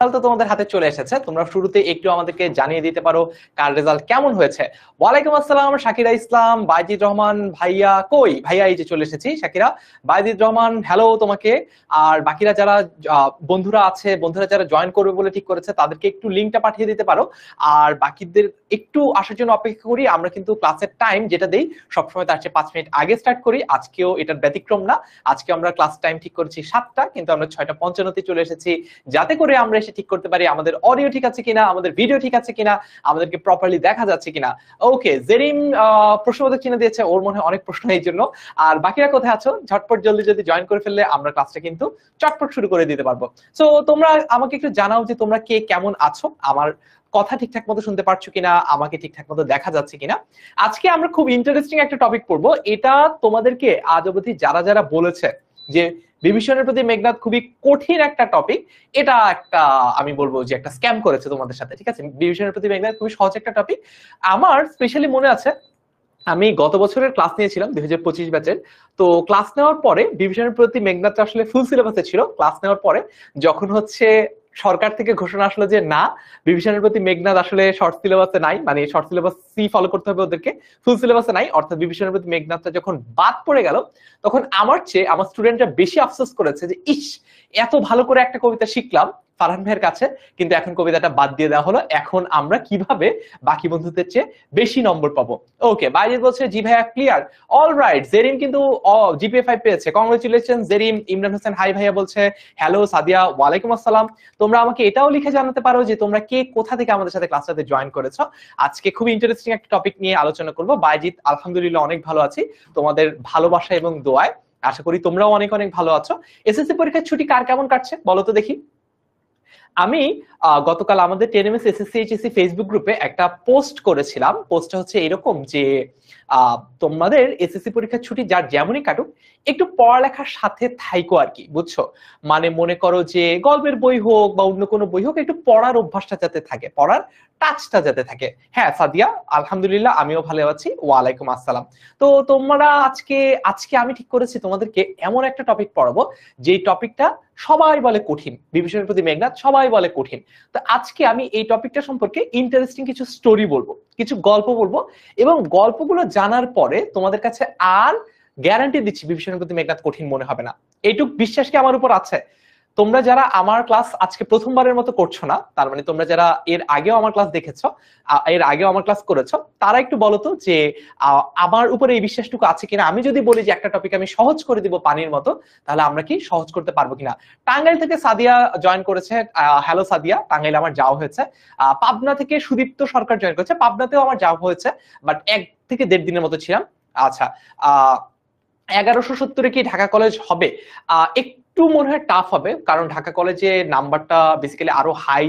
তো তোমাদের হাতে চলে এসেছে, তোমরা শুরুতে একটু আমাদেরকে জানিয়ে দিতে পারো কার রেজাল্ট কেমন হয়েছে। ওয়ালাইকুম আসসালাম শাকিরা ইসলাম, বাইজিদ রহমান ভাইয়া। কই ভাইয়া? এই যে চলে এসেছি শাকিরা। বাইজিদ রহমান, হ্যালো তোমাকে। আর বাকিরা যারা বন্ধুরা আছে, বন্ধুরা যারা জয়েন করবে বলে ঠিক করেছে, তাদেরকে একটু লিঙ্কটা পাঠিয়ে দিতে পারো। আর বাকিদের একটু আসার জন্য অপেক্ষা করি। আমরা কিন্তু ক্লাসের টাইম যেটা দেই সবসময় তার চেয়ে 5 মিনিট আগে স্টার্ট করি। আজকেও এটার ব্যতিক্রম না। আজকে আমরা ক্লাস টাইম ঠিক করেছি 7টা, কিন্তু আমরা 6:55 চলে এসেছি, যাতে করে আমরা এসে ঠিক করতে পারি আমাদের অডিও ঠিক আছে কিনা, আমাদের ভিডিও ঠিক আছে কিনা, আমাদেরকে প্রপারলি দেখা যাচ্ছে কিনা। ওকে, জেরিম প্রশ্নবোধক চিহ্ন দিয়েছে, ওর মনে হয় অনেক প্রশ্ন এই জন্য। আর বাকিরা কোথায় আছো? ঝটপট জলদি যদি জয়েন করে ফেললে আমরা ক্লাসটা কিন্তু চটপট শুরু করে দিতে পারবো। সো তোমরা আমাকে একটু জানাও যে তোমরা কে কেমন আছো, আমার কথা ঠিকঠাক মতো শুনতে পারছো কিনা, আমাকে ঠিকঠাক মতো দেখা যাচ্ছে কিনা। আজকে আমরা খুব ইন্টারেস্টিং একটা টপিক পড়বো। এটা তোমাদেরকে আজ অবধি যারা যারা বলেছে যে বিভীষণের প্রতি মেঘনাদ খুবই কঠিন একটা টপিক, এটা একটা আমি বলবো যে একটা স্ক্যাম করেছে তোমাদের সাথে। ঠিক আছে, বিভীষণের প্রতি মেঘনাদ খুবই সহজ একটা টপিক। আমার স্পেশালি মনে আছে আমি গত বছরের ক্লাস নিয়েছিলাম 2025 ব্যাচের। তো ক্লাস নেওয়ার পরে বিভীষণের প্রতি মেঘনাদটা আসলে ফুল সিলেবাসে ছিল। ক্লাস নেওয়ার পরে যখন হচ্ছে সরকার থেকে ঘোষণা আসলো যে না, বিভীষণের প্রতি মেঘনাদ আসলে শর্ট সিলেবাসে নাই, মানে শর্ট সিলেবাস সি ফলো করতে হবে ওদেরকে, ফুল সিলেবাসে নাই, অর্থাৎ বিভীষণের প্রতি মেঘনাদটা যখন বাদ পড়ে গেল, তখন আমার চেয়ে আমার স্টুডেন্টরা বেশি আফসোস করেছে যে ইস, এত ভালো করে একটা কবিতা শিখলাম ফারহান ভাইয়ের কাছে, কিন্তু এখন কবিতাটা বাদ দিয়ে দেওয়া হলো, এখন আমরা কিভাবে বাকি বন্ধুদের চেয়ে বেশি নম্বর পাবো। ওকে, বাইরে বলছে জি ভাইয়া ক্লিয়ার। অল রাইট, জেরিম কিন্তু জিপিএ 5 পেয়েছে, কংগ্রেচুলেশন জেরিম। ইমরান হোসেন হাই ভাইয়া বলছে হ্যালো। সাদিয়া ওয়ালাইকুম আসসালাম। তোমরা আমাকে এটাও লিখে জানাতে পারো যে তোমরা কে কোথা থেকে আমাদের সাথে ক্লাসটাতে জয়েন করেছো। আজকে খুব ইন্টারেস্টিং একটা টপিক নিয়ে আলোচনা করবো। বাইজিৎ আলহামদুলিল্লাহ অনেক ভালো আছি, তোমাদের ভালোবাসা এবং দোয়ায় আশা করি তোমরাও অনেক অনেক ভালো আছো। এসএসসি পরীক্ষার ছুটি কার কেমন কাটছে বলো তো দেখি। আমি গতকাল আমাদের 10MS SSC HSC ফেসবুক গ্রুপে একটা পোস্ট করেছিলাম। পোস্টটা হচ্ছে এরকম যে তোমাদের এসএসসি পরীক্ষার ছুটি যার যেমনই কাটুক, একটু পড়ালেখার সাথে থাইকো আর কি, বুঝছো? মানে মনে করো যে গল্পের বই হোক বা অন্য কোনো বই হোক, একটু পড়ার অভ্যাসটা যাতে থাকে, পড়ার টাচটা যাতে থাকে। হ্যাঁ সাদিয়া আলহামদুলিল্লাহ আমিও ভালো আছি, ওয়ালাইকুম আসসালাম। তো তোমরা আজকে আজকে আমি ঠিক করেছি তোমাদেরকে এমন একটা টপিক পড়াবো যে টপিকটা সবাই বলে কঠিন, বিভীষণের প্রতি মেঘনাদ সবাই বলে কঠিন। তো আজকে আমি এই টপিকটা সম্পর্কে ইন্টারেস্টিং কিছু স্টোরি বলবো, কিছু গল্প বলবো, এবং গল্পগুলো জানার পরে তোমাদের কাছে আর গ্যারান্টি দিচ্ছি বিভীষণের প্রতি মেঘনাদ কঠিন মনে হবে না। এইটুক বিশ্বাস কি আমার উপর আছে? তোমরা যারা আমার ক্লাস আজকে প্রথমবারের মতো করছো না, তার মানে তোমরা যারা এর আগেও আমার ক্লাস দেখেছো, এর আগেও আমার ক্লাস করেছো, তারা একটু বলো তো যে আমার উপরে এই বিশ্বাসটুকু আছে কিনা। আমি যদি বলি যে একটা টপিক আমি সহজ করে দিব পানির মতো, তাহলে আমরা কি সহজ করতে পারবো কিনা। টাঙ্গাইল থেকে সাদিয়া জয়েন করেছে, হ্যালো সাদিয়া। টাঙ্গাইল আমার যাওয়া হয়েছে। পাবনা থেকে সুদীপ্ত সরকার জয়েন করেছে, পাবনাতেও আমার যাওয়া হয়েছে, বাট 1 থেকে 1.5 দিনের মতো ছিলাম। আচ্ছা, 1170 কি ঢাকা কলেজ হবে? একটু মনে হয় টাফ হবে, কারণ ঢাকা কলেজে নাম্বারটা বেসিক্যালি আরো হাই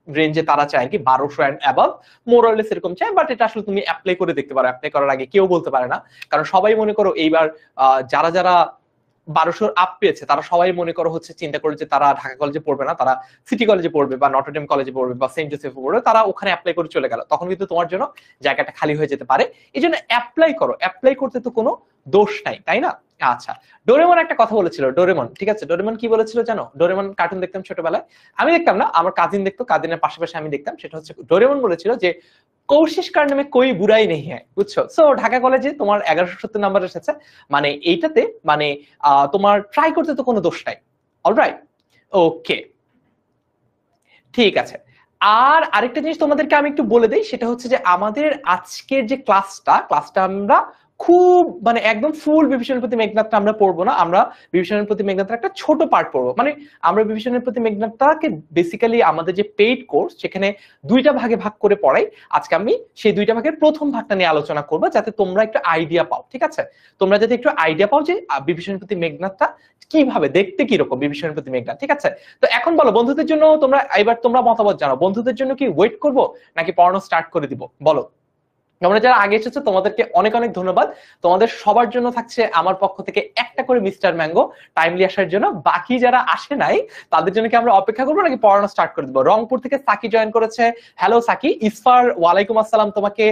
রেঞ্জে তারা চায় কি 1200 এন্ড অ্যাবাভ, মোরলেস এরকম চায়। বাট এটা আসলে তুমি অ্যাপ্লাই করে দেখতে পারো, অ্যাপ্লাই করার আগে কেউ বলতে পারে না, কারণ সবাই মনে করো এইবার যারা যারা 1200 আপ পেয়েছে তারা সবাই মনে করো হচ্ছে চিন্তা করে যে তারা ঢাকা কলেজে পড়বে না, তারা সিটি কলেজে পড়বে বা নটরডেম কলেজে পড়বে বা সেন্ট জোসেফে পড়বে, তারা ওখানে অ্যাপ্লাই করে চলে গেল, তখন কিন্তু তোমার জন্য জায়গাটা খালি হয়ে যেতে পারে। এই জন্য অ্যাপ্লাই করো, অ্যাপ্লাই করতে তো কোনো দোষ নাই, তাই না? আচ্ছা, ডোরেমন একটা কথা বলেছিল। ডোরেমন, ঠিক আছে, ডোরেমন কি বলেছিল জানো? ডোরেমন কার্টুন দেখতাম ছোটবেলায়, আমি দেখতাম না, আমার কাজিন দেখতো, কাজিনের পাশাপাশি আমি দেখতাম। সেটা হচ্ছে ডোরেমন বলেছিল যে কোশিশ করনে মে কোই বুরাই নেই হ্যায়, বুঝছো? সো ঢাকা কলেজে তোমার 1170 নাম্বার এসেছে, মানে এইটাতে মানে তোমার ট্রাই করতে তো কোনো দোষ নাই। অলরাইট, ওকে, ঠিক আছে। আর আরেকটা জিনিস তোমাদেরকে আমি একটু বলে দিই, সেটা হচ্ছে যে আমাদের আজকের যে ক্লাসটা আমরা খুব মানে একদম ফুল বিভীষণের প্রতি মেঘনাদটা আমরা পড়বো না, আমরা বিভীষণের প্রতি মেঘনাদটা একটা ছোট পার্ট পড়বো। মানে আমরা বিভীষণের প্রতি মেঘনাদটাকে বেসিক্যালি আমাদের যে পেইড কোর্স সেখানে 2টা ভাগে ভাগ করে পড়াই। আজকে আমি সেই 2টা ভাগের প্রথম ভাগটা নিয়ে আলোচনা করবো, যাতে তোমরা একটু আইডিয়া পাও। ঠিক আছে, তোমরা যাতে একটু আইডিয়া পাও যে বিভীষণের প্রতি মেঘনাদটা কিভাবে দেখতে, কিরকম বিভীষণের প্রতি মেঘনাদ। ঠিক আছে, তো এখন বলো বন্ধুদের জন্য, তোমরা এবার তোমরা মতামত জানাও, বন্ধুদের জন্য কি ওয়েট করব নাকি পড়ানো স্টার্ট করে দিব? বলো তোমরা যারা আগে এসেছো তোমাদেরকে অনেক অনেক ধন্যবাদ। তোমাদের সবার জন্য থাকছে আমার পক্ষ থেকে একটা করে মিস্টার ম্যাঙ্গো টাইমলি আসার জন্য। বাকি যারা আসে নাই তাদের জন্য কি আমরা অপেক্ষা করবো নাকি পড়ানো স্টার্ট করে দেবো? রংপুর থেকে সাকি জয়েন করেছে, হ্যালো সাকি। ইসফার ওয়ালাইকুম আসসালাম তোমাকে।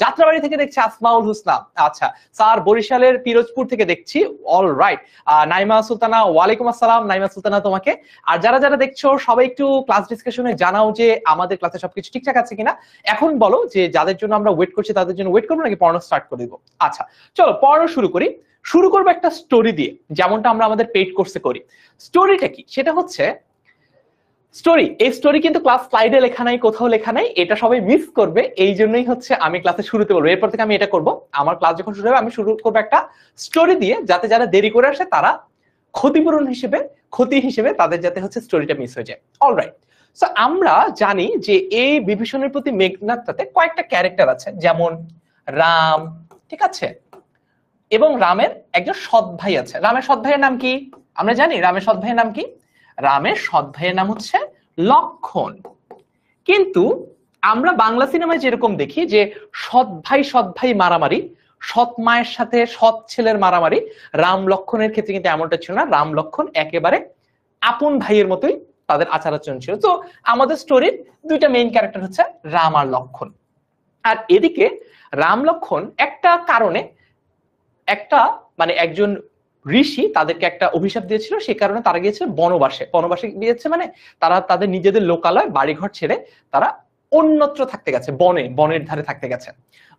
যাত্রাবাড়ি থেকে দেখছি আসমাউল হুসনা, আচ্ছা স্যার। বরিশালের পিরোজপুর থেকে দেখছি, অল রাইট। নাইমা সুলতানা ওয়ালাইকুম আসসালাম, নাইমা সুলতানা তোমাকে। আর যারা যারা দেখছো সবাই একটু ক্লাস ডিসকাশনে জানাও যে আমাদের ক্লাসে সবকিছু ঠিকঠাক আছে কিনা। এখন বলো যে যাদের জন্য আমরা ওয়েট করছি তাদের জন্য ওয়েট করবো নাকি পড়ানো স্টার্ট করে দিব? আচ্ছা চলো পড়ানো শুরু করি। শুরু করবো একটা স্টোরি দিয়ে, যেমনটা আমরা আমাদের পেইড কোর্সে করি। স্টোরিটা কি? সেটা হচ্ছে স্টোরি। এই স্টোরি কিন্তু ক্লাস স্লাইডে লেখা নাই, কোথাও লেখা নাই, এটা সবাই মিস করবে। এই জন্যই হচ্ছে আমি ক্লাসে শুরুতে বলবো। এরপর থেকে আমি এটা করব, আমার ক্লাস যখন শুরু হবে আমি শুরু করবো একটা স্টোরি দিয়ে, যাতে যারা দেরি করে আসে তারা ক্ষতিপূরণ হিসেবে, ক্ষতি হিসেবে তাদের যাতে হচ্ছে স্টোরিটা মিস হয়ে যায়। অলরাইট, সো আমরা জানি যে এই বিভীষণের প্রতি মেঘনাদটাতে কয়েকটা ক্যারেক্টার আছে, যেমন রাম, ঠিক আছে, এবং রামের একজন সৎ ভাই আছে। রামের সৎ ভাইয়ের নাম কি? আমরা জানি রামের সৎ ভাইয়ের নাম কি? রামের সৎ ভাইয়ের নাম হচ্ছে লক্ষণ। কিন্তু আমরা বাংলা সিনেমায় যেরকম দেখি যে সৎ ভাই মারামারি, সৎ মায়ের সাথে সৎ ছেলের মারামারি, রাম লক্ষণের ক্ষেত্রে কিন্তু এমনটা ছিল না। রাম লক্ষণ একেবারে আপন ভাইয়ের মতোই তাদের আচার আচরণ ছিল। তো আমাদের স্টোরির দুইটা মেইন ক্যারেক্টার হচ্ছে রাম আর লক্ষণ। আর এদিকে রাম লক্ষণ একটা কারণে, একটা মানে একজন ঋষি তাদেরকে একটা অভিশাপ দিয়েছিল, সে কারণে তারা গিয়েছে বনবাসে। বনবাসে গিয়েছে মানে তারা তাদের নিজেদের লোকালয় বাড়িঘর ছেড়ে তারা অন্যত্র থাকতে গেছে, বনে, বনের ধারে থাকতে গেছে।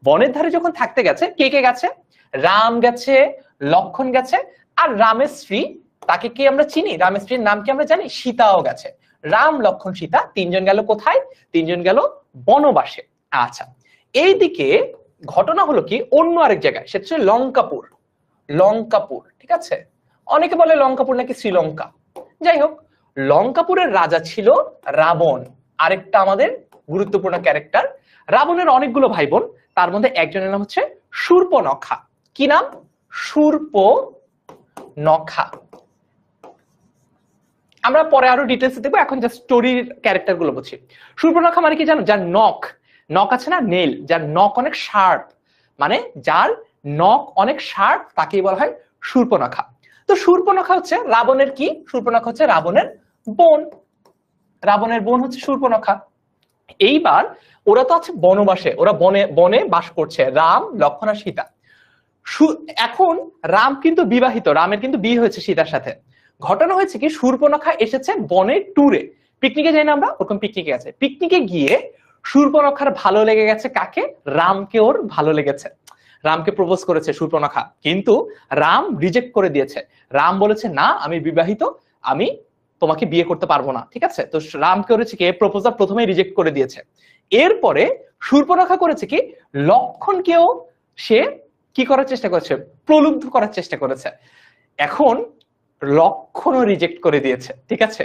বনের ধারে যখন থাকতে গেছে, কে কে গেছে? রাম গেছে, লক্ষণ গেছে, আর রামের স্ত্রী, তাকে কি আমরা চিনি? রামের স্ত্রীর নাম কি আমরা জানি? সীতাও গেছে। রাম লক্ষণ সীতা তিনজন গেল কোথায়? তিনজন গেল বনবাসে। আচ্ছা, এইদিকে ঘটনা হলো কি অন্য আরেক জায়গায়, সেটা হচ্ছে লঙ্কাপুর। লঙ্কাপুর, ঠিক আছে, অনেকে বলে লঙ্কাপুর নাকি শ্রীলঙ্কা। যাই হোক, লঙ্কাপুরের রাজা ছিল রাবণ, আরেকটা আমাদের গুরুত্বপূর্ণ ক্যারেক্টার। রাবণের অনেকগুলো ভাই বোন, তার মধ্যে একজনের নাম হচ্ছে শূর্পনখা। কি নাম? শূর্পনখা। আমরা পরে আরো ডিটেলস দেখবো, এখন জাস্ট স্টোরির ক্যারেক্টার গুলো বুঝি। শূর্পনখা মানে কি জানো? যার নখ, নখ আছে না, নেল, যার নখ অনেক শার্প, মানে যার নখ অনেক শার্প তাকেই বলা হয় শূর্পনখা। তো শূর্পনখা হচ্ছে রাবণের কি? শূর্পনখা হচ্ছে রাবণের বোন। রাবণের বোন হচ্ছে শূর্পনখা। এইবার ওরা তো আছে বনবাসে, ওরা বনে বনে বাস করছে, রাম, লক্ষণ আর সীতা। এখন রাম কিন্তু বিবাহিত, রামের কিন্তু বিয়ে হয়েছে সীতার সাথে। ঘটনা হয়েছে কি, শূর্পনখা এসেছে বনে ট্যুরে, পিকনিকে যাই না আমরা, ওরকম পিকনিকে আছে। পিকনিকে গিয়ে শূর্পনখার ভালো লেগে গেছে কাকে? রামকে ওর ভালো লেগেছে। রামকে প্রপোজ করেছে শূর্পনখা, কিন্তু রাম রিজেক্ট করে দিয়েছে। রাম বলেছে না, আমি বিবাহিত, আমি তোমাকে বিয়ে করতে পারবো না, ঠিক আছে। তো রাম করেছে কি, প্রপোজাল প্রথমেই রিজেক্ট করে দিয়েছে। এরপরে শূর্পনখা করেছে কি, লক্ষণকেও সে কি করার চেষ্টা করেছে? প্রলুব্ধ করার চেষ্টা করেছে। এখন লক্ষণও রিজেক্ট করে দিয়েছে, ঠিক আছে,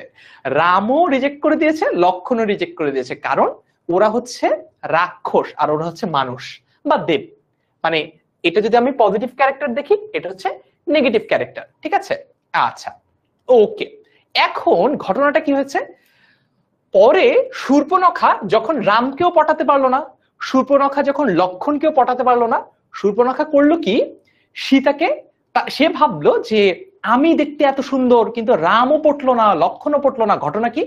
রামও রিজেক্ট করে দিয়েছে, লক্ষণও রিজেক্ট করে দিয়েছে। কারণ ওরা হচ্ছে রাক্ষস আর ওরা হচ্ছে মানুষ বা দেব। মানে এটা যদি আমি পজিটিভ ক্যারেক্টার দেখি, এটা হচ্ছে নেগেটিভ ক্যারেক্টার, ঠিক আছে। আচ্ছা ওকে, এখন ঘটনাটা কি হয়েছে? পরে শূর্পনখা যখন রামকেও পটাতে পারলো না, শূর্পনখা যখন লক্ষণকেও পটাতে পারলো না, শূর্পনখা করলো কি, সীতাকে, সে ভাবলো যে আমি দেখতে এত সুন্দর কিন্তু রামও পটলো না, লক্ষণও পটলো না। ঘটনা কি,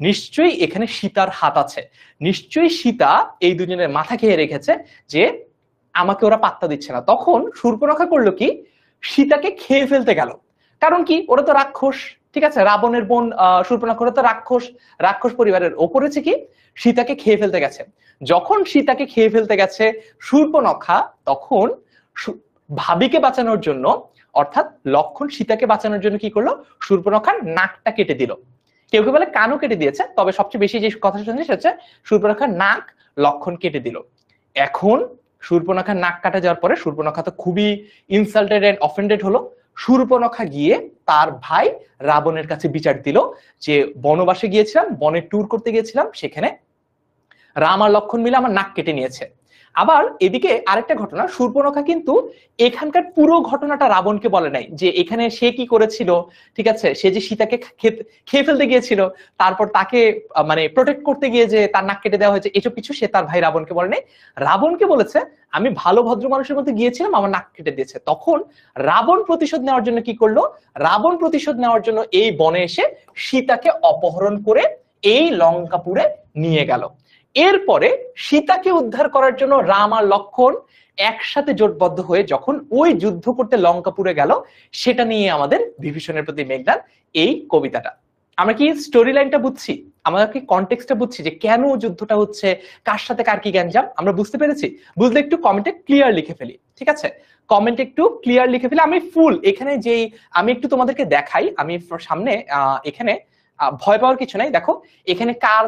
নিশ্চয়ই এখানে সীতার হাত আছে, নিশ্চয়ই সীতা এই দুজনের মাথা খেয়ে রেখেছে যে আমাকে ওরা পাত্তা দিচ্ছে না। তখন শূর্পনখা করলো কি, সীতাকে খেয়ে ফেলতে গেল। কারণ কি, ওরা তো রাক্ষস, ঠিক আছে, রাবণের বোন শূর্পনখা তো রাক্ষস, রাক্ষস পরিবারের। ও করেছে কি, সীতাকে খেয়ে ফেলতে গেছে। যখন সীতাকে খেয়ে ফেলতে গেছে শূর্পনখা, তখন ভাবিকে বাঁচানোর জন্য, অর্থাৎ লক্ষণ সীতাকে বাঁচানোর জন্য কি করলো, শূর্পনখার নাকটা কেটে দিল। কেউ কেউ বলে কানও কেটে দিয়েছে, তবে সবচেয়ে বেশি যে কথা শুনছি সেটা হচ্ছে শূর্পনখার নাক লক্ষণ কেটে দিল। এখন শূর্পনখার নাক কাটা যাওয়ার পরে শূর্পনখা তো খুবই ইনসাল্টেড এন্ড অফেন্ডেড হলো। শূর্পনখা গিয়ে তার ভাই রাবণের কাছে বিচার দিল যে বনবাসে গিয়েছিলাম, বনে ট্যুর করতে গিয়েছিলাম, সেখানে রাম আর লক্ষণ মিলে আমার নাক কেটে নিয়েছে। আবার এদিকে আরেকটা ঘটনা, শূর্পণখা কিন্তু এখানকার পুরো ঘটনাটা রাবণকে বলে নাই, যে এখানে সে কি করেছিল, ঠিক আছে, সে যে সীতাকে খেয়ে ফেলতে গিয়েছিল, তারপর তাকে মানে প্রোটেক্ট করতে গিয়ে যে তার নাক কেটে দেওয়া হয়েছে, এসব কিছু সে তার ভাই রাবণকে বলে নাই। রাবণকে বলেছে আমি ভালো ভদ্র মানুষের মধ্যে গিয়েছিলাম, আমার নাক কেটে দিয়েছে। তখন রাবণ প্রতিশোধ নেওয়ার জন্য কি করলো, রাবণ প্রতিশোধ নেওয়ার জন্য এই বনে এসে সীতাকে অপহরণ করে এই লঙ্কাপুরে নিয়ে গেল। এরপরে সীতাকে উদ্ধার করার জন্য রাম আর লক্ষণ একসাথে জোটবদ্ধ হয়ে যখন ওই যুদ্ধ করতে লঙ্কাপুরে গেল, সেটা নিয়ে আমাদের বিভীষণের প্রতি মেঘনাদ এই কবিতাটা। আমরা কি স্টোরি লাইনটা বুঝছি, আমরা কি কনটেক্সটটা বুঝছি যে কেন যুদ্ধটা হচ্ছে, কার সাথে কার কি গ্যাঞ্জাম, আমরা বুঝতে পেরেছি? বুঝলে একটু কমেন্টে ক্লিয়ার লিখে ফেলি, ঠিক আছে? কমেন্টে একটু ক্লিয়ার লিখে ফেলি। আমি ফুল এখানে যেই আমি একটু তোমাদেরকে দেখাই, আমি সামনে এখানে ভয় পাওয়ার কিছু নাই। দেখো এখানে কার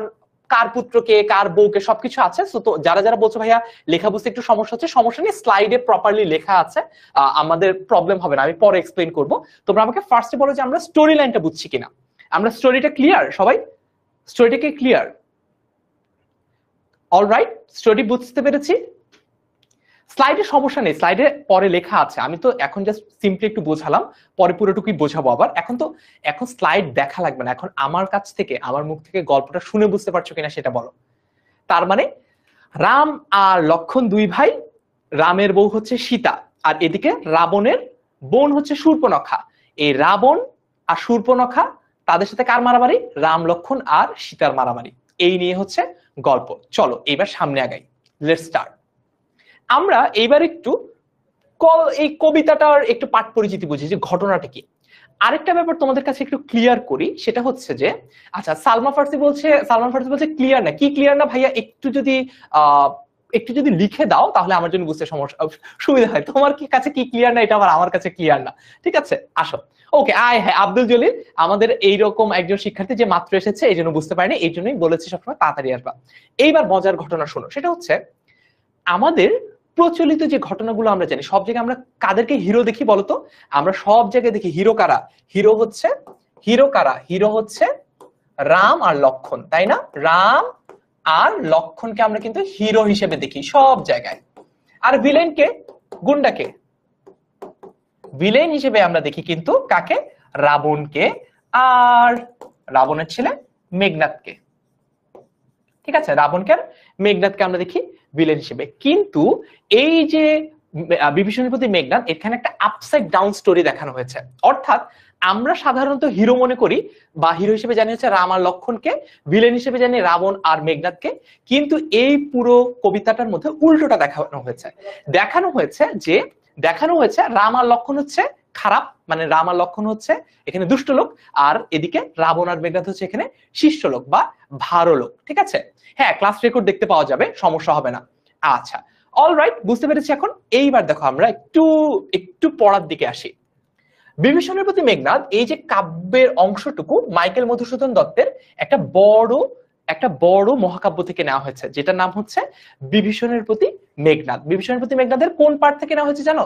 কার পুত্রকে কার বউকে সবকিছু আছে। তো যারা যারা বলছো ভাইয়া লেখা বুঝতে একটু সমস্যা হচ্ছে, সমস্যা নেই, স্লাইডে প্রপারলি লেখা আছে, আমাদের প্রবলেম হবে না, আমি পরে এক্সপ্লেইন করবো। তোমরা আমাকে ফার্স্টে বলো যে আমরা স্টোরি লাইনটা বুঝছি কিনা, আমরা স্টোরিটা ক্লিয়ার, সবাই স্টোরিটা কি ক্লিয়ার? অলরাইট, স্টোরি বুঝতে পেরেছি। স্লাইডে সমস্যা নেই, স্লাইডে পরে লেখা আছে, আমি তো এখন জাস্ট সিম্পলি একটু বোঝালাম, পরে পুরোটুকুই বোঝাবো আবার। এখন স্লাইড দেখা লাগবে না, এখন আমার কাছ থেকে আমার মুখ থেকে গল্পটা শুনে বুঝতে পারছো কিনা সেটা বলো। তার মানে রাম আর লক্ষণ দুই ভাই, রামের বউ হচ্ছে সীতা, আর এদিকে রাবণের বোন হচ্ছে শূর্পণখা। এই রাবণ আর শূর্পণখা, তাদের সাথে কার মারামারি? রাম লক্ষণ আর সীতার মারামারি। এই নিয়ে হচ্ছে গল্প। চলো এবার সামনে আগাই, লেটস স্টার্ট। আমরা এইবার একটু এই কবিতাটার একটু পাঠ পরিচিতি বুঝি, যে ঘটনাটা কি। আরেকটা ব্যাপার তোমাদের কাছে একটু ক্লিয়ার করি, সেটা হচ্ছে যে আচ্ছা সালমান ফার্সি বলছে ক্লিয়ার না। কি ক্লিয়ার না ভাইয়া, একটু যদি লিখে দাও তাহলে আমার জন্য বুঝতে সুবিধা হয়। তোমার কি কাছে কি ক্লিয়ার না, এটা আবার আমার কাছে ক্লিয়ার না, ঠিক আছে? আসো, ওকে। হ্যাঁ, আব্দুল জলিল আমাদের এইরকম একজন শিক্ষার্থী যে মাত্র এসেছে, এই জন্য বুঝতে পারিনি, এই জন্যই বলেছি সবসময় তাড়াতাড়ি আসবা। এইবার মজার ঘটনা শোনো, সেটা হচ্ছে আমাদের প্রচলিত যে ঘটনাগুলো আমরা জানি, সব জায়গায় আমরা কাদেরকে হিরো দেখি বলতো? আমরা সব জায়গায় দেখি হিরো কারা? হিরো হচ্ছে রাম আর লক্ষণ, তাই না? রাম আর লক্ষণকে আমরা কিন্তু হিরো হিসেবে দেখি সব জায়গায়। আর ভিলেনকে, গুন্ডাকে, ভিলেন হিসেবে আমরা দেখি কিন্তু কাকে? রাবণকে আর রাবণের ছেলে মেঘনাদকে, ঠিক আছে? রাবণকে আর মেঘনাদকে আমরা দেখি ভিলেন হিসেবে। কিন্তু এই যে বিভীষণের প্রতি মেঘনাদ, এখানে একটা আপসাইড ডাউন স্টোরি দেখানো হয়েছে। অর্থাৎ আমরা সাধারণত হিরো মনে করি বা হিরো হিসেবে জানি হচ্ছে রাম আর লক্ষণকে, ভিলেন হিসেবে জানি রাবণ আর মেঘনাদকে। কিন্তু এই পুরো কবিতাটার মধ্যে উল্টোটা দেখানো হয়েছে রাম আর লক্ষণ হচ্ছে খারাপ, মানে রাম আর লক্ষণ হচ্ছে এখানে দুষ্ট লোক, আর এদিকে রাবণ আর মেঘনাদ হচ্ছে এখানে শিষ্ট লোক বা ভালো লোক, ঠিক আছে? হ্যাঁ, ক্লাস রেকর্ড দেখতে পাওয়া যাবে, সমস্যা হবে না। আচ্ছা, অলরাইট, বুঝতে পেরেছি এখন। এইবার দেখো আমরা একটু পড়ার দিকে আসি। বিভীষণের প্রতি মেঘনাদ, এই যে কাব্যের অংশটুকু মাইকেল মধুসূদন দত্তের একটা বড় মহাকাব্য থেকে নেওয়া হয়েছে, যেটার নাম হচ্ছে বিভীষণের প্রতি মেঘনাদ। বিভীষণের প্রতি মেঘনাদের কোন পার্ট থেকে নেওয়া হয়েছে জানো?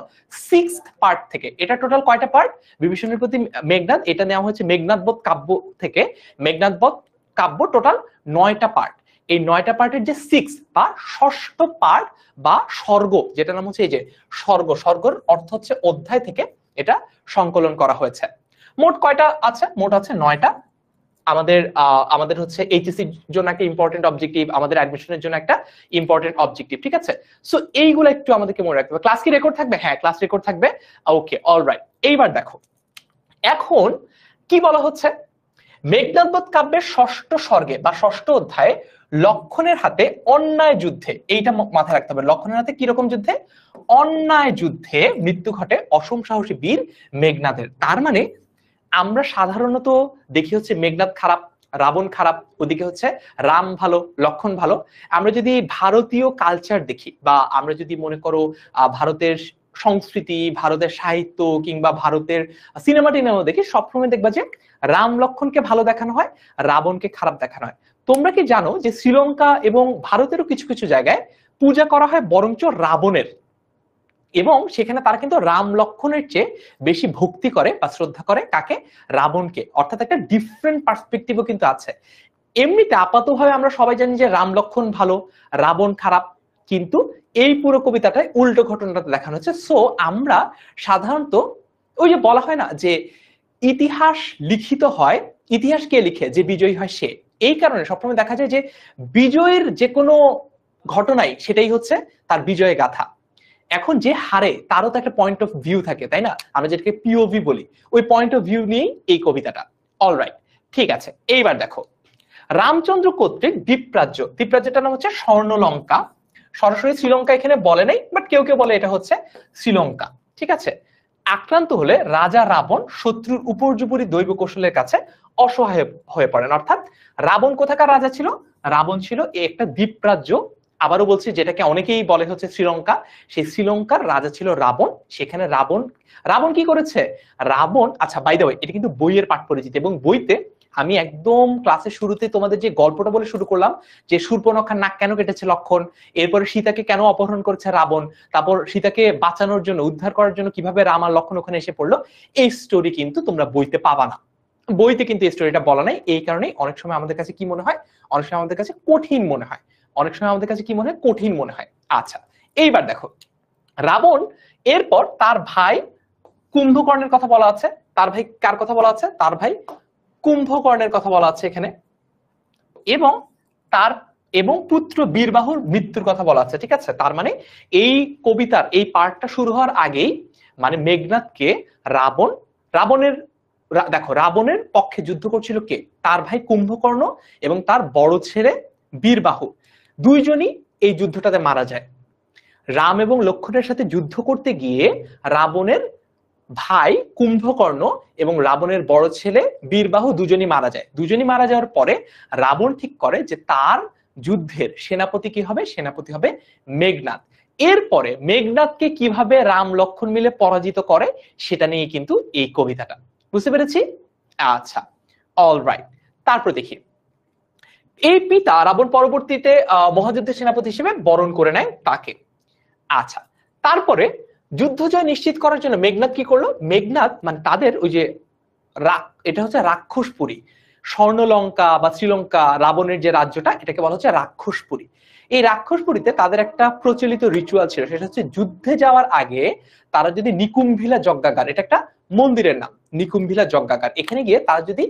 6th পার্ট থেকে। এটা টোটাল কয়টা পার্ট? বিভীষণের প্রতি মেঘনাদ এটা নেওয়া হয়েছে মেঘনাদবধ কাব্য থেকে। মেঘনাদবধ কাব্য টোটাল 9টা পার্ট। এই 9টা পার্টের যে 6 বা ষষ্ঠ পার্ট বা স্বর্গ, যেটা নাম হচ্ছে এই যে স্বর্গর অর্থ হচ্ছে অধ্যায় থেকে এটা সংকলন করা হয়েছে। মোট কয়টা আছে? মোট আছে 9টা। আমাদের হচ্ছে এইচএসসি জন্য একটা ইম্পর্টেন্ট অবজেক্টিভ, আমাদের অ্যাডমিশনের জন্য একটা ইম্পর্টেন্ট অবজেক্টিভ, ঠিক আছে? সো এইগুলো একটু আমাদেরকে মনে রাখতে হবে। ক্লাস কি রেকর্ড থাকবে? হ্যাঁ, ক্লাস রেকর্ড থাকবে। ওকে, অলরাইট। এইবার দেখো এখন কি বলা হচ্ছে। মেঘনাদবধ কাব্যের 6ষ্ঠ স্বর্গে বা 6ষ্ঠ অধ্যায়ে লক্ষণের হাতে অন্যায় যুদ্ধে, এইটা মাথায় রাখতে হবে, লক্ষণের হাতে কিরকম যুদ্ধে? অন্যায় যুদ্ধে মৃত্যু ঘটে অসম সাহসী বীর মেঘনাদের। তার মানে আমরা সাধারণত দেখি হচ্ছে মেঘনাদ খারাপ, রাবণ খারাপ, ওদিকে হচ্ছে রাম ভালো, লক্ষণ ভালো। আমরা যদি ভারতীয় কালচার দেখি বা আমরা যদি মনে করো ভারতের সংস্কৃতি, ভারতের সাহিত্য কিংবা ভারতের সিনেমা টিনেমা দেখি, সবসময় দেখবা যে রাম লক্ষণকে ভালো দেখানো হয়, রাবণকে খারাপ দেখানো হয়। তোমরা কি জানো যে শ্রীলঙ্কা এবং ভারতেরও কিছু কিছু জায়গায় পূজা করা হয় বরঞ্চ রাবণের, এবং সেখানে তারা কিন্তু রাম লক্ষণের চেয়ে বেশি ভক্তি করে বা শ্রদ্ধা করে কাকে? রাবণকে। অর্থাৎ একটা ডিফারেন্ট পার্সপেক্টিভও কিন্তু আছে। এমনিতে আপাতভাবে আমরা সবাই জানি যে রাম লক্ষণ ভালো, রাবণ খারাপ, কিন্তু এই পুরো কবিতাটায় উল্টো ঘটনাটা দেখানো হচ্ছে। সো আমরা সাধারণত ওই যে বলা হয় না যে ইতিহাস লিখিত হয়, ইতিহাস কে লিখে? যে বিজয়ী হয় সে। এই কারণে সবসময় দেখা যায় যে বিজয়ের যে কোনো ঘটনাই সেটাই হচ্ছে তার বিজয়ের গাথা। এখন যে হারে তারও তো একটা পয়েন্ট অফ ভিউ থাকে, তাই না? আমরা যেটাকে পিওভি বলি, ওই পয়েন্ট অফ ভিউ নিয়েই এই কবিতাটা। অলরাইট, ঠিক আছে। এইবার দেখো, রামচন্দ্র কর্তৃক দ্বীপরাজ্য, দ্বীপরাজ্যটার নাম হচ্ছে স্বর্ণলঙ্কা। সরাসরি শ্রীলঙ্কা এখানে বলে নাই, বাট কেউ কেউ বলে এটা হচ্ছে শ্রীলঙ্কা, ঠিক আছে। আক্রান্ত হলে রাজা রাবণ শত্রুর উপর্যুপরি দৈব কৌশলের কাছে অসহায় হয়ে পড়েন। অর্থাৎ রাবণ কোথাকার রাজা ছিল? রাবণ ছিল এই একটা দ্বীপরাজ্য, আবারও বলছি যেটাকে অনেকেই বলে হচ্ছে শ্রীলঙ্কা, সেই শ্রীলঙ্কার রাজা ছিল রাবণ। সেখানে রাবণ রাবণ কি করেছে? রাবণ, আচ্ছা বাই দ্য ওয়ে, এটা কিন্তু বইয়ের পাঠ পরিচিতি, এবং বইতে আমি একদম ক্লাসের শুরুতে তোমাদের যে গল্পটা বলে শুরু করলাম, যে শূর্পণখার নাক কেন কেটেছে লক্ষণ, এরপরে সীতাকে কেন অপহরণ করেছে রাবণ, তারপর সীতাকে বাঁচানোর জন্য, উদ্ধার করার জন্য কিভাবে রাম আর লক্ষণ ওখানে এসে পড়লো, এই স্টোরি কিন্তু তোমরা বইতে পাবা না। বইতে কিন্তু এই স্টোরিটা বলা নাই। এই কারণেই অনেক সময় আমাদের কাছে কি মনে হয়? অনেক সময় আমাদের কাছে কঠিন মনে হয়। অনেক সময় আমাদের কাছে কি মনে হয়? কঠিন মনে হয়। আচ্ছা, এইবার দেখো, রাবণ এরপর তার ভাই কুম্ভকর্ণের কথা বলা আছে। তার ভাই কার কথা বলা আছে? তার ভাই কুম্ভকর্ণের কথা বলা আছে এখানে, এবং তার পুত্র বীরবাহুর মৃত্যুর কথা বলা আছে, ঠিক আছে। তার মানে এই কবিতার এই পার্টটা শুরু হওয়ার আগেই মানে মেঘনাদকে রাবণের দেখো, রাবণের পক্ষে যুদ্ধ করছিল কে? তার ভাই কুম্ভকর্ণ এবং তার বড় ছেলে বীরবাহু, দুইজনই এই যুদ্ধটাতে মারা যায়। রাম এবং লক্ষণের সাথে যুদ্ধ করতে গিয়ে রাবণের ভাই কুম্ভকর্ণ এবং রাবণের বড় ছেলে বীরবাহু দুজনই মারা যায়। দুজনই মারা যাওয়ার পরে রাবণ ঠিক করে যে তার যুদ্ধের সেনাপতি কি হবে? সেনাপতি হবে মেঘনাদ। এরপরে মেঘনাদকে কিভাবে রাম লক্ষণ মিলে পরাজিত করে সেটা নিয়ে কিন্তু এই কবিতাটা। বুঝতে পেরেছি? আচ্ছা, অলরাইট। তারপর দেখি, এই পিতা রাবণ পরবর্তীতে মহাযুদ্ধের সেনাপতি হিসেবে বরণ করে নেয় তাকে। আচ্ছা, তারপরে যুদ্ধ জয় নিশ্চিত করার জন্য মেঘনাদ কি করলো? মেঘনাদ মানে তাদের ওই যে এটা হচ্ছে রাক্ষসপুরী, স্বর্ণলঙ্কা বা শ্রীলঙ্কা, রাবণের যে রাজ্যটা, এটাকে বলা হচ্ছে রাক্ষসপুরী। এই রাক্ষসপুরীতে তাদের একটা প্রচলিত রিচুয়াল ছিল, সেটা হচ্ছে যুদ্ধে যাওয়ার আগে তারা যদি নিকুম্ভিলা যজ্ঞাগার, এটা একটা মন্দিরের নাম, নিকুম্ভিলা যজ্ঞাগার, এখানে গিয়ে তারা যদি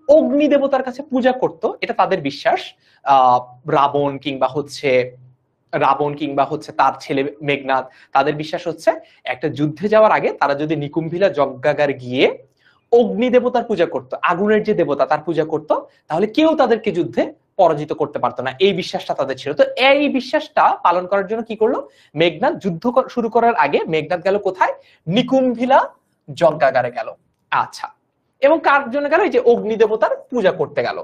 অগ্নি দেবতার কাছে পূজা করত, এটা তাদের বিশ্বাস। রাবণ কিংবা হচ্ছে তার ছেলে মেঘনাদ, তাদের বিশ্বাস হচ্ছে একটা যুদ্ধে যাওয়ার আগে তারা যদি নিকুম্ভিলা যজ্ঞাগার গিয়ে অগ্নি দেবতার পূজা করত, আগুনের যে দেবতা তার পূজা করত, তাহলে কেউ তাদেরকে যুদ্ধে পরাজিত করতে পারতো না। এই বিশ্বাসটা তাদের ছিল। তো এই বিশ্বাসটা পালন করার জন্য কি করলো মেঘনাদ? যুদ্ধ শুরু করার আগে মেঘনাদ গেল কোথায়? নিকুম্ভিলা যজ্ঞাগারে গেল। আচ্ছা, এবং কার জন্য গেল? এই যে অগ্নি দেবতার পূজা করতে গেল।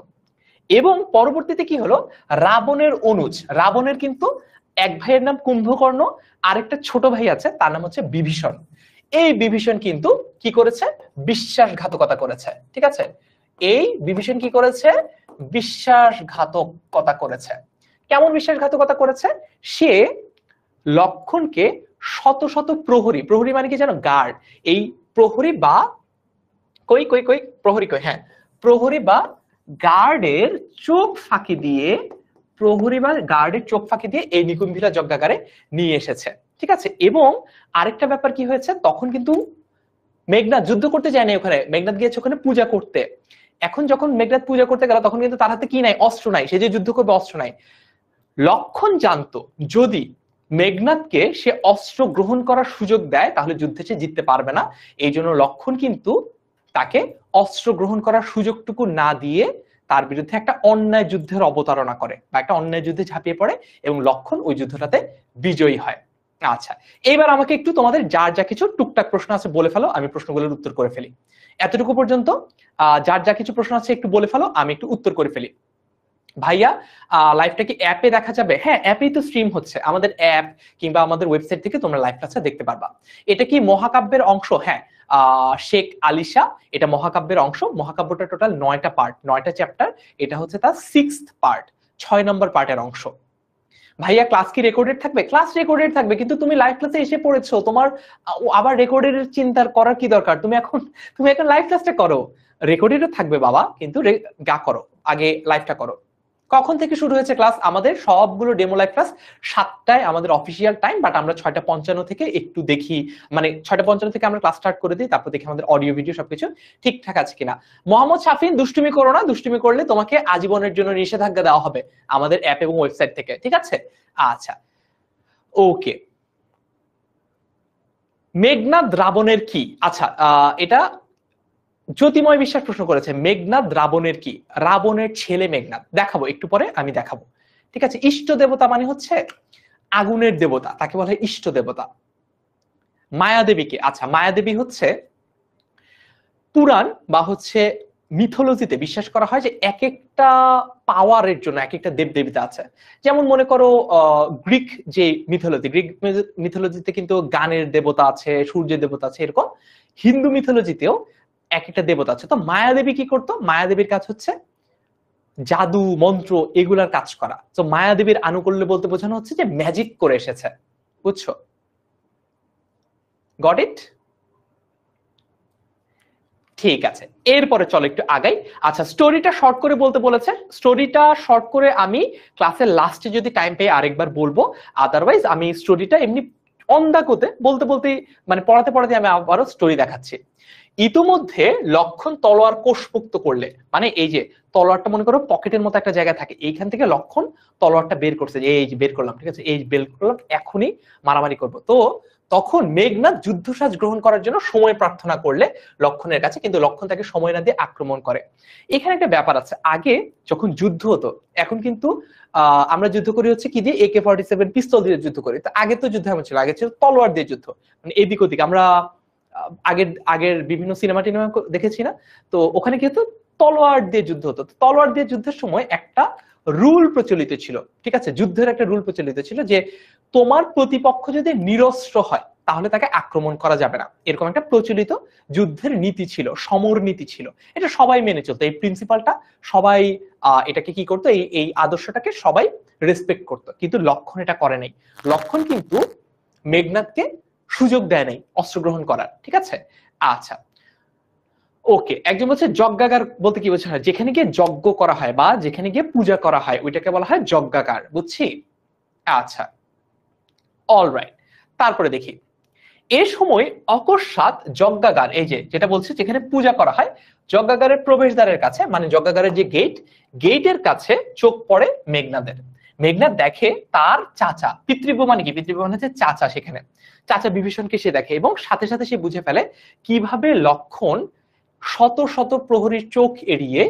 এবং পরবর্তীতে কি হলো? রাবণের অনুজ, রাবণের কিন্তু এক ভাইয়ের নাম কুম্ভকর্ণ, আরেকটা ছোট ভাই আছে তার নাম হচ্ছে বিভীষণ। এই বিভীষণ কিন্তু কি করেছে? বিশ্বাসঘাতকতা করেছে, ঠিক আছে। এই বিভীষণ কি করেছে? বিশ্বাসঘাতকতা করেছে। কেমন বিশ্বাসঘাতকতা করেছে? সে লক্ষণকে শত শত প্রহরী, প্রহরী মানে কি জানো? গার্ড। এই প্রহরী বা প্রহরী হ্যাঁ, প্রহরী বা গার্ডের চোখ ফাঁকি দিয়ে, এই নিকুম্ভিলা যজ্ঞাগারে নিয়ে এসেছে, ঠিক আছে। এবং আরেকটা ব্যাপার কি হয়েছে, তখন কিন্তু মেঘনাদ যুদ্ধ করতে যায় না, ওখানে মেঘনাদ গিয়েছে ওখানে পূজা করতে। এখন যখন মেঘনাদ পূজা করতে গেল তখন কিন্তু তার হাতে কি নাই? অস্ত্র নাই। সে যে যুদ্ধ করবে, অস্ত্র নাই। লক্ষণ জানতো যদি মেঘনাদকে সে অস্ত্র গ্রহণ করার সুযোগ দেয় তাহলে যুদ্ধে সে জিততে পারবে না। এই জন্য লক্ষণ কিন্তু তাকে অস্ত্র গ্রহণ করার সুযোগটুকু না দিয়ে তার বিরুদ্ধে একটা অন্যায় যুদ্ধের অবতারণা করে বা একটা অন্যায় যুদ্ধে ঝাঁপিয়ে পড়ে, এবং লক্ষণ ওই যুদ্ধটাতে বিজয়ী হয়। আচ্ছা, এইবার আমাকে একটু তোমাদের যার যা কিছু টুকটাক প্রশ্ন আছে বলে ফেলো, আমি প্রশ্নগুলোর উত্তর করে ফেলি। এতটুকু পর্যন্ত যার যা কিছু প্রশ্ন আছে একটু বলে ফেলো, আমি একটু উত্তর করে ফেলি। ভাইয়া, লাইভটা কি অ্যাপে দেখা যাবে? হ্যাঁ, অ্যাপেই তো স্ট্রিম হচ্ছে। আমাদের অ্যাপ কিংবা আমাদের ওয়েবসাইট থেকে তোমরা লাইভ ক্লাসটা দেখতে পারবা। এটা কি মহাকাব্যের অংশ? হ্যাঁ, শেখ আলিশা, এটা মহাকাব্যের অংশ। মহাকাব্যটা টোটাল 9টা পার্ট, 9টা চ্যাপ্টার। এটা হচ্ছে তার 6th পার্ট, 6 নম্বর পার্টের অংশ। ভাইয়া, ক্লাস কি রেকর্ডেড থাকবে? ক্লাস রেকর্ডেড থাকবে, কিন্তু তুমি লাইভ ক্লাসে এসে পড়েছো, তোমার আবার রেকর্ডেড চিন্তা করার কি দরকার? তুমি এখন লাইভ ক্লাসটা করো। রেকর্ডেডও থাকবে বাবা, কিন্তু করো, আগে লাইভটা করো। কখন থেকে শুরু হয়েছে ক্লাস? আমাদের সবগুলো ডেমো লাইভ ক্লাস 7টায় আমাদের অফিসিয়াল টাইম, বাট আমরা 6:55 থেকে একটু দেখি, মানে 6:55 থেকে আমরা ক্লাস স্টার্ট করে দিই, তারপর দেখি আমাদের অডিও ভিডিও সবকিছু ঠিকঠাক আছে কিনা। মোহাম্মদ শাফিন, দুষ্টুমি করো না, দুষ্টুমি করলে তোমাকে আজীবনের জন্য নিষেধাজ্ঞা দেওয়া হবে আমাদের অ্যাপ এবং ওয়েবসাইট থেকে, ঠিক আছে? আচ্ছা, ওকে। মেঘনাদ রাবণের কি? আচ্ছা, এটা জ্যোতিময় বিশ্বাস প্রশ্ন করেছে, মেঘনাদ রাবণের কি? রাবণের ছেলে মেঘনাদ, দেখাবো একটু পরে, আমি দেখাবো, ঠিক আছে? ইষ্ট দেবতা মানে হচ্ছে আগুনের দেবতা, তাকে বলা হয় ইষ্ট দেবতা। মায়াদেবীকে, আচ্ছা মায়াদেবী হচ্ছে পুরাণ বা হচ্ছে মিথোলজিতে বিশ্বাস করা হয় যে এক একটা পাওয়ারের জন্য এক একটা দেবদেবীতা আছে। যেমন মনে করো গ্রিক যে মিথোলজি, গ্রিক মিথোলজিতে কিন্তু গানের দেবতা আছে, সূর্যের দেবতা আছে, এরকম হিন্দু মিথোলজিতেও এক একটা দেবতা আছে। তো মায়াদেবী কি করতো? মায়াদেবীর কাজ হচ্ছে জাদু মন্ত্র এগুলার কাজ করা। তো মায়াদেবীর আনুকূল্য বলতে বোঝানো হচ্ছে যে ম্যাজিক করে এসেছে, বুঝছো? Got it? ঠিক আছে, এরপরে চলো একটু আগাই। আচ্ছা, স্টোরিটা শর্ট করে বলতে বলেছে, স্টোরিটা শর্ট করে আমি ক্লাসের লাস্টে যদি টাইম পাই আরেকবার বলবো, আদারওয়াইজ আমি স্টোরিটা এমনি অন দা কোতে বলতে বলতে, মানে পড়াতে পড়াতে আমি আবারও স্টোরি দেখাচ্ছি। ইতোমধ্যে লক্ষণ তলোয়ার কোষমুক্ত করলে, মানে এই যে তলোয়ারটা মনে করো পকেটের মতো একটা জায়গায় থাকে, এইখান থেকে লক্ষণ তলোয়ারটা বের করছে, যে এই যে বের করলাম, ঠিক আছে, এই বের করলাম, এখনই মারামারি করবো। তো তখন মেঘনাদ যুদ্ধসাজ গ্রহণ করার জন্য সময় প্রার্থনা করলে লক্ষণের কাছে, কিন্তু লক্ষণ তাকে সময় না দিয়ে আক্রমণ করে। এখানে একটা ব্যাপার আছে, আগে যখন যুদ্ধ হতো, এখন কিন্তু আমরা যুদ্ধ করি হচ্ছে কি দিয়ে, AK-47 পিস্তল দিয়ে যুদ্ধ করি। তো আগে তো যুদ্ধ এমন ছিল, আগে ছিল তলোয়ার দিয়ে যুদ্ধ, মানে এদিক ওদিক। আমরা আগের আগের বিভিন্ন সিনেমা টিনেমা দেখেছি না, তো ওখানে কি হতো, তলোয়ার দিয়ে যুদ্ধ হতো। তলোয়ার দিয়ে যুদ্ধের সময় একটা রুল প্রচলিত ছিল, ঠিক আছে, যুদ্ধের একটা রুল প্রচলিত ছিল যে তোমার প্রতিপক্ষ যদি নিরস্ত্র হয় তাহলে তাকে আক্রমণ করা যাবে না, এরকম একটা প্রচলিত যুদ্ধের নীতি ছিল, সমর নীতি ছিল। এটা সবাই মেনে চলতো, এই প্রিন্সিপালটা সবাই এটাকে কি করতো, এই আদর্শটাকে সবাই রেসপেক্ট করতো। কিন্তু লক্ষণ এটা করে নাই। লক্ষণ কিন্তু মেঘনাদকে সুযোগ দেয় নাই অস্ত্র গ্রহণ করার, ঠিক আছে? আচ্ছা, ওকে। একজন বলছে যজ্ঞাগার বলতে কি বোঝানো হয়? যেখানে গিয়ে যজ্ঞ করা হয় বা যেখানে গিয়ে পূজা করা হয় ওইটাকে বলা হয় যজ্ঞাগার, বুঝছি? আচ্ছা, অলরাইট। তারপরে দেখি, এ সময় অকস্মাৎ যজ্ঞাগার, এই যে যেটা বলছে যেখানে পূজা করা হয়, যজ্ঞাগারের প্রবেশদ্বারের কাছে, মানে যজ্ঞাগারের যে গেট, গেটের কাছে চোখ পড়ে মেঘনাদের। মেঘনাদ দেখে তার চাচা, পিতৃব্য মানে কি, পিতৃব্য মানে হচ্ছে চাচা, সেখানে চাচা বিভীষণকে সে দেখে, এবং সাথে সাথে সে বুঝে ফেলে কিভাবে লক্ষণ শত শত প্রহরীর চোখ এড়িয়ে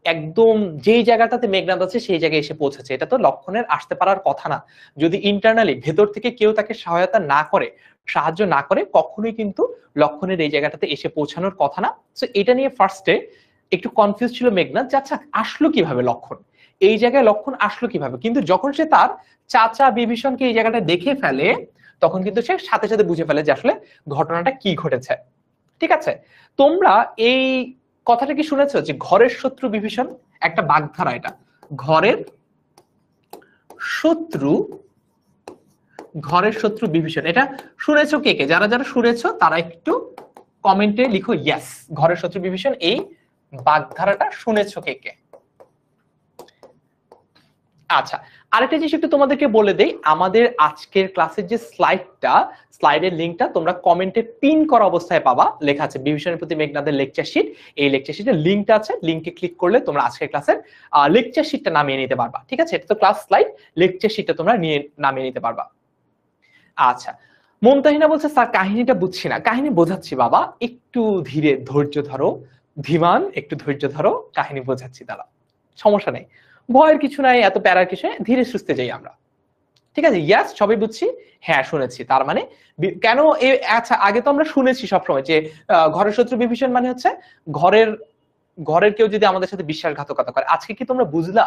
একদম যেই জায়গাটাতে মেঘনাদ আছে সেই জায়গায় এসে পৌঁছেছে। এটা তো লক্ষণের আসতে পারার কথা না, যদি ইন্টারনালি ভেতর থেকে কেউ তাকে সহায়তা না করে, সাহায্য না করে, কখনোই কিন্তু লক্ষণের এই জায়গাটাতে এসে পৌঁছানোর কথা না। তো এটা নিয়ে ফার্স্টে একটু কনফিউজ ছিল মেঘনাদ, যে আচ্ছা আসলো কিভাবে লক্ষণ, এই জায়গায় লক্ষণ আসলো কিভাবে। কিন্তু যখন সে তার চাচা বিভীষণকে এই জায়গাটা দেখে ফেলে, তখন কিন্তু সে সাথে সাথে বুঝে ফেলে যে আসলে ঘটনাটা কি ঘটেছে, ঠিক আছে? তোমরা এই কথাটা কি শুনেছো যে ঘরের শত্রু বিভীষণ? একটা বাগধারা এটা, ঘরের শত্রু, ঘরের শত্রু বিভীষণ, এটা শুনেছো কে কে? যারা যারা শুনেছো তারা একটু কমেন্টে লিখো ইয়েস, ঘরের শত্রু বিভীষণ এই বাগধারাটা শুনেছো কে কে? আচ্ছা, আরেকটা জিনিস একটু তোমাদেরকে বলে দেই, আমাদের আজকের ক্লাসের যে স্লাইডটা, স্লাইডের লিংকটা তোমরা কমেন্টে পিন করা অবস্থায় পাবা, লেখা আছে বিভীষণের প্রতি মেঘনাদের লেকচার শিট। এই লেকচার শিটের লিংকটা আছে, লিংকে ক্লিক করলে তোমরা আজকের ক্লাসের লেকচার শিটটা নামিয়ে নিতে পারবা, ঠিক আছে? এটা তো ক্লাস স্লাইড, লেকচার শিটটা তোমরা নিয়ে নামিয়ে নিতে পারবা। আচ্ছা, মুমতাহিনা বলছে স্যার কাহিনীটা বুঝছি না। কাহিনী বোঝাচ্ছি বাবা, একটু ধীরে ধৈর্য ধরো, ধীমান, একটু ধৈর্য ধরো, কাহিনী বোঝাচ্ছি, দাঁড়া, সমস্যা নেই, ভয়ের কিছু নাই, এত প্যারার কিছু নেই, ধীরে সুস্থে যাই আমরা, ঠিক আছে? ইয়াস, সবই বুঝছি, হ্যাঁ শুনেছি, তার মানে কেন আচ্ছা, আগে তো আমরা শুনেছি সবসময় যে ঘরের শত্রু বিভীষণ মানে হচ্ছে ঘরের ঘরের কেউ যদি আমাদের সাথে বিশ্বাসঘাতকতা করে। আজকে কি তোমরা বুঝলা?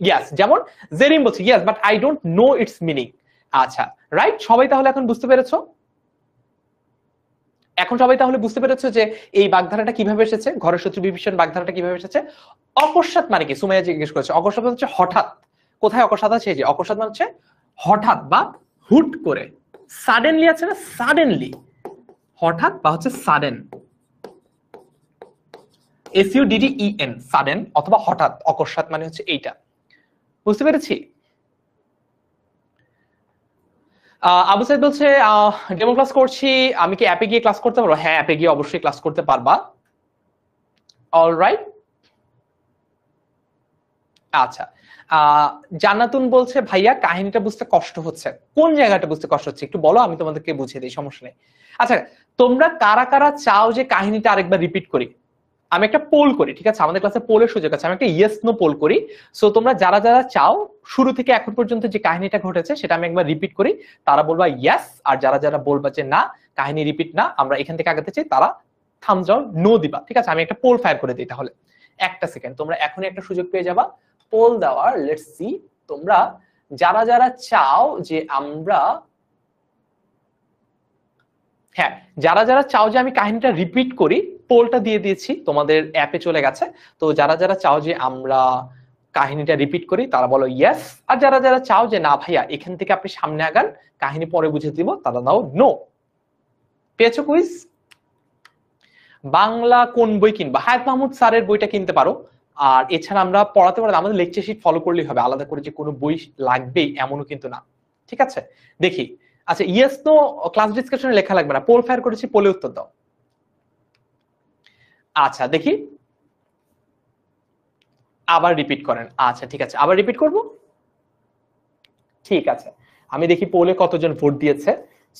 ইয়াস, যেমন জেরিম বলছে yes but I don't know its meaning. আচ্ছা, রাইট, সবাই তাহলে এখন বুঝতে পেরেছো? এখন সবাই তাহলে বুঝতে পেরেছো যে এই বাগধারাটা কিভাবে এসেছে, ঘরের শত্রু বিভীষণ বাগধারাটা কিভাবে এসেছে? অকস্মাৎ মানে কি, সুমাইয়া জিজ্ঞেস করেছে। অকস্মাৎ হচ্ছে হঠাৎ। কোথায় অকস্মাৎ আছে? যে অকস্মাৎ মানে হচ্ছে হঠাৎ বা হুট করে, সাডেনলি আছে না, সাডেনলি, হঠাৎ বা হচ্ছে সাডেন, SUDDEN, সাডেন অথবা হঠাৎ। অকস্মাৎ মানে হচ্ছে এইটা, বুঝতে পেরেছি? আবু সাইদ বলছে ডেমো ক্লাস করছি, আমি কি অ্যাপে গিয়ে ক্লাস করতে পারবো? হ্যাঁ, অ্যাপে গিয়ে অবশ্যই ক্লাস করতে পারবা। অলরাইট। আচ্ছা, জান্নাতুন বলছে ভাইয়া কাহিনীটা বুঝতে কষ্ট হচ্ছে। কোন জায়গাটা বুঝতে কষ্ট হচ্ছে একটু বলো, আমি তোমাদেরকে বুঝিয়ে দিই, সমস্যা নেই। আচ্ছা, তোমরা কারা কারা চাও যে কাহিনীটা আরেকবার রিপিট করি? আমি একটা পোল করি, ঠিক আছে? আমাদের ক্লাসে পোলের সুযোগ আছে, আমি একটা ইয়েস নো পোল করি। সো তোমরা যারা যারা চাও শুরু থেকে এখন পর্যন্ত যে কাহিনীটা ঘটেছে সেটা আমি একবার রিপিট করি, তারা বলবা ইয়েস। আর যারা যারা বলবা যে না, কাহিনী রিপিট না, আমরা এখান থেকে আগাতে চাই, তারা থামস ডাউন, নো দিবা। ঠিক আছে, আমি একটা পোল ফায়ার করে দিই তাহলে। একটা সেকেন্ড, তোমরা এখনই একটা সুযোগ পেয়ে যাবা পোল দেওয়ার। লেটস সি তোমরা যারা যারা চাও যে আমরা, হ্যাঁ, যারা যারা চাও যে আমি কাহিনীটা রিপিট করি, পোলটা দিয়ে দিয়েছি, তোমাদের অ্যাপে চলে গেছে। তো যারা যারা চাও যে আমরা কাহিনীটা রিপিট করি তারা বলো ইয়েস, আর যারা যারা চাও যে না ভাইয়া এখান থেকে আপনি সামনে আগান, কাহিনী পরে বুঝে দিব, তারা দাও নো। পেয়েছো কুইজ? বাংলা কোন বই কিনবা? হায়াত মাহমুদ স্যারের বইটা কিনতে পারো। আর এছাড়া আমরা পড়াতে পারলে আমাদের লেকচার শিট ফলো করলেই হবে, আলাদা করে যে কোনো বই লাগবেই এমনও কিন্তু না। ঠিক আছে, দেখি। আচ্ছা, ইয়েস নো ক্লাস ডিসকাশনে লেখা লাগবে না, পোল ফায়ার করেছি, পোলে উত্তর দাও। আচ্ছা দেখি, আবার রিপিট করেন। আচ্ছা ঠিক আছে, আবার রিপিট করব। ঠিক আছে, আমি দেখি পোলে কতজন ভোট দিয়েছে।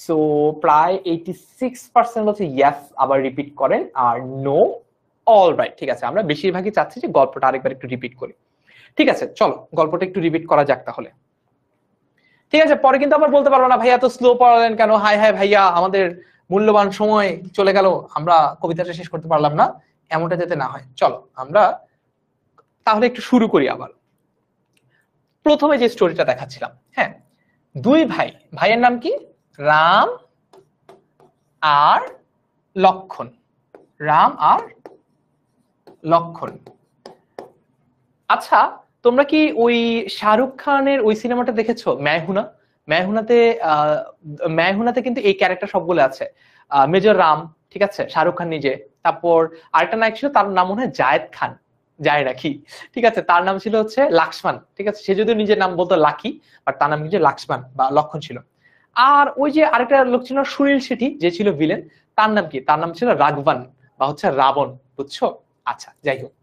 সো প্রায় 86% বলছে ইয়েস, আবার রিপিট করেন, আর নো অলরাইট। ঠিক আছে, আমরা বেশিরভাগই চাচ্ছি যে গল্পটা আরেকবার একটু রিপিট করি। ঠিক আছে, চলো গল্পটা একটু রিপিট করা যাক তাহলে। ঠিক আছে, পরে কিন্তু আবার বলতে পারবো না ভাইয়া এত স্লো পড়ালেন কেন, হাই হাই ভাইয়া আমাদের মূল্যবান সময় চলে গেল, আমরা কবিতাটা শেষ করতে পারলাম না, এমনটা যাতে না হয়। চলো আমরা তাহলে একটু শুরু করি আবার। প্রথমে যে স্টোরিটা দেখাচ্ছিলাম, হ্যাঁ, দুই ভাই, ভাইয়ের নাম কি? রাম আর লক্ষণ। রাম আর লক্ষণ। আচ্ছা, তোমরা কি ওই শাহরুখ খানের ওই সিনেমাটা দেখেছো, মেহুনা? মেহুনাতে মেহুনাতে কিন্তু এই ক্যারেক্টার সবগুলো আছে। মেজর রাম, ঠিক আছে, শাহরুখ খান নিজে। তারপর আরেকটা নায়ক ছিল, তার নাম মনে হয় জায়েদ খান, যায় রাখি, ঠিক আছে, তার নাম ছিল হচ্ছে লাক্সমান। ঠিক আছে, সে যদিও নিজের নাম বলতো লাকি, বাট তার নাম কিন্তু লাক্সমান বা লক্ষণ ছিল। আর ওই যে আরেকটা লোক ছিল সুনীল শেঠি, যে ছিল ভিলেন, তার নাম কি? তার নাম ছিল রাঘবান বা হচ্ছে রাবণ, বুঝছো? আচ্ছা যাই হোক,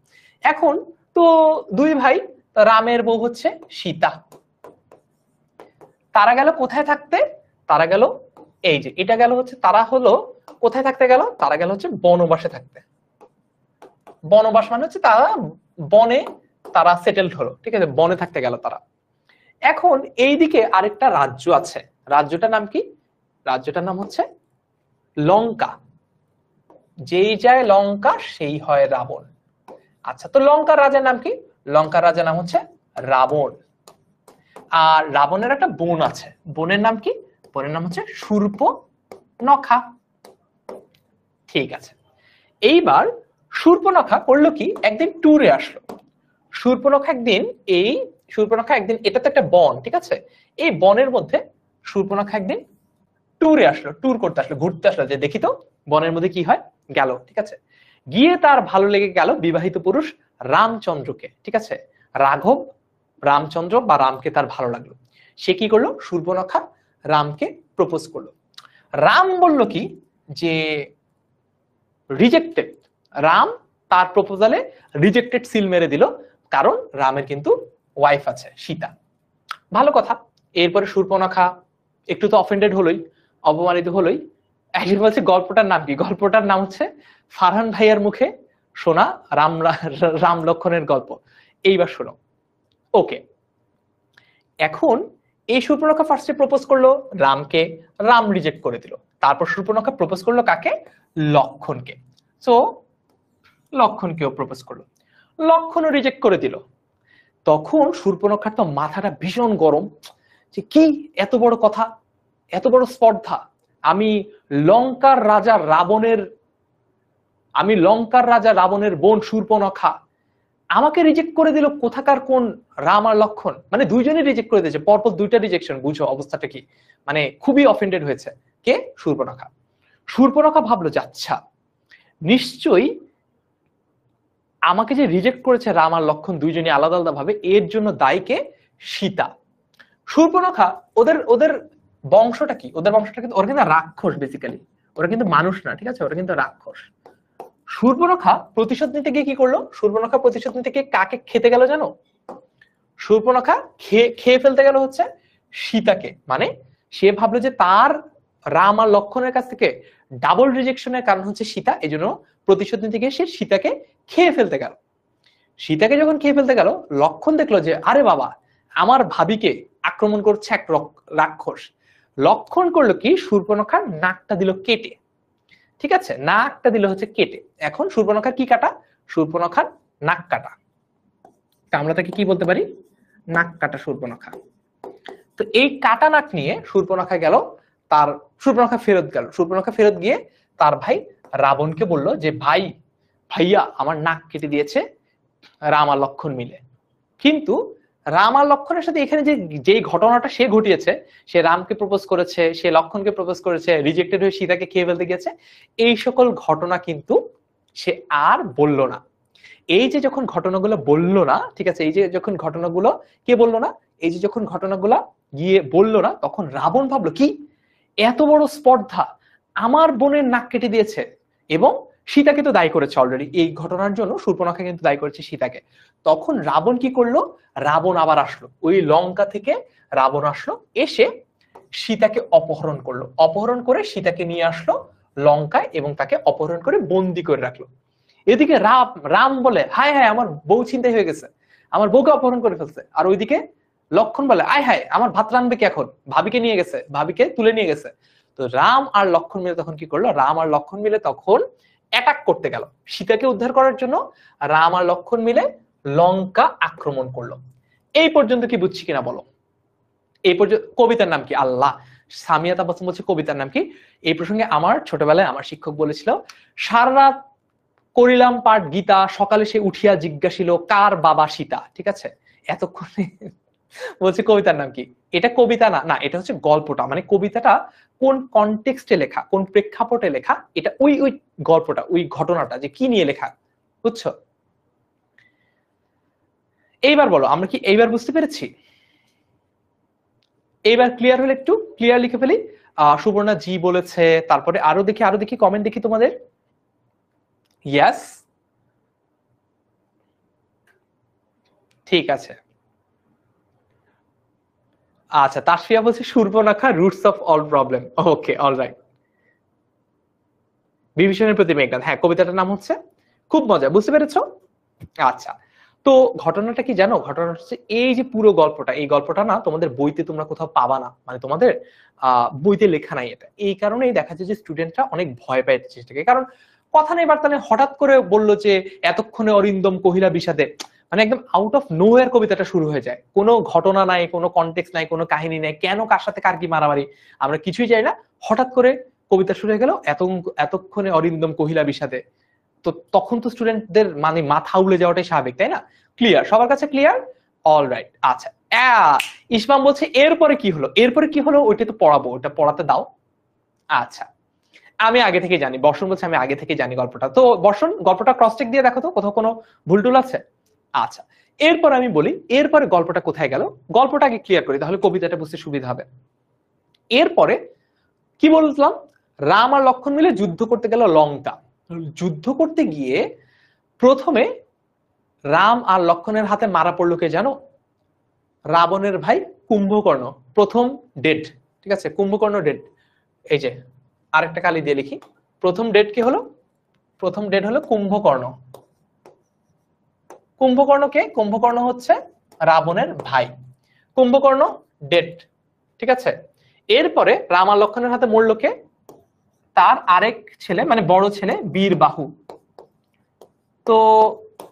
এখন তো দুই ভাই, রামের বউ হচ্ছে সীতা, তারা গেল কোথায় থাকতে? তারা গেল, এই যে এটা গেল হচ্ছে, তারা হলো কোথায় থাকতে গেল? তারা গেল হচ্ছে বনবাসে থাকতে। বনবাস মানে হচ্ছে তারা বনে তারা সেটেলড হলো, ঠিক আছে, বনে থাকতে গেল তারা। এখন এইদিকে আরেকটা রাজ্য আছে, রাজ্যটার নাম কি? রাজ্যটার নাম হচ্ছে লঙ্কা। যেই যায় লঙ্কা সেই হয় রাবণ। আচ্ছা, তো লঙ্কার রাজার নাম কি? লঙ্কার রাজার নাম হচ্ছে রাবণ। আর রাবণের একটা বোন আছে, বোনের নাম কি? বোনের নাম হচ্ছে শূর্পণখা। ঠিক আছে, এইবার শূর্পণখা করলো কি, একদিন ট্যুরে আসলো। শূর্পণখা একদিন, এই শূর্পণখা একদিন, এটা তো একটা বন, ঠিক আছে, এই বনের মধ্যে শূর্পণখা একদিন ট্যুরে আসলো, ট্যুর করতে আসলো, ঘুরতে আসলো, যে দেখি তো বনের মধ্যে কি হয়। গেল, ঠিক আছে, গিয়ে তার ভালো লেগে গেল বিবাহিত পুরুষ রামচন্দ্রকে, ঠিক আছে, রাঘব রামচন্দ্র বা রামকে তার ভালো লাগলো। সে কি করলো? শূর্পণখা রামকে প্রপোজ করলো। রাম বলল কি যে রিজেক্টেড। রাম তার প্রপোজালে রিজেক্টেড সিল মেরে দিল, কারণ রামের কিন্তু ওয়াইফ আছে, সীতা। ভালো কথা। এরপরে শূর্পণখা একটু তো অফেন্ডেড হলোই, অপমানিত হলোই। একজন বলছে গল্পটার নাম কি? গল্পটার নাম হচ্ছে ফারহান ভাইয়ার মুখে শোনা রাম রাম লক্ষণের গল্প। এইবার শোনো। ওকে, এখন এই শূর্পণখা ফার্স্টে প্রপোজ করলো রামকে, রাম রিজেক্ট করে দিল। তারপর শূর্পণখা প্রপোজ করলো কাকে? লক্ষণকে। সো লক্ষণকেও প্রপোজ করলো, লক্ষণও রিজেক্ট করে দিল। তখন শূর্পণখার তো মাথাটা ভীষণ গরম, যে কি এত বড় কথা, এত বড় স্পর্ধা, আমি লঙ্কার রাজা রাবণের, আমি লঙ্কার রাজা রাবণের বোন শূর্পণখা, আমাকে রিজেক্ট করে দিল কোথাকার কোন রাম আর লক্ষণ, মানে দুইজনই রিজেক্ট করে দিয়েছে, পরপর দুইটা রিজেকশন। বুঝো অবস্থাটা কি, মানে খুবই অফেন্ডেড হয়েছে। কে? শূর্পণখা। শূর্পণখা ভাবলো যে আচ্ছা, নিশ্চয়ই আমাকে যে রিজেক্ট করেছে রাম আর লক্ষণ দুইজনই আলাদা আলাদা ভাবে, এর জন্য দায়ীকে? সীতা। শূর্পণখা ওদের ওদের বংশটা কি? ওদের বংশটা কিন্তু ওরা কিন্তু রাক্ষস, বেসিক্যালি ওরা কিন্তু মানুষ না, ঠিক আছে, ওরা কিন্তু রাক্ষস। শূর্পণখা প্রতিশোধ নিতে গিয়ে কি করলো? শূর্পণখা প্রতিশোধ নিতে গিয়ে কাকে খেতে গেল জানো? শূর্পণখা খেয়ে ফেলতে গেল হচ্ছে সীতাকে। মানে সে ভাবলো যে তার রাম আর লক্ষণের কাছ থেকে ডাবল রিজেকশনের কারণ হচ্ছে সীতা, এই জন্য প্রতিশোধ নিতে গিয়ে সে সীতাকে খেয়ে ফেলতে গেল। সীতাকে যখন খেয়ে ফেলতে গেল, লক্ষণ দেখলো যে আরে বাবা, আমার ভাবিকে আক্রমণ করছে এক রাক্ষস। লক্ষণ করলো কি? শূর্পণখার নাকটা দিল কেটে, ঠিক আছে, নাকটা দিল হচ্ছে কেটে। এখন শূর্পণখার কি কাটা? শূর্পণখার নাক কাটা। আমরা তাকে কি বলতে পারি? নাক কাটা শূর্পণখা। তো এই কাটা নাক নিয়ে শূর্পণখা গেল, তার শূর্পণখা ফেরত গেল। শূর্পণখা ফেরত গিয়ে তার ভাই রাবণকে বলল যে ভাইয়া আমার নাক কেটে দিয়েছে রাম আর লক্ষণ মিলে। কিন্তু রাম আর লক্ষণের সাথে এখানে যে ঘটনাটা সে ঘটিয়েছে, সে রামকে প্রপোজ করেছে, সে লক্ষণকে প্রপোজ করেছে, রিজেক্টেড হয়ে সীতাকে খেয়ে ফেলতে গেছে, এই সকল ঘটনা কিন্তু সে আর বলল না। এই যে যখন ঘটনাগুলো বললো না, ঠিক আছে, এই যে যখন ঘটনাগুলো কে বললো না, এই যে যখন ঘটনাগুলো গিয়ে বললো না, তখন রাবণ ভাবলো কি এত বড় স্পর্ধা, আমার বোনের নাক কেটে দিয়েছে এবং সীতাকে তো দায়ী করেছে অলরেডি, এই ঘটনার জন্য শূর্পণখা কিন্তু দায়ী করেছে সীতাকে। তখন রাবণ কি করলো? রাবণ আবার আসলো, ওই লঙ্কা থেকে রাবণ আসলো, এসে সীতাকে অপহরণ করলো, অপহরণ করে সীতাকে নিয়ে আসলো লঙ্কায় এবং তাকে অপহরণ করে বন্দি করে রাখলো। এদিকে রাম বলে হায় হায় আমার বউ ছিনতাই হয়ে গেছে, আমার বউকে অপহরণ করে ফেলছে। আর ওইদিকে লক্ষণ বলে আয় হায় আমার ভাত রানবে কি এখন, ভাবিকে নিয়ে গেছে, ভাবিকে তুলে নিয়ে গেছে। তো রাম আর লক্ষণ মিলে তখন কি করলো? রাম আর লক্ষণ মিলে তখন অ্যাটাক করতে গেল সীতাকে উদ্ধার করার জন্য। রাম আর লক্ষণ মিলে লঙ্কা আক্রমণ করলো। এই পর্যন্ত কি বুঝছি কিনা বলো? এই পর্যন্ত কবিতার নাম কি? আল্লাহ, সামিয়া তাবাসসুম বলছে কবিতার নাম কি? এই প্রসঙ্গে আমার ছোটবেলায় আমার শিক্ষক বলেছিল, সারা রাত করিলাম পাঠ গীতা, সকালে সে উঠিয়া জিজ্ঞাসিল কার বাবা সীতা। ঠিক আছে, এতক্ষণে বলছে কবিতার নাম কি? এটা কবিতা না, না এটা হচ্ছে গল্পটা। মানে কবিতাটা কোন কনটেক্সটে লেখা, কোন প্রেক্ষাপটে লেখা, এটা ওই ওই গল্পটা, ওই ঘটনাটা যে কি নিয়ে লেখা, বুঝছো? এইবার বলো, আমরা কি এইবার বুঝতে পেরেছি? এইবার ক্লিয়ার হলে একটু ক্লিয়ার লিখে ফেলি। সুবর্ণা জি বলেছে। তারপরে আরো দেখি কমেন্ট দেখি তোমাদের। ইয়েস, ঠিক আছে। আচ্ছা, তাসফিয়া বলছে Surpanakha roots of all problem. Okay, alright. বিভীষণের প্রতি মেঘনাদ, হ্যাঁ কবিতাটার নাম হচ্ছে। খুব মজা, বুঝতে পেরেছো? আচ্ছা, তো ঘটনাটা কি জানো? ঘটনা হচ্ছে এই যে পুরো গল্পটা, এই গল্পটা না তোমাদের বইতে তোমরা কোথাও পাবা না, মানে তোমাদের বইতে লেখা নাই এটা। এই কারণেই দেখা যায় যে স্টুডেন্টরা অনেক ভয় পায় চেষ্টাকে, কারণ কথা নেই বার্তা নেই হঠাৎ করে বললো যে এতক্ষণে অরিন্দম কহিলা বিষাদে, মানে একদম আউট অফ নোওয়্যার কবিতাটা শুরু হয়ে যায়। কোনো ঘটনা নাই, কোনো কনটেক্সট নাই, কোনো কাহিনী নাই, কেন কার সাথে কার কি মারামারি আমরা কিছুই জানি না, হঠাৎ করে কবিতা শুরু হয়ে গেল এতক্ষণে অরিন্দম কহিলা বিষাদে। তো তখন তো স্টুডেন্টদের মানে মাথা উড়ে যাওয়াটাই স্বাভাবিক, তাই না? ক্লিয়ার সবার কাছে? Clear, alright. আচ্ছা, ইসমাম বলছে এরপরে কি হলো? এরপরে কি হলো ওইটা তো পড়াবো, ওটা পড়াতে দাও। আচ্ছা, আমি আগে থেকে জানি, বর্ষণ বলছে আমি আগে থেকে জানি গল্পটা। তো বর্ষণ গল্পটা ক্রস চেক দিয়ে দেখো তো কোথাও কোনো ভুল টুল আছে। আচ্ছা, এরপর আমি বলি এরপরে গল্পটা কোথায় গেল। গল্পটা আগে ক্লিয়ার করি, তাহলে কবিতাটা বুঝতে সুবিধা হবে। এরপরে কি বললাম? রাম আর লক্ষণ মিলে যুদ্ধ করতে গেল লঙ্কা। যুদ্ধ করতে গিয়ে প্রথমে রাম আর লক্ষণের হাতে মারা পড়লো কে জানো? রাবণের ভাই কুম্ভকর্ণ, প্রথম ডেড। ঠিক আছে, কুম্ভকর্ণ ডেড। এই যে আরেকটা কালি দিয়ে লিখি, প্রথম ডেড কি হলো? প্রথম ডেড হলো কুম্ভকর্ণ। কুম্ভকর্ণকে, কুম্ভকর্ণ হচ্ছে রাবণের ভাই, কুম্ভকর্ণ ডেড। ঠিক আছে, এরপরে রাম আর লক্ষণের হাতে মরলো কে? তার আরেক ছেলে, মানে বড় ছেলে বীরবাহু। তো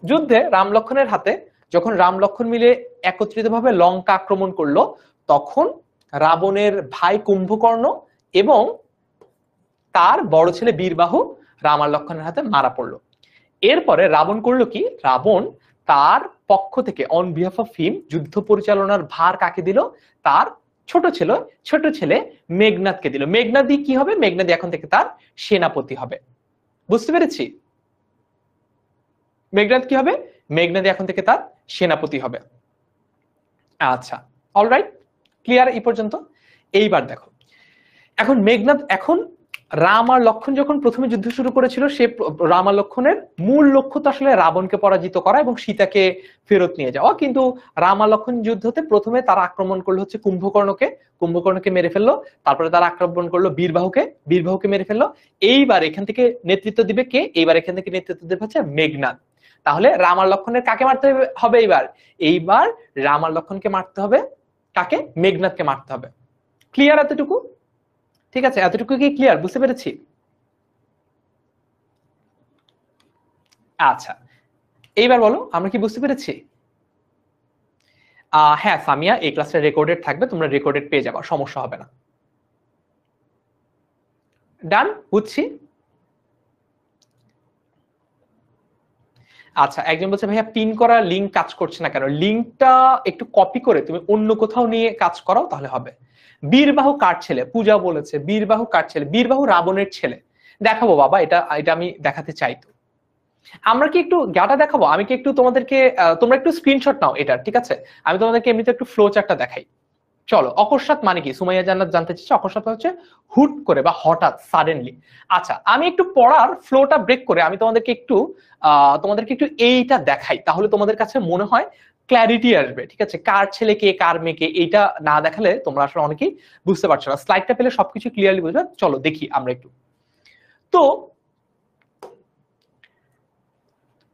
যুদ্ধে রাম লক্ষণের হাতে যখন রাম লক্ষণ মিলে একত্রিতভাবে লঙ্কা আক্রমণ করলো, তখন রাবণের ভাই কুম্ভকর্ণ এবং তার বড় ছেলে বীরবাহু রাম আর লক্ষণের হাতে মারা পড়লো। এরপরে রাবণ করলো কি? রাবণ তার পক্ষ থেকে অন বিহাফ অফ হিম যুদ্ধ পরিচালনার ভার কাকে দিল? তার ছোট ছেলে মেঘনাদকে দিল। মেঘনাদই কি হবে? মেঘনাদী এখন থেকে তার সেনাপতি হবে। বুঝতে পেরেছি? মেঘনাদ কি হবে? মেঘনাদী এখন থেকে তার সেনাপতি হবে। আচ্ছা, অলরাইট, ক্লিয়ার এই পর্যন্ত। এইবার দেখো, এখন মেঘনাদ, এখন রাম আর লক্ষণ যখন প্রথমে যুদ্ধ শুরু করেছিল, সে রাম আর লক্ষণের মূল লক্ষ্য তো আসলে রাবণকে পরাজিত করা এবং সীতাকে ফেরত নিয়ে যাওয়া। কিন্তু রাম আর লক্ষণ যুদ্ধতে প্রথমে তারা আক্রমণ করলো হচ্ছে কুম্ভকর্ণকে, কুম্ভকর্ণকে মেরে ফেললো। তারপরে তারা আক্রমণ করলো বীরবাহুকে, বীরবাহুকে মেরে ফেললো। এইবার এখান থেকে নেতৃত্ব দিবে কে? এইবার এখান থেকে নেতৃত্ব দেবে হচ্ছে মেঘনাদ। তাহলে রাম আর লক্ষণের কাকে মারতে হবে এইবার? এইবার রাম আর লক্ষণকে মারতে হবে কাকে? মেঘনাদকে মারতে হবে। ক্লিয়ার এতটুকু? ঠিক আছে, এতটুকু কি ক্লিয়ার? বুঝতে পেরেছি? আচ্ছা, এইবার বলো আমরা কি বুঝতে পেরেছি? হ্যাঁ সামিয়া, এই ক্লাসটা রেকর্ডেড থাকবে, তোমরা রেকর্ডেড পেয়ে যাবে, সমস্যা হবে না। ডান, বুঝছি। আচ্ছা, একজন বলছে ভাইয়া পিন করা লিংক কাজ করছে না কেন? লিংকটা একটু কপি করে তুমি অন্য কোথাও নিয়ে কাজ করো, তাহলে হবে। বীরবাহু কার ছেলে? পূজা বলেছে বীরবাহু কার ছেলে? বীরবাহু রাবণের ছেলে। দেখাবো বাবা, এটা এটা আমি দেখাতে চাই। তো আমরা কি একটু গাটা দেখাবো? আমি কি একটু তোমাদেরকে, তোমরা একটু স্ক্রিনশট নাও এটা, ঠিক আছে? আমি তোমাদেরকে এমনিতে একটু ফ্লো চার্টটা দেখাই। চলো, অকস্মাৎ মানে কি? সুমাইয়া জান্নাত জানতে চাইছে অকস্মাৎ হচ্ছে হুট করে বা হঠাৎ, সাডেনলি। আচ্ছা, আমি একটু পড়ার ফ্লোটা ব্রেক করে আমি তোমাদেরকে একটু এইটা দেখাই, তাহলে তোমাদের কাছে মনে হয় ক্ল্যারিটি আসবে, ঠিক আছে? কার ছেলে কে, কার মেয়েকে, এইটা না দেখালে তোমরা আসলে অনেকেই বুঝতে পারছো না। স্লাইডটা পেলে সবকিছু ক্লিয়ারলি বুঝবে। চলো দেখি আমরা একটু। তো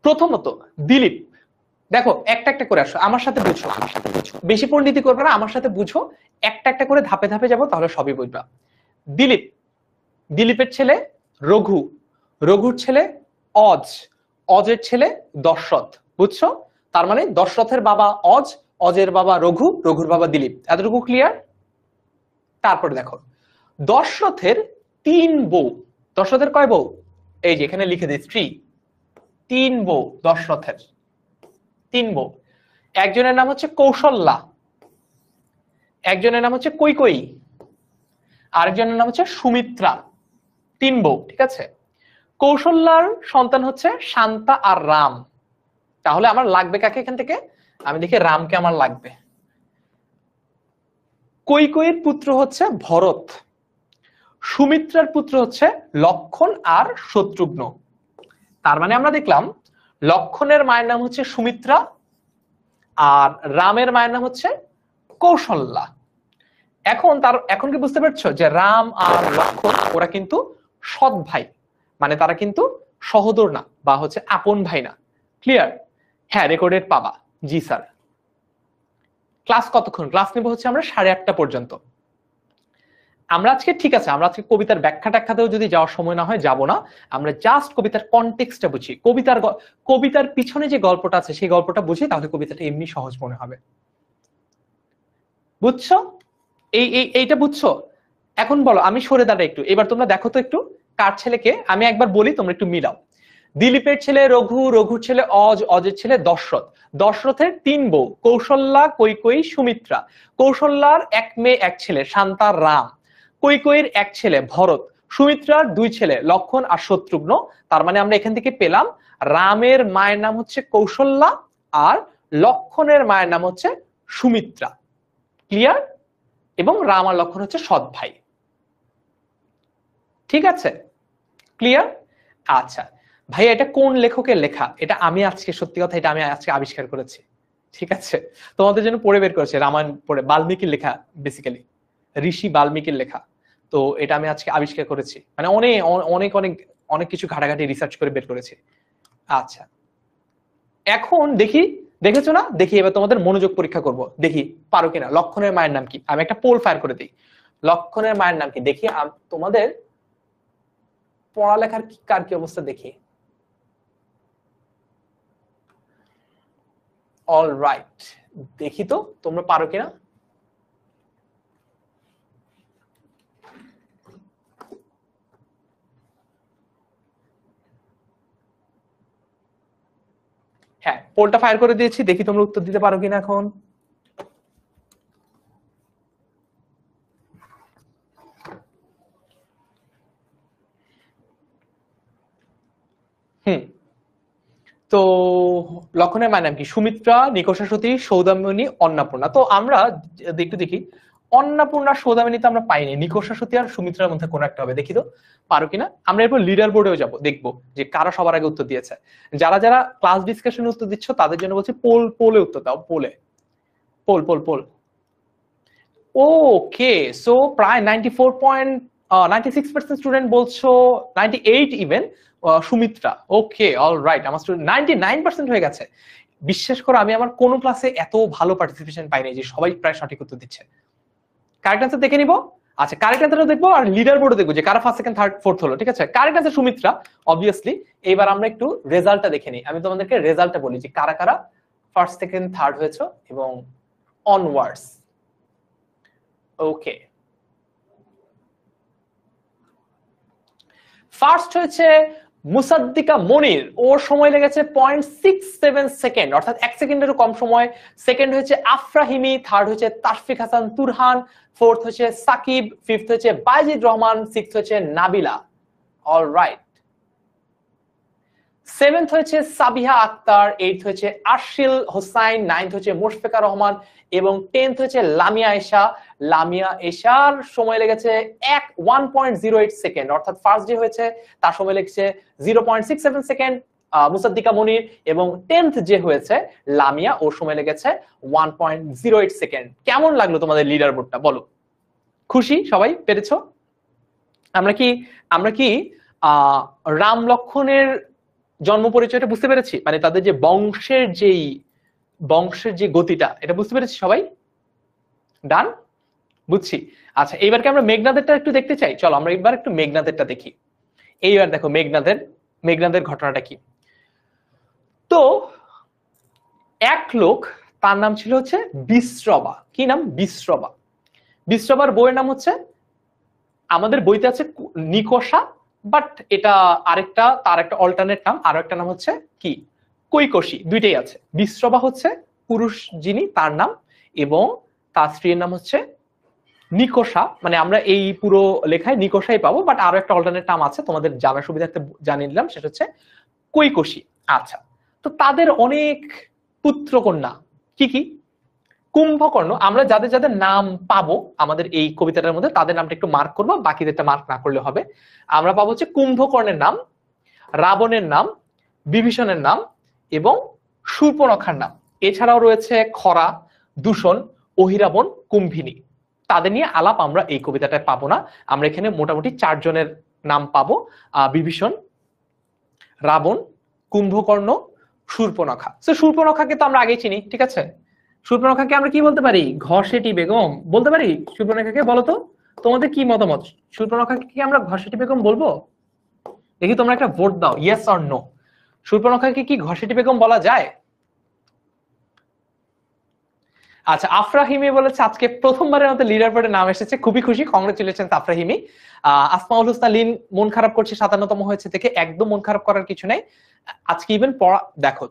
প্রথমত দিলীপ, দেখো একটা একটা করে আসো, আমার সাথে বুঝো, বেশি পণ্ডিতি করবে না, আমার সাথে বুঝো। একটা একটা করে ধাপে ধাপে যাবো, তাহলে সবই বুঝবা। দিলীপ, দিলীপের ছেলে রঘু, রঘুর ছেলে অজ, অজের ছেলে দশরথ। বুঝছো? তার মানে দশরথের বাবা অজ, অজের বাবা রঘু, রঘুর বাবা দিলীপ। এতটুকু ক্লিয়ার? তারপরে দেখো, দশরথের তিন বউ। দশরথের কয় বউ? এই যে এখানে লিখে দিই, স্ত্রী। তিন বউ দশরথের, তিন বউ। একজনের নাম হচ্ছে কৌশল্যা, একজনের নাম হচ্ছে কৈকেয়ী, আরেকজনের নাম হচ্ছে সুমিত্রা। তিন বউ, ঠিক আছে? কৌশল্যার সন্তান হচ্ছে শান্তা আর রাম। তাহলে আমার লাগবে কাকে এখান থেকে? আমি দেখি রামকে আমার লাগবে। কৈকেয়ীর পুত্র হচ্ছে ভরত, সুমিত্রার পুত্র হচ্ছে লক্ষণ আর শত্রুঘ্ন। তার মানে আমরা দেখলাম লক্ষণের মায়ের নাম হচ্ছে সুমিত্রা, আর রামের মায়ের নাম হচ্ছে কৌশল্যা। এখন কি বুঝতে পারছো যে রাম আর লক্ষণ ওরা কিন্তু সৎ ভাই, মানে তারা কিন্তু সহোদর না, বা হচ্ছে আপন ভাই না। ক্লিয়ার? হ্যাঁ, রেকর্ডেড পাবা। জি স্যার। ক্লাস কতক্ষণ? ক্লাস নেব হচ্ছে আমরা 8:30 পর্যন্ত। আমরা আজকে, ঠিক আছে, আমরা আজকে কবিতার ব্যাখ্যা ট্যাখ্যাতেও যদি যাওয়ার সময় না হয় যাব না। আমরা জাস্ট কবিতার কনটেক্সটটা বুঝি, কবিতার পিছনে যে গল্পটা আছে সেই গল্পটা বুঝি, তাহলে কবিতাটা এমনি সহজ মনে হবে। বুঝছো? এইটা বুঝছো? এখন বলো, আমি সরে দাঁড়াই একটু, এবার তোমরা দেখো তো একটু কার ছেলেকে। আমি একবার বলি, তোমরা একটু মিলাও। দিলীপের ছেলে রঘু, রঘুর ছেলে অজ, অজের ছেলে দশরথ। দশরথের তিন বউ, কৌশল্যা, কৈকেয়ী, সুমিত্রা। কৌশল্যার এক মেয়ে এক ছেলে, শান্তা রাম। কৈকেয়ীর এক ছেলে ভরত। সুমিত্রার দুই ছেলে, লক্ষণ আর শত্রুঘ্ন। তার মানে আমরা এখান থেকে পেলাম রামের মায়ের নাম হচ্ছে কৌশল্যা, আর লক্ষণের মায়ের নাম হচ্ছে সুমিত্রা। ক্লিয়ার? এবং রাম আর লক্ষণ হচ্ছে সৎ ভাই। ঠিক আছে? ক্লিয়ার? আচ্ছা ভাই, এটা কোন লেখকের লেখা? এটা আমি আজকে, সত্যি কথা, এটা আমি আজকে আবিষ্কার করেছি। ঠিক আছে, তোমাদের জন্য পড়ে বের করেছে, রামায়ণ পড়ে, বাল্মীকির লেখা, বেসিক্যালি ঋষি বাল্মীকির লেখা। তো এটা আমি আজকে আবিষ্কার করেছি, মানে অনেক অনেক অনেক অনেক কিছু ঘাটাঘাটি রিসার্চ করে বের করেছি। আচ্ছা, এখন দেখি, দেখেছো না? দেখি এবার তোমাদের মনোযোগ পরীক্ষা করব, দেখি পারো কিনা। লক্ষণের মায়ের নাম কি? আমি একটা পোল ফায়ার করে দিই। লক্ষণের মায়ের নাম কি দেখি, তোমাদের পড়ালেখার কার কি অবস্থা দেখি। অল রাইট, দেখি তো তোমরা পারো কিনা। হ্যাঁ, পোলটা ফায়ার করে দিয়েছি, দেখি তোমরা উত্তর দিতে পারো কিনা এখন। হুম, তো লক্ষণের মানে কি? সুমিত্রা, নিকষা সতী, সৌদামিনী, অন্নপূর্ণা। তো আমরা একটু দেখি, অন্নপূর্ণা সৌদামিনী তো আমরা পাইনি, নিকষা সতী আর সুমিত্রার মধ্যে কোন একটা হবে, দেখি তো পারো কিনা। আমরা এরপর লিডার বোর্ডেও যাবো, দেখবো যে কারা সবার আগে উত্তর দিয়েছে। যারা যারা ক্লাস ডিসকাশনে উত্তর দিচ্ছ তাদের জন্য বলছি পোলে উত্তর দাও, পোলে, পোল। ওকে, সো প্রায় 96% স্টুডেন্ট বলছো, 98 ইভেন সুমিত্রা। ওকে, অলরাইট, আমার স্টুডেন্ট 99% হয়ে গেছে। বিশ্বাস করো আমি আমার কোন ক্লাসে এত ভালো পার্টিসিপেশন পাইনি যে সবাই প্রায় সঠিক উত্তর দিচ্ছে। কারেক্ট আনসার দেখে নিব। আচ্ছা, কারেক্ট আনসারও দেখবো আর লিডার বোর্ডও দেখবো যে কারা ফার্স্ট, সেকেন্ড, থার্ড, ফোর্থ হলো। ঠিক আছে, কারেক্ট আনসার সুমিত্রা অবভিয়াসলি। এইবার আমরা একটু রেজাল্টটা দেখে নিই। আমি তোমাদেরকে রেজাল্টটা বলি যে কারা কারা ফার্স্ট, সেকেন্ড, থার্ড হয়েছে এবং অনওয়ার্ডস। ওকে, ফার্স্ট হয়েছে মুসাদ্দিকা মনির, ওর সময় লেগেছে 0.67 সেকেন্ড, অর্থাৎ 1 সেকেন্ডেরও কম সময়। সেকেন্ড হয়েছে আফরাহিমি, থার্ড হয়েছে তাশফিক হাসান তুরহান, ফোর্থ হয়েছে সাকিব, ফিফথ হয়েছে বাইজিদ রহমান, সিক্সথ হয়েছে নাবিলা। অলরাইট। সেভেন্থ হয়েছে সাবিহা আক্তার, এইথ হয়েছে আরশিল হোসাইন, নাইন্থ হয়েছে মুশফিকা রহমান এবং 10th হয়েছে লামিয়া এশা। লামিয়া এশার সময় লেগেছে 1.08 সেকেন্ড, অর্থাৎ ফার্স্ট যে হয়েছে তার সময় লেগেছে 0.67 সেকেন্ড মুসাদ্দিকা মনির, এবং 10th যে হয়েছে লামিয়া, ওর সময় লেগেছে 1.08 সেকেন্ড। কেমন লাগলো তোমাদের লিডার বোর্ডটা বলো? খুশি সবাই? পেরেছো? আমরা কি রাম লক্ষণের জন্ম পরিচয়টা বুঝতে পেরেছি? মানে তাদের যে বংশের যে গতিটা, এটা বুঝতে পেরেছি সবাই? ডান, বুঝছি। আচ্ছা, এইবার কি আমরা মেঘনাদেরটা একটু দেখতে চাই? চলো আমরা এবার একটু মেঘনাদেরটা দেখি। এইবার দেখো মেঘনাদের ঘটনাটা কি। তো এক লোক, তার নাম ছিল হচ্ছে বিশ্রবা। কি নাম? বিশ্রবা। বিশ্রবার বইয়ের নাম হচ্ছে, আমাদের বইতে আছে নিকষা, বাট এটা আরেকটা, তার একটা অল্টারনেট নাম, আরো একটা নাম হচ্ছে কি, কৈকসী, দুইটাই আছে। বিশ্রবা হচ্ছে পুরুষ যিনি, তার নাম, এবং তার স্ত্রীর নাম হচ্ছে নিকষা। মানে আমরা এই পুরো লেখায় নিকষাই পাবো, বাট আরো একটা অল্টারনেট নাম আছে, তোমাদের জানার সুবিধার্থে জানিয়ে দিলাম, সেটা হচ্ছে কৈকসী। আচ্ছা, তো তাদের অনেক পুত্র কন্যা। কি কি? কুম্ভকর্ণ। আমরা যাদের যাদের নাম পাবো আমাদের এই কবিতাটার মধ্যে, তাদের নামটা একটু মার্ক করবো, বাকিদেরটা মার্ক না করলে হবে। আমরা পাবো হচ্ছে কুম্ভকর্ণের নাম, রাবণের নাম, বিভীষণের নাম এবং শূর্পণখার নাম। এছাড়াও রয়েছে খরা, দূষণ, অহিরাবণ, কুম্ভিনী। তাদের নিয়ে আলাপ আমরা এই কবিতাটায় পাবো না। আমরা এখানে মোটামুটি 4 জনের নাম পাবো, বিভীষণ, রাবণ, কুম্ভকর্ণ, শূর্পণখা। তো শূর্পণখাকে তো আমরা আগেই চিনি, ঠিক আছে? শূর্পণখাকে আমরা কি বলতে পারি? ঘসেটি বেগম বলতে পারি। শূর্পণখাকে বলো তো তোমাদের কি মতামত? শূর্পণখাকে কি আমরা ঘসেটি বেগম বলবো? দেখি তোমরা একটা ভোট দাও, ইয়েস অর নো। শূর্পণখাকে কি ঘসেটি বেগম বলা যায়? আচ্ছা, আফরাহিমি বলেছে আজকে প্রথমবারের মতো লিডার বোর্ডে নাম এসেছে, খুবই খুশি, কংগ্রেচুলেশন আফরাহিমি। আসমাউল হোসনা লিন মন খারাপ করছে 57তম হয়েছে থেকে। একদম মন খারাপ করার কিছু নাই। আজকে ইভেন পড়া দেখো,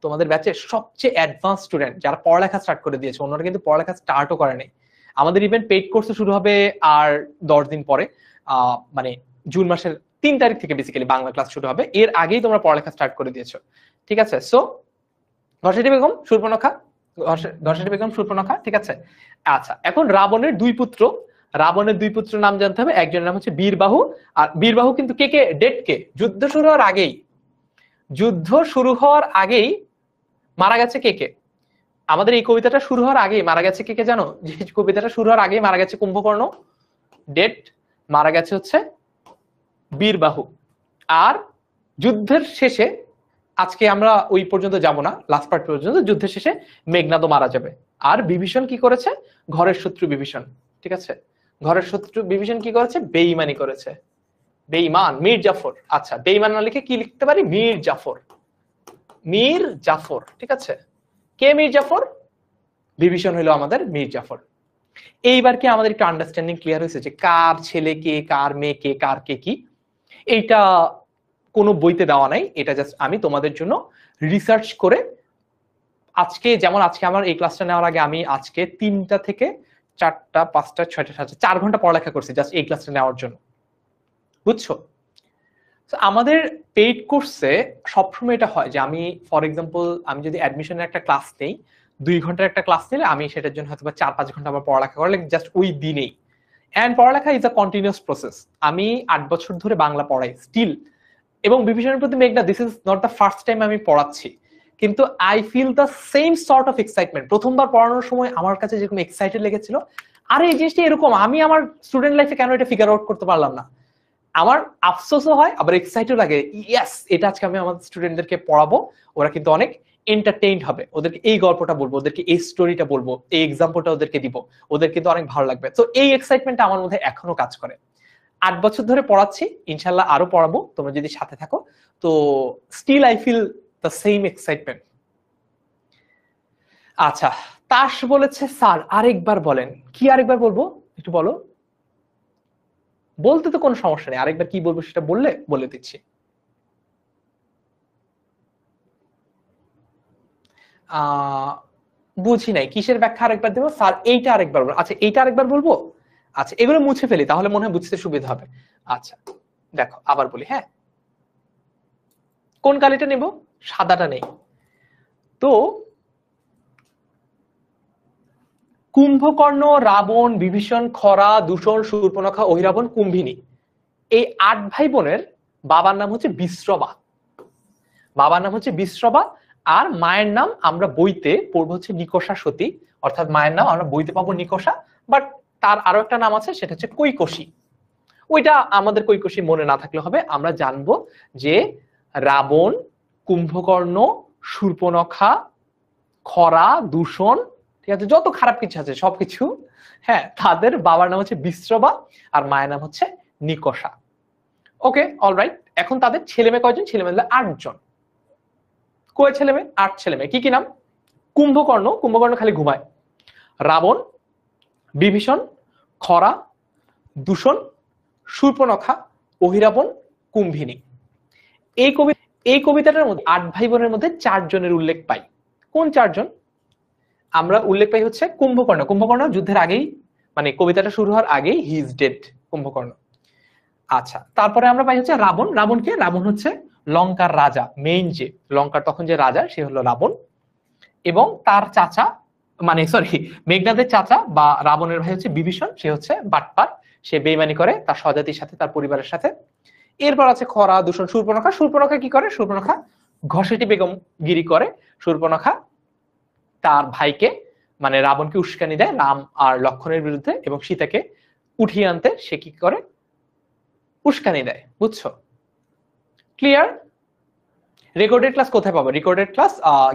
তোমাদের ব্যাচের সবচেয়ে অ্যাডভান্স স্টুডেন্ট যারা পড়ালেখা স্টার্ট করে দিয়েছে, অন্যরা কিন্তু পড়ালেখা স্টার্টও করে নাই। আমাদের ইভেন পেইড কোর্স শুরু হবে আর 10 দিন পরে, মানে জুন মাসের 3 তারিখ থেকে বেসিক্যালি বাংলা ক্লাস শুরু হবে। এর আগেই তোমরা পড়ালেখা স্টার্ট করে দিয়েছো, ঠিক আছে? সো ঘসেটি বেগম, শূর্পণখা, ঘসেটি বেগম, শূর্পণখা, ঠিক আছে? আচ্ছা, এখন রাবণের দুই পুত্র নাম জানতে হবে। একজনের নাম হচ্ছে বীরবাহু। আর বীরবাহু কিন্তু কে ডেট কে, যুদ্ধ শুরু হওয়ার আগেই মারা গেছে কে? আমাদের এই কবিতাটা শুরু হওয়ার আগেই মারা গেছে কে জানো? যে কবিতাটা শুরু হওয়ার আগেই মারা গেছে কুম্ভকর্ণ, ডেট, মারা গেছে হচ্ছে বীরবাহু। আর যুদ্ধের শেষে, আজকে আমরা ওই পর্যন্ত যাব না, লাস্ট পার্ট পর্যন্ত, যুদ্ধের শেষে মেঘনাদও মারা যাবে। আর বিভীষণ কি করেছে? ঘরের শত্রু বিভীষণ, ঠিক আছে? ঘরের শত্রু বিভীষণ কি করেছে? বেঈমানি করেছে। বেঈমান মীর জাফর। আচ্ছা, বেঈমান না লিখে কি লিখতে পারি? মীর জাফর, ঠিক আছে? কে মীর জাফর? বিভীষণ হলো আমাদের মীর জাফর। এইবার কি আমাদের একটু আন্ডারস্ট্যান্ডিং ক্লিয়ার হয়েছে যে কার ছেলে কে, কার মেয়ে কে, কার কে কি? এইটা কোনো বইতে দেওয়া নাই, এটা জাস্ট আমি তোমাদের জন্য রিসার্চ করে, আজকে আমার এই ক্লাসটা নেওয়ার আগে আমি আজকে 3টা থেকে 4টা 5টা 6টা 7টা 4 ঘন্টা পড়ালেখা করছি জাস্ট এই ক্লাসটা নেওয়ার জন্য, বুঝছো? আমাদের পেইড কোর্সে সবসময় এটা হয় যে আমি ফর এক্সাম্পল আমি যদি অ্যাডমিশনের একটা ক্লাস নেই, 2 ঘন্টার একটা ক্লাস নিলে আমি সেটার জন্য হয়তো 4-5 ঘন্টা আমার পড়ালেখা করলে জাস্ট ওই দিনেই। অ্যান্ড পড়ালেখা ইজ আ কন্টিনিউয়াস প্রসেস। আমি 8 বছর ধরে বাংলা পড়াই স্টিল, এবং বিভীষণের প্রতি মেঘনা this is not the first time আমি পড়াচ্ছি, কিন্তু I feel the same sort of excitement. প্রথমবার পড়ানোর সময় আমার কাছে যেরকম এক্সাইটেড লেগেছিল, আরে এই জিনিসটা এরকম, আমি আমার স্টুডেন্ট লাইফে কেন এটা ফিগার আউট করতে পারলাম না। আমার আফসোসও হয়, আবার এক্সাইটও লাগে, ইয়েস এটা আজকে আমি আমার স্টুডেন্টদেরকে পড়াবো, ওরা কিন্তু অনেক এন্টারটেইনড হবে, ওদেরকে এই গল্পটা বলবো, ওদেরকে এই স্টোরিটা বলবো, এই এক্সাম্পলটা ওদেরকে দিব, ওদের কিন্তু অনেক ভালো লাগবে। তো এই এক্সাইটমেন্টটা আমার মধ্যে এখনো কাজ করে। 8 বছর ধরে পড়াচ্ছি, ইনশাল্লাহ আরো পড়াবো তোমরা যদি সাথে থাকো। তো still I feel the same excitement. আচ্ছা, তাস বলেছে স্যার আরেকবার বলেন। কি আরেকবার বলবো একটু বলো? বলতে তো কোনো সমস্যা নেই, আরেকবার কি বলবো সেটা বললে বলে দিচ্ছি। বুঝি নাই, কিসের ব্যাখ্যা আরেকবার দেবো? স্যার এইটা আরেকবার বলবো। আচ্ছা এইটা আরেকবার বলবো। আচ্ছা এগুলো মুছে ফেলি, তাহলে মনে হয় বুঝতে সুবিধা হবে। আচ্ছা দেখো আবার বলি, হ্যাঁ কোন কালিটা নেব? সাদাটা নেই। তো কুম্ভকর্ণ, রাবণ, বিভীষণ, খরা, দূষণ, শূর্পণখা, অহিরাবণ, কুম্ভিনী, এই 8 ভাই বোনের বাবার নাম হচ্ছে বিশ্রবা। বাবার নাম হচ্ছে বিশ্রবা, আর মায়ের নাম আমরা বইতে পড়বো হচ্ছে নিকষা সতী, অর্থাৎ মায়ের নাম আমরা বইতে পাবো নিকষা, বাট তার আরো একটা নাম আছে, সেটা হচ্ছে কৈকসী। ওইটা আমাদের কৈকসী মনে না থাকলে হবে, আমরা জানবো যে রাবণ, কুম্ভকর্ণ, শূর্পণখা, খরা, দূষণ, ঠিক আছে, যত খারাপ কিছু আছে সবকিছু, হ্যাঁ তাদের বাবার নাম হচ্ছে বিশ্রবা আর মায়ের নাম হচ্ছে নিকষা। Okay alright. এখন তাদের ছেলে মেয়ে কয়জন? ছেলে মেয়ে 8 জন। কয় ছেলে মেয়ে? 8 ছেলে মেয়ে। কি কি নাম? কুম্ভকর্ণ, কুম্ভকর্ণ খালি ঘুমায়, রাবণ, বিভীষণ, খরা, দূষণ, শূর্পণখা, অহিরাবণ, কুম্ভিনী। এই কবিতাটার মধ্যে 8 ভাই বোনের মধ্যে 4 জনের উল্লেখ পাই। কোন 4 জন? আমরা উল্লেখ পাই হচ্ছে কুম্ভকর্ণ। কুম্ভকর্ণ যুদ্ধের আগেই, মানে কবিতাটা শুরু হওয়ার আগেই হি ইজ ডেড, কুম্ভকর্ণ। আচ্ছা তারপরে আমরা পাই হচ্ছে রাবণ। রাবণকে? রাবণ হচ্ছে লঙ্কার রাজা, মেইন যে লঙ্কার তখন যে রাজা সে হলো রাবণ। এবং তার চাচা, মানে সরি মেঘনাদের চাচা বা রাবণের ভাই হচ্ছে বিভীষণ, সে হচ্ছে বাটপার, সে বেইমানি করে তার স্বজাতির সাথে, তার পরিবারের সাথে। এরপর আছে খরা, দূষণ, শূর্পণখা। শূর্পণখা কি করে? শূর্পণখা ঘষেটি বেগম গিরি করে। শূর্পণখা তার ভাইকে মানে রাবণকে উস্কানি দেয় রাম আর লক্ষণের বিরুদ্ধে, এবং সীতাকে উঠিয়ে আনতে সে কি করে? উস্কানি দেয়। বুঝছো? ক্লিয়ার? রেকর্ডেড ক্লাস কোথায় পাবা? রেকর্ডেড ক্লাস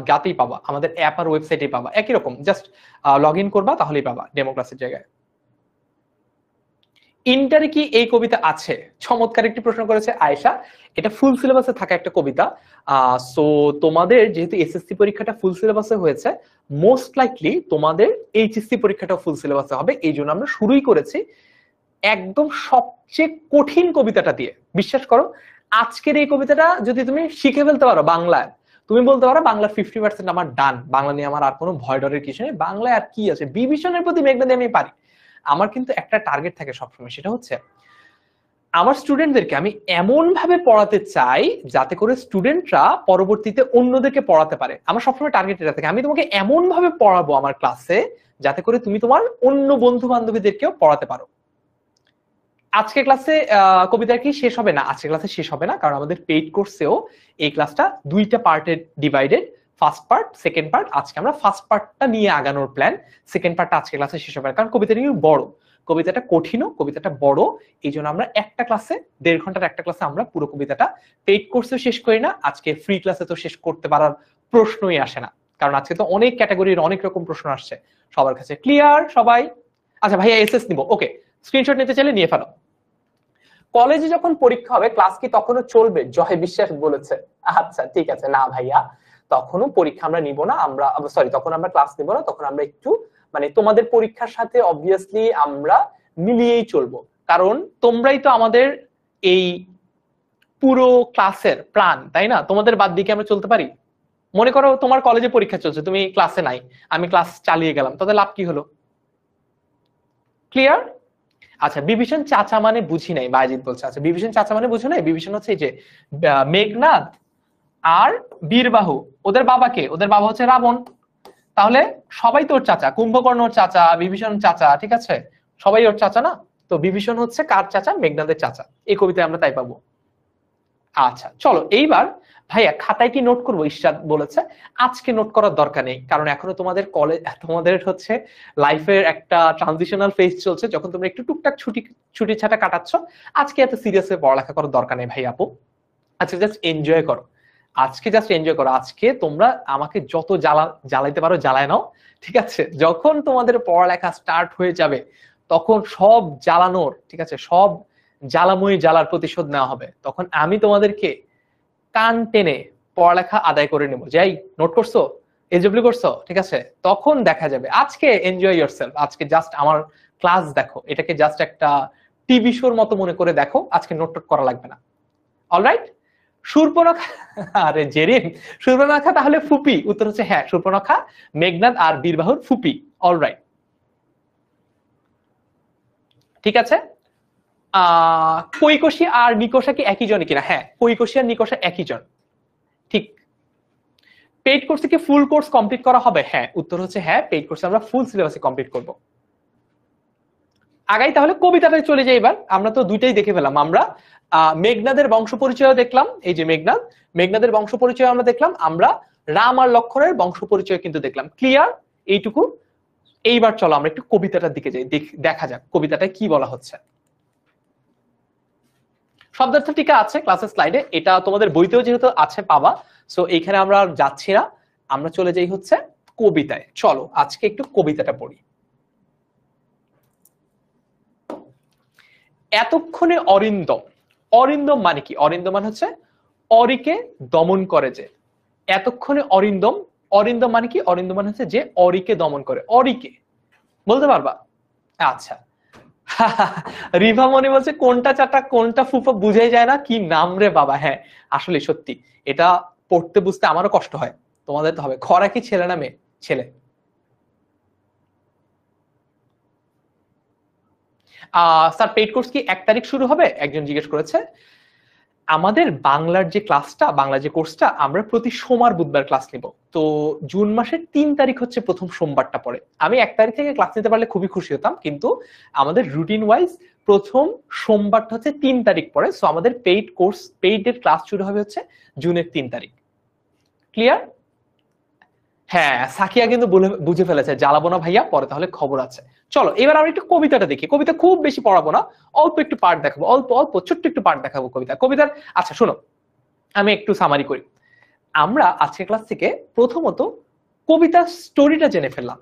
গাতেই পাবা, আমাদের অ্যাপ আর ওয়েবসাইটে পাবা, একই রকম, জাস্ট লগ ইন করবা তাহলেই পাবা ডেমো ক্লাসের জায়গায়। ইন্টারে কি এই কবিতা আছে? চমৎকার একটি প্রশ্ন করেছে আয়েশা। এটা ফুল সিলেবাসে থাকা একটা কবিতা। সো তোমাদের যেহেতু এসএসসি পরীক্ষাটা ফুল সিলেবাসে হয়েছে, মোস্ট লাইকলি তোমাদের এইচএসসি পরীক্ষাটা ফুল সিলেবাসে হবে, এই জন্য আমরা শুরুই করেছি একদম সবচেয়ে কঠিন কবিতাটা দিয়ে। বিশ্বাস করো, আজকের এই কবিতাটা যদি তুমি শিখে ফেলতে পারো বাংলায়, তুমি বলতে পারো বাংলার 50% আমার ডান, বাংলা নিয়ে আমার আর কোনো ভয় ডরের কিছু নেই, বাংলায় আর কি আছে, বিভীষণের প্রতি মেঘনা দিয়ে আমি পারি। আমার কিন্তু একটা টার্গেট থাকে সবসময়, সেটা হচ্ছে আমার স্টুডেন্টদেরকে আমি এমন ভাবে পড়াতে চাই যাতে করে স্টুডেন্টরা পরবর্তীতে অন্যদেরকে পড়াতে পারে। আমার সবসময় টার্গেট এটা থাকে, আমি তোমাকে এমন ভাবে পড়াবো আমার ক্লাসে যাতে করে তুমি তোমার অন্য বন্ধু বান্ধবীদেরকেও পড়াতে পারো। আজকে ক্লাসে কবিতা কি শেষ হবে না? আজকে ক্লাসে শেষ হবে না, কারণ আমাদের পেইড কোর্সেও এই ক্লাসটা 2টা পার্টে divided, first part, second part. আজকে আমরা ফার্স্ট পার্টটা নিয়ে আগানোর প্ল্যান, সেকেন্ড পার্টটা আজকে ক্লাসে শেষ হবে না, কারণ কবিতাটা কিন্তু বড়, কবিতাটা কঠিনও, কবিতাটা বড়। এই জন্য আমরা একটা ক্লাসে 1.5 ঘন্টার একটা ক্লাসে আমরা পুরো কবিতাটা পেইড কোর্সেও শেষ করি না, আজকে ফ্রি ক্লাসে তো শেষ করতে পারার প্রশ্নই আসে না, কারণ আজকে তো অনেক ক্যাটাগরির অনেক রকম প্রশ্ন আসছে সবার কাছে। ক্লিয়ার সবাই? আচ্ছা ভাইয়া এসএস নিব, ওকে স্ক্রিনশট নিতে চাইলে নিয়ে ফেলো। কলেজে যখন পরীক্ষা হবে ক্লাস কি তখনও চলবে? জয় বিশ্বাস বলেছে। আচ্ছা ঠিক আছে, না ভাইয়া তখনও পরীক্ষা আমরা নিব না, আমরা সরি তখন আমরা ক্লাস নিব না, তখন আমরা একটু মানে তোমাদের পরীক্ষার সাথে অবভিয়াসলি আমরা মিলিয়েই চলবো, কারণ তোমরাই তো আমাদের এই পুরো ক্লাসের প্রাণ, তাই না? তোমাদের বাদ দিয়ে আমরা চলতে পারি? মনে করো তোমার কলেজে পরীক্ষা চলছে, তুমি ক্লাসে নাই, আমি ক্লাস চালিয়ে গেলাম, তাতে লাভ কি হলো? ক্লিয়ার? আচ্ছা বিভীষণ চাচা মানে বুঝি নাই, বায়েজিৎ বলছে। আচ্ছা বিভীষণ চাচা মানে বুঝো নাই? বিভীষণ হচ্ছে এই যে মেঘনাদ আর বীরবাহু, ওদের বাবাকে, ওদের বাবা হচ্ছে রাবণ। তাহলে সবাই তোর চাচা, কুম্ভকর্ণ ওর চাচা, বিভীষণ চাচা, ঠিক আছে, সবাই ওর চাচা না? তো বিভীষণ হচ্ছে কার চাচা? মেঘনাদের চাচা। এই কবিতায় আমরা তাই পাবো। আচ্ছা চলো এইবার ভাইয়া খাতায় কি নোট করবো? ইশরাত বলেছে আজকে নোট করার দরকার নেই, কারণ এখনো তোমাদের কলেজ, তোমাদের হচ্ছে লাইফের একটা ট্রানজিশনাল ফেজ চলছে, যখন তোমরা একটু টুকটাক ছুটি ছাটা কাটাচ্ছ। আজকে এত সিরিয়াস হয়ে পড়ালেখা করার দরকার নেই ভাই আপু, আজকে জাস্ট এনজয় করো। আজকে জাস্ট এনজয় করো। আজকে তোমরা আমাকে যত জ্বালাইতে পারো জ্বালায় নাও, ঠিক আছে? যখন তোমাদের পড়ালেখা স্টার্ট হয়ে যাবে তখন সব জ্বালানোর, ঠিক আছে, সব জ্বালাময়ী জ্বালার প্রতিশোধ নেওয়া হবে। তখন আমি তোমাদেরকে কান টেনে পড়ালেখা আদায় করে নেবো। যাই নোট করছো, এলজেব্লি করছো, ঠিক আছে? তখন দেখা যাবে। আজকে এনজয় ইয়োরসেলফ, আজকে জাস্ট আমার ক্লাস দেখো, এটাকে জাস্ট একটা টিভি শোর মতো মনে করে দেখো, আজকে নোট টোট করা লাগবে না। অলরাইট? শূর্পণখা, আরে জেরিন, শূর্পণখা তাহলে ফুপি? উত্তর হচ্ছে হ্যাঁ, শূর্পণখা মেঘনাদ আর বীরবাহুর ফুপি। অলরাইট, ঠিক আছে। কৈকশী আর নিকষা কি একই জন কিনা? হ্যাঁ, কৈকশী আর নিকষা একই জন, ঠিক। পেইড কোর্সে কি ফুল কোর্স কমপ্লিট করা হবে? হ্যাঁ, উত্তর হচ্ছে হ্যাঁ, পেইড কোর্সে আমরা ফুল সিলেবাসে কমপ্লিট করব। আগাই তাহলে কবিতাটায় চলে যাই এবার। আমরা তো দুইটাই দেখে ফেলাম। আমরা মেঘনাদের বংশ পরিচয় দেখলাম, এই যে মেঘনাদ, মেঘনাদের বংশ পরিচয় আমরা দেখলাম। আমরা রাম আর লক্ষণের বংশ পরিচয় কিন্তু দেখলাম। ক্লিয়ার এইটুকু? এইবার চলো আমরা একটু কবিতাটার দিকে যাই, দেখা যাক কবিতাটায় কি বলা হচ্ছে। শব্দার্থ টিকা আছে ক্লাসের স্লাইডে, এটা তোমাদের বইতেও যেহেতু আছে পাবা, সো এইখানে আমরা যাচ্ছি না, আমরা চলে যাই হচ্ছে কবিতায়। চলো আজকে একটু কবিতাটা পড়ি। এতক্ষণে অরিন্দম, অরিন্দম মানে কি? অরিন্দম মানে হচ্ছে অরিকে দমন করে যে। এতক্ষণে অরিন্দম, অরিন্দম মানে কি? অরিন্দম মানে হচ্ছে যে অরিকে দমন করে। অরিকে বলতে পারবা? আচ্ছা রিভা মনি বলছে কোনটা চাটা কোনটা ফুফা বুঝাই যায় না, কি নাম রে বাবা। হ্যাঁ আসলে সত্যি, এটা পড়তে বুঝতে আমারও কষ্ট হয়, তোমাদের তো হবে। খরা কি ছেলে না মেয়ে? ছেলে। স্যার পেইড কোর্স কি 1 তারিখ শুরু হবে? একজন জিজ্ঞেস করেছে। আমাদের বাংলার যে ক্লাসটা, বাংলা যে কোর্সটা, আমরা প্রতি সোমবার বুধবার ক্লাস নিব। তো জুন মাসের 3 তারিখ হচ্ছে প্রথম সোমবারটা পড়ে। আমি 1 তারিখ থেকে ক্লাস নিতে পারলে খুবই খুশি হতাম, কিন্তু আমাদের রুটিন ওয়াইজ প্রথম সোমবারটা হচ্ছে 3 তারিখ পড়ে। সো আমাদের পেইড কোর্স, পেইড এর ক্লাস শুরু হবে হচ্ছে জুনের 3 তারিখ। ক্লিয়ার? হ্যাঁ সাকিয়া কিন্তু বুঝে ফেলেছে, জ্বালাবো না ভাইয়া, পরে তাহলে খবর আছে। চলো এবার আমরা একটু কবিতাটা দেখি। কবিতা খুব বেশি পড়াবো না, অল্প একটু পার্ট দেখাবো, অল্প অল্প ছোট্ট একটু পার্ট দেখাবো কবিতার। আচ্ছা শোনো, আমি একটু সামারি করি। আমরা আজকে ক্লাস থেকে প্রথমত কবিতার স্টোরিটা জেনে ফেললাম।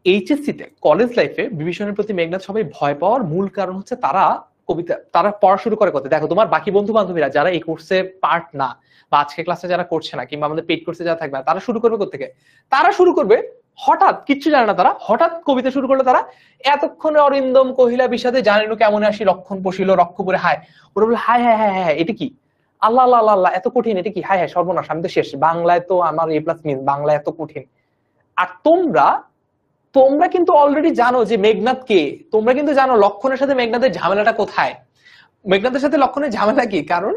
এইচএসসি তে, কলেজ লাইফে বিভীষণের প্রতি মেঘনাদ সবাই ভয় পাওয়ার মূল কারণ হচ্ছে তারা পড়া শুরু করে কত। দেখো তোমার বাকি বন্ধু বান্ধবীরা যারা এই কোর্সে পার্ট না, বা আজকে ক্লাসে যারা করছে না, কিংবা আমাদের পেইড কোর্সে যারা থাকবে না, তারা শুরু করবে কোথেকে? তারা শুরু করবে হঠাৎ, কিচ্ছু জানে না তারা, হঠাৎ কবিতা শুরু করলো তারা। এতক্ষণে অরিন্দম কহিলা বিষাদে জানিনু কেমন আসি লক্ষণ পশিল রক্ষপুরে। হায়, ওরা বলে হায় হায় হায় হায়, এটা কি? আল্লাহ আল্লাহ আল্লাহ আল্লাহ, এত কঠিন, এটা কি? হায় হায় সর্বনাশ, আমি তো শেষ, বাংলায় তো আমার A+ মিস, বাংলা এত কঠিন। আর তোমরা তোমরা কিন্তু অলরেডি জানো যে মেঘনাদ কে, তোমরা কিন্তু জানো লক্ষণের সাথে মেঘনাদের ঝামেলাটা কোথায়। মেঘনাদের সাথে লক্ষণের ঝামেলা কি? কারণ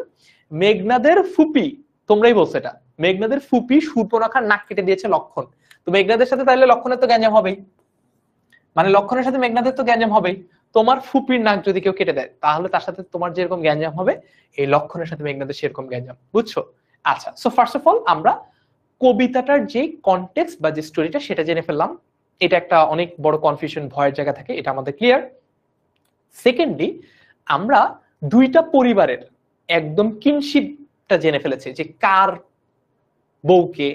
মেঘনাদের ফুপি, তোমরাই বলছো এটা, মেঘনাদের ফুপি শূর্পণখার নাক কেটে দিয়েছে লক্ষণ। তো মেঘনাদের সাথে তাইলে লক্ষণের তো গ্যাঞ্জাম হবেই, মানে লক্ষণের সাথে মেঘনাদের তো গ্যাঞ্জাম হবেই। তোমার ফুপির নাক যদি কেউ কেটে দেয়, তাহলে তার সাথে তোমার যেরকম গ্যাঞ্জাম হবে, এই লক্ষণের সাথে মেঘনাদের সেরকম গ্যাঞ্জাম, বুঝছো? আচ্ছা, সো ফার্স্ট অফ অল আমরা কবিতাটার যে কনটেক্সট বা যে স্টোরিটা সেটা জেনে ফেললাম। এটা একটা অনেক বড় কনফিউশন, ভয়ের জায়গা থাকে, এটা আমাদের ক্লিয়ার। সেকেন্ডলি আমরা দুইটা পরিবারের একদম কিনশিপটা জেনে ফেলেছি, যে কার বউকে,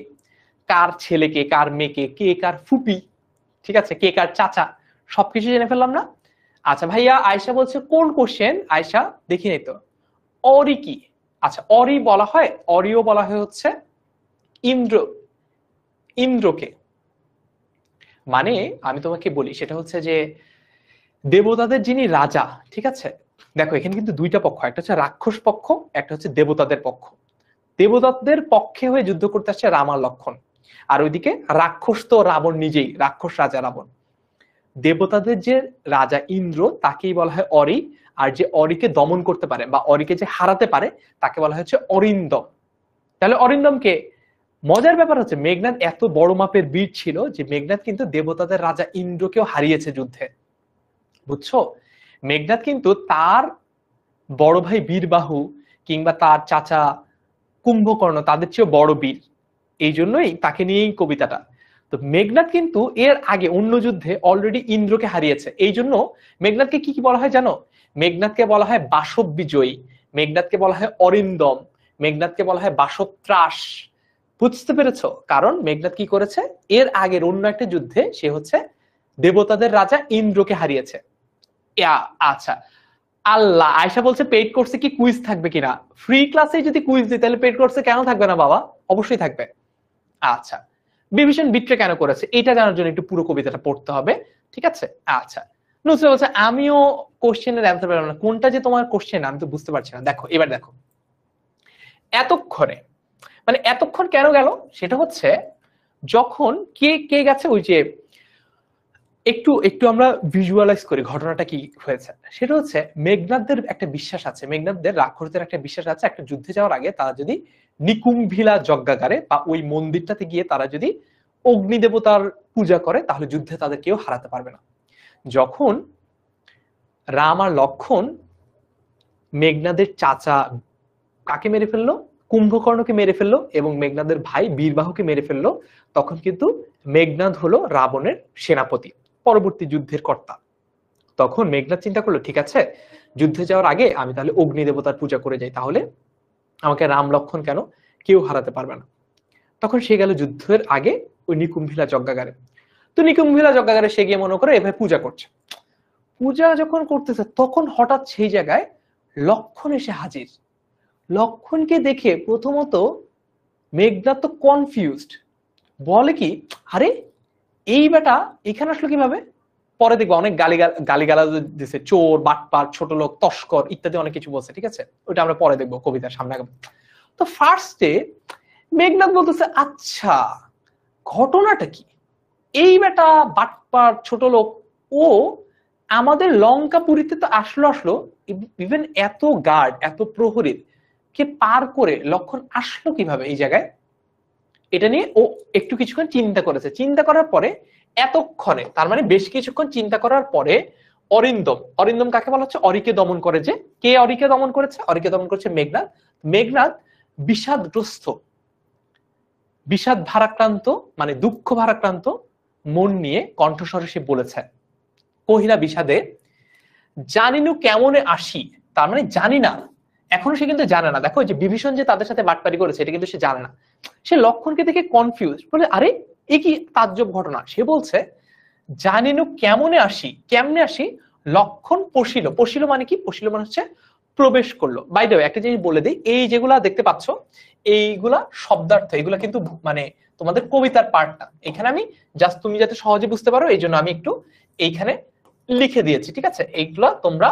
কার ছেলেকে, কার মেয়েকে, কে কার ফুপি, ঠিক আছে, কে কার চাচা, সবকিছু জেনে ফেললাম না? আচ্ছা ভাইয়া আয়শা বলছে কোন কোশ্চেন? আয়শা দেখি নাই তো। অরি কি? আচ্ছা অরি বলা হয়, অরিও বলা হয় হচ্ছে ইন্দ্র, ইন্দ্রকে। মানে আমি তোমাকে বলি, সেটা হচ্ছে যে দেবতাদের যিনি রাজা, ঠিক আছে? দেখো এখানে কিন্তু দুইটা পক্ষ, একটা হচ্ছে রাক্ষস পক্ষ, একটা হচ্ছে দেবতাদের পক্ষ। দেবতাদের পক্ষে হয়ে যুদ্ধ করতে আসছে রাম আর লক্ষণ, আর ওইদিকে রাক্ষস তো রাবণ নিজেই, রাক্ষস রাজা রাবণ। দেবতাদের যে রাজা ইন্দ্র তাকেই বলা হয় অরি, আর যে অরিকে দমন করতে পারে বা অরিকে যে হারাতে পারে তাকে বলা হচ্ছে অরিন্দম। তাহলে অরিন্দম কে? মজার ব্যাপার হচ্ছে মেঘনাদ এত বড় মাপের বীর ছিল যে মেঘনাদ কিন্তু দেবতাদের রাজা ইন্দ্রকেও হারিয়েছে যুদ্ধে, বুঝছো? মেঘনাদ কিন্তু তার বড় ভাই বীরবাহু কিংবা তার চাচা কুম্ভকর্ণ তাদের চেয়েও বড় বীর, এই জন্যই তাকে নিয়েই কবিতাটা। তো মেঘনাদ কিন্তু এর আগে অন্য যুদ্ধে অলরেডি ইন্দ্রকে হারিয়েছে, এই জন্য মেঘনাদকে কি কি বলা হয় জানো? মেঘনাদকে বলা হয় বাসব বিজয়ী, মেঘনাদকে বলা হয় অরিন্দম, মেঘনাদকে বলা হয় বাসত্রাস। বুঝতে পেরেছো? কারণ মেঘনাদ কি করেছে, এর আগের অন্য একটা যুদ্ধে সে হচ্ছে দেবতাদের রাজা ইন্দ্রকে হারিয়েছে। আচ্ছা, আল্লাহ, আয়শা বলছে পেইড কোর্সে কি কুইজ থাকবে কিনা? ফ্রি ক্লাসে যদি কুইজ দিই তাহলে পেইড কোর্সে কেন থাকবে না বাবা? অবশ্যই থাকবে। আচ্ছা, বিভীষণ বিট্রে কেন করেছে এটা জানার জন্য একটু পুরো কবিতাটা পড়তে হবে, ঠিক আছে? আচ্ছা, নুসরা বলছে আমিও কোশ্চেনের অ্যান্সার পেলাম না, কোনটা যে তোমার কোশ্চেন আমি তো বুঝতে পারছি না। দেখো এবার দেখো, এতক্ষণে মানে এতক্ষণ কেন গেল সেটা হচ্ছে যখন কে কে গেছে, ওই যে একটু একটু আমরা ভিজুয়ালাইজ করি ঘটনাটা কি হয়েছে। সেটা হচ্ছে মেঘনাদদের একটা বিশ্বাস আছে, মেঘনাদদের রাক্ষসদের একটা বিশ্বাস আছে, একটা যুদ্ধে যাওয়ার আগে তারা যদি নিকুম্ভিলা যজ্ঞাগারে বা ওই মন্দিরটাতে গিয়ে তারা যদি অগ্নি দেবতার পূজা করে তাহলে যুদ্ধে তাদের কেউ হারাতে পারবে না। যখন রাম আর লক্ষণ মেঘনাদের চাচা কাকে মেরে ফেললো, কুম্ভকর্ণকে মেরে ফেললো এবং মেঘনাদের ভাই বীরবাহুকে মেরে ফেললো, তখন কিন্তু মেঘনাদ হলো রাবণের সেনাপতি, পরবর্তী যুদ্ধের কর্তা। তখন মেঘনাদ চিন্তা করলো ঠিক আছে, যুদ্ধে যাওয়ার আগে আমি তাহলে অগ্নি দেবতার পূজা করে যাই, তাহলে আমাকে রাম লক্ষণ কেন কেউ হারাতে পারবে না। তখন সে গেল যুদ্ধের আগে ওই নিকুম্ভিলা যজ্ঞাগারে। তো নিকুম্ভিলা যজ্ঞাগারে সে গিয়ে মনে করে এভাবে পূজা করছে, পূজা যখন করতেছে তখন হঠাৎ সেই জায়গায় লক্ষণ এসে হাজির। লক্ষণকে দেখে প্রথমত মেঘনাদ তো কনফিউজড, বলে কি আরে এই বেটা এখানে আসলো কিভাবে? পরে দেখবো অনেক গালিগালাজ দিছে, চোর, বাটপার, ছোট লোক, তস্কর ইত্যাদি অনেক কিছু বলছে, ঠিক আছে? ওটা আমরা পরে দেখবো কবিতার সামনে আগাবো। তো ফার্স্টে মেঘনাদ বলতেছে আচ্ছা ঘটনাটা কি, এই বেটা বাটপার ছোট লোক ও আমাদের লঙ্কাপুরীতে তো আসলো, ইভেন এত গার্ড এত প্রহরী কে পার করে লক্ষণ আসলো কিভাবে এই জায়গায়? এটা নিয়ে ও একটু কিছুক্ষণ চিন্তা করেছে, চিন্তা করার পরে এতক্ষণে তার মানে বেশ কিছুক্ষণ চিন্তা করার পরে অরিন্দম, অরিন্দম কাকে বলা হচ্ছে? অরিকে দমন করে। যে কে অরিকে দমন করেছে? অরিকে দমন করেছে মেঘনাদ। মেঘনাদ বিষাদগ্রস্ত, বিষাদ ভারাক্রান্ত মানে দুঃখ ভারাক্রান্ত মন নিয়ে কণ্ঠস্বরে সে বলেছে, কহিলা বিষাদে জানিনু কেমনে আসি। তার মানে জানি না, এখনো সে কিন্তু জানে না। দেখো যে বিভীষণ যে তাদের সাথে বাটপারি করেছে এটা কিন্তু সে জানে না। সে লক্ষণকে দেখে কনফিউজ, বলে আরে এ কি তাজ্জব ঘটনা। সে বলছে জানিনু কেমনে আসি, কেমনে আসি? লক্ষণ পশিল, পশিল মানে কি? পশিল মানে হচ্ছে প্রবেশ করলো। বাই দ্য ওয়ে একটা জিনিস বলে দিই, এই যেগুলা দেখতে পাচ্ছ এইগুলা শব্দার্থ, এগুলা কিন্তু মানে তোমাদের কবিতার পার্ট না। এখানে আমি জাস্ট তুমি যাতে সহজে বুঝতে পারো এই জন্য আমি একটু এইখানে লিখে দিয়েছি, ঠিক আছে? এইগুলা তোমরা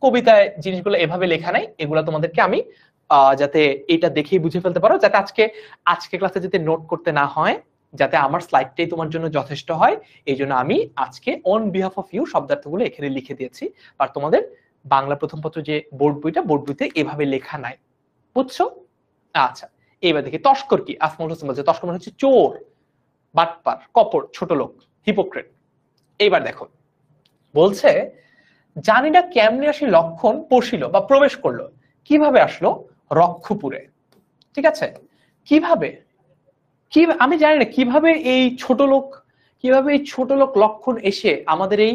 কবিতায় জিনিসগুলো এভাবে লেখা নাই, এগুলা তোমাদেরকে আমি যাতে এটা দেখেই বুঝে ফেলতে পারো, যাতে আজকে ক্লাসে যাতে নোট করতে না হয়, যাতে আমার স্লাইডটাই তোমার জন্য যথেষ্ট হয়, এই জন্য আমি আজকে অন বিহাফ অফ ইউ শব্দার্থগুলো এখানে লিখে দিয়েছি। আর তোমাদের বাংলা প্রথম পত্র যে বোর্ড বইতে এভাবে লেখা নাই, বুঝছো? আচ্ছা, এবার দেখি তস্কর কি। আসমুল হোসেন বলছে তস্কর মানে হচ্ছে চোর, বাটপার, কপট, ছোট লোক, হিপোক্রেট। এইবার দেখো বলছে জানি না কেমনে আসি লক্ষণ পশিল বা প্রবেশ করলো, কিভাবে আসলো? রক্ষপুরে, ঠিক আছে? কিভাবে, কি আমি জানি না কিভাবে এই ছোট লোক লক্ষণ এসে আমাদের এই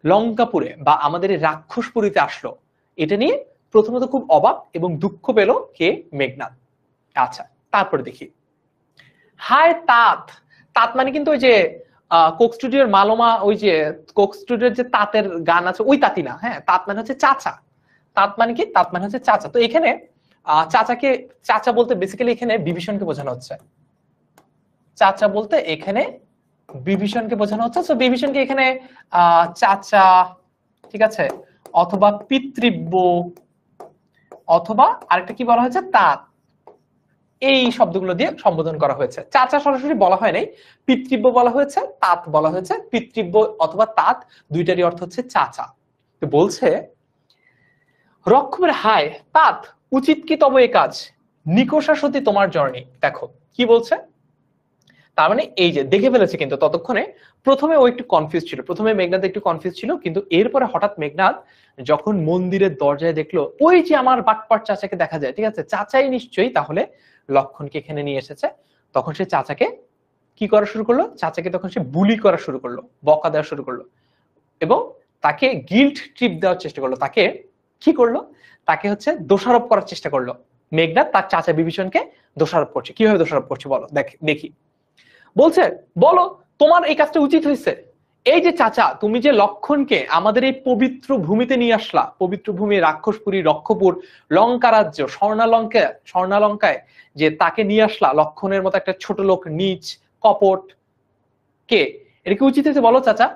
লঙ্কাপুরে বা আমাদের এই রাক্ষসপুরীতে আসলো, এটা নিয়ে প্রথমত খুব অবাক এবং দুঃখ পেল কে? মেঘনাদ। আচ্ছা, তারপরে দেখি হায় তাঁত। তাঁত মানে কিন্তু ওই যে কোক স্টুডিওর মালোমা, ওই যে কোক স্টুডিওর যে তাঁতের গান আছে ওই তাঁতি না, হ্যাঁ, তাঁত মানে হচ্ছে চাচা। তাঁত মানে কি? তাঁত মানে হচ্ছে চাচা। তো এখানে চাচা বলতে বেসিক্যালি এখানে বিভীষণকে বোঝানো হচ্ছে। চাচা বলতে এখানে বিভীষণকে বোঝানো হচ্ছে। তো বিভীষণকে এখানে চাচা, ঠিক আছে, অথবা পিতৃব্য, অথবা আরেকটা কি বলা হয়েছে? তাঁত। এই শব্দগুলো দিয়ে সম্বোধন করা হয়েছে। চাচা সরাসরি বলা হয় নাই, পিতৃব্য বলা হয়েছে, তাত বলা হয়েছে। পিতৃব্য অথবা তাত দুইটারই অর্থ হচ্ছে চাচা। তো বলছে রক্ষমের হায় তাত উচিত কি তব এ কাজ, নিকষা সতী তোমার জননী। দেখো কি বলছে, তার মানে এই যে দেখে ফেলেছে কিন্তু ততক্ষণে। প্রথমে ও একটু কনফিউজ ছিল, প্রথমে মেঘনাদ একটু কনফিউজ ছিল, কিন্তু এরপরে হঠাৎ মেঘনাদ যখন মন্দিরের দরজায় দেখলো ওই যে আমার বাটপার চাচাকে দেখা যায়, ঠিক আছে, চাচাই নিশ্চয়ই তাহলে লক্ষণকে এখানে নিয়ে এসেছে, তখন সে চাচাকে কি করা শুরু করলো, চাচাকে তখন সে বুলি করা শুরু করলো, বকা দেওয়া শুরু করলো, এবং তাকে গিল্ট ট্রিপ দেওয়ার চেষ্টা করলো, তাকে কি করলো, তাকে হচ্ছে দোষারোপ করার চেষ্টা করলো। মেঘনাদ তার চাচা বিভীষণকে দোষারোপ করছে। কিভাবে দোষারোপ করছে বলো, দেখি। বলছে বলো তোমার এই কাজটা উচিত হয়েছে। এই যে চাচা, তুমি যে লক্ষণকে আমাদের এই পবিত্র ভূমিতে নিয়ে আসলা, পবিত্র ভূমি রাক্ষসপুরী, রক্ষপুর, লঙ্কা রাজ্য, স্বর্ণালঙ্কায় যে তাকে নিয়ে আসলা, লক্ষণের মতো একটা ছোট লোক, নীচ, কপট, কে এটা কি উচিত হয়েছে বলো চাচা?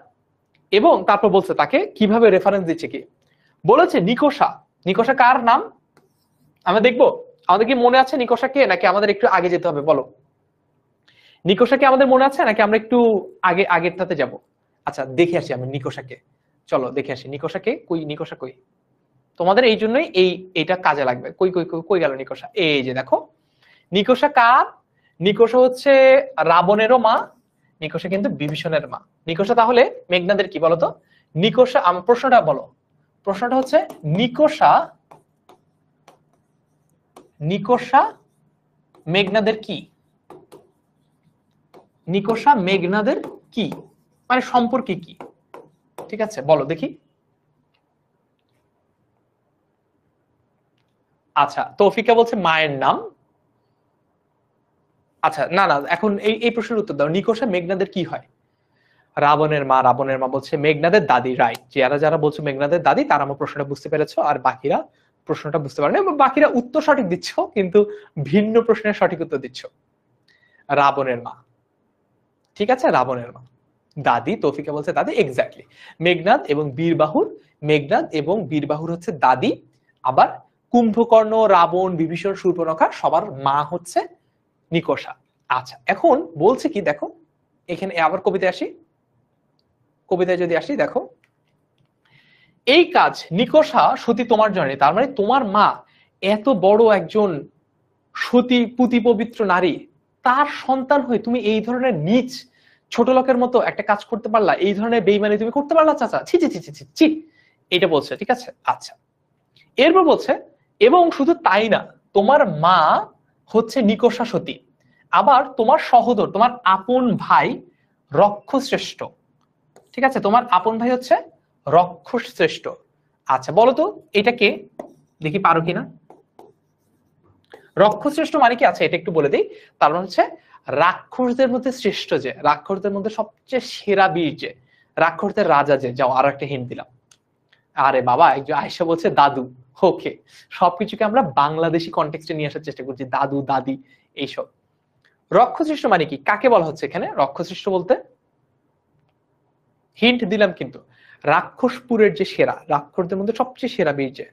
এবং তারপর বলছে তাকে কিভাবে রেফারেন্স দিচ্ছে, কি বলেছে, নিকষা। নিকষা কার নাম আমরা দেখবো? আমাদের কি মনে আছে নিকষা কে, নাকি আমাদের একটু আগে যেতে হবে বলো? নিকষা কি আমাদের মনে আছে, নাকি আমরা একটু আগেরটাতে যাব? আচ্ছা দেখে আসি আমি নিকষাকে, চলো দেখে আসি নিকষাকে। কই নিকষা কই? তোমাদের এই জন্যই এইটা কাজে লাগবে। কই কই কই গেল নিকষা? এই যে দেখো, নিকষা কার? নিকষা হচ্ছে রাবণেরও মা, নিকষা কিন্তু বিভীষণের মা। নিকষা তাহলে মেঘনাদের কি বলতো? নিকষা, প্রশ্নটা বলো, প্রশ্নটা হচ্ছে নিকষা মেঘনাদের কি? নিকষা মেঘনাদের কি, মানে সম্পর্কে কি? ঠিক আছে বলো দেখি। আচ্ছা তৌফিকা বলছে মায়ের নাম। আচ্ছা না না, এখন এই প্রশ্নের উত্তর দাও, নিকষা মেঘনাদের কি হয়? রাবণের মা। রাবণের মা বলছে মেঘনাদের দাদি, রাইট। যারা যারা বলছো মেঘনাদের দাদি তারা আমার প্রশ্নটা বুঝতে পেরেছো, আর বাকিরা প্রশ্নটা বুঝতে পারেনি, বাকিরা উত্তর সঠিক দিচ্ছ কিন্তু ভিন্ন প্রশ্নের সঠিক উত্তর দিচ্ছ। রাবণের মা, ঠিক আছে, রাবণের মা। দাদি, তৌফিকা বলছে দাদি, এক্স্যাক্টলি। মেঘনাদ এবং বীরবাহুর, মেঘনাদ এবং বীরবাহুর হচ্ছে দাদি। আবার কুম্ভকর্ণ, রাবণ, বিভীষণ, শূর্পণখা সবার মা হচ্ছে নিকষা। আচ্ছা এখন বলছে কি দেখো, এখানে আবার কবিতায় আসি, কবিতায় যদি আসি দেখো, এই কাজ নিকষা সতী তোমার জননী, তার মানে তোমার মা এত বড় একজন সতী পুতি পবিত্র নারী, তার সন্তান হয়ে তুমি এই ধরনের নীচ ছোট লোকের মতো একটা কাজ করতে পারলা, এই ধরনের বেইমানি তুমি করতে পারলা চাচা, ছি ছি ছি ছি ছি, এটা বলছে, ঠিক আছে। আচ্ছা এরপর বলছে এবং শুধু তাই না, তোমার মা হচ্ছে নিকষা সতী, আবার তোমার সহোদর, তোমার আপন ভাই রক্ষশ্রেষ্ঠ, ঠিক আছে, তোমার আপন ভাই হচ্ছে রক্ষশ্রেষ্ঠ। আচ্ছা বলো তো এটা কে, দেখি পারো কিনা। রক্ষশ্রেষ্ঠ মানে কি আছে এটা একটু বলে দিই। তার মানে হচ্ছে রাক্ষসদের মধ্যে শ্রেষ্ঠ, যে রাক্ষসদের মধ্যে সবচেয়ে সেরা বীর, যে রাক্ষসদের রাজা, যে যাও আর একটা হিন্ট দিলাম। আরে বাবা একজন আয়েশা বলছে দাদু। ওকে, সবকিছুকে আমরা বাংলাদেশি কনটেক্সটে নিয়ে আসার চেষ্টা করছি, দাদু দাদি এইসব। রক্ষশ্রেষ্ঠ মানে কি, কাকে বলা হচ্ছে এখানে রক্ষশ্রেষ্ঠ বলতে? হিন্ট দিলাম কিন্তু, রাক্ষসপুরের যে সেরা, রাক্ষসদের মধ্যে সবচেয়ে সেরা বীর, যে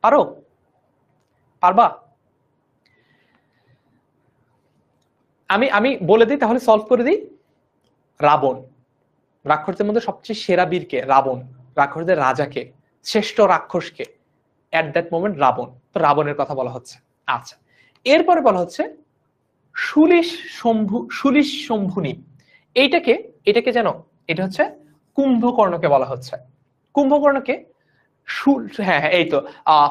পারো, পারবা? আমি আমি বলে দিই তাহলে, সলভ করে দিই। রাবণ, রাক্ষসদের মধ্যে সবচেয়ে সেরা বীরকে রাবণ, রাক্ষসদের রাজাকে, শ্রেষ্ঠ রাক্ষসকে এট দ্যাট মোমেন্ট রাবণ, তো রাবণের কথা বলা হচ্ছে। আচ্ছা এরপরে বলা হচ্ছে শুলিশ শম্ভুনি, এইটাকে, এটাকে জানো, এটা হচ্ছে কুম্ভকর্ণকে বলা হচ্ছে। কুম্ভকর্ণকে হ্যাঁ হ্যাঁ এই তো,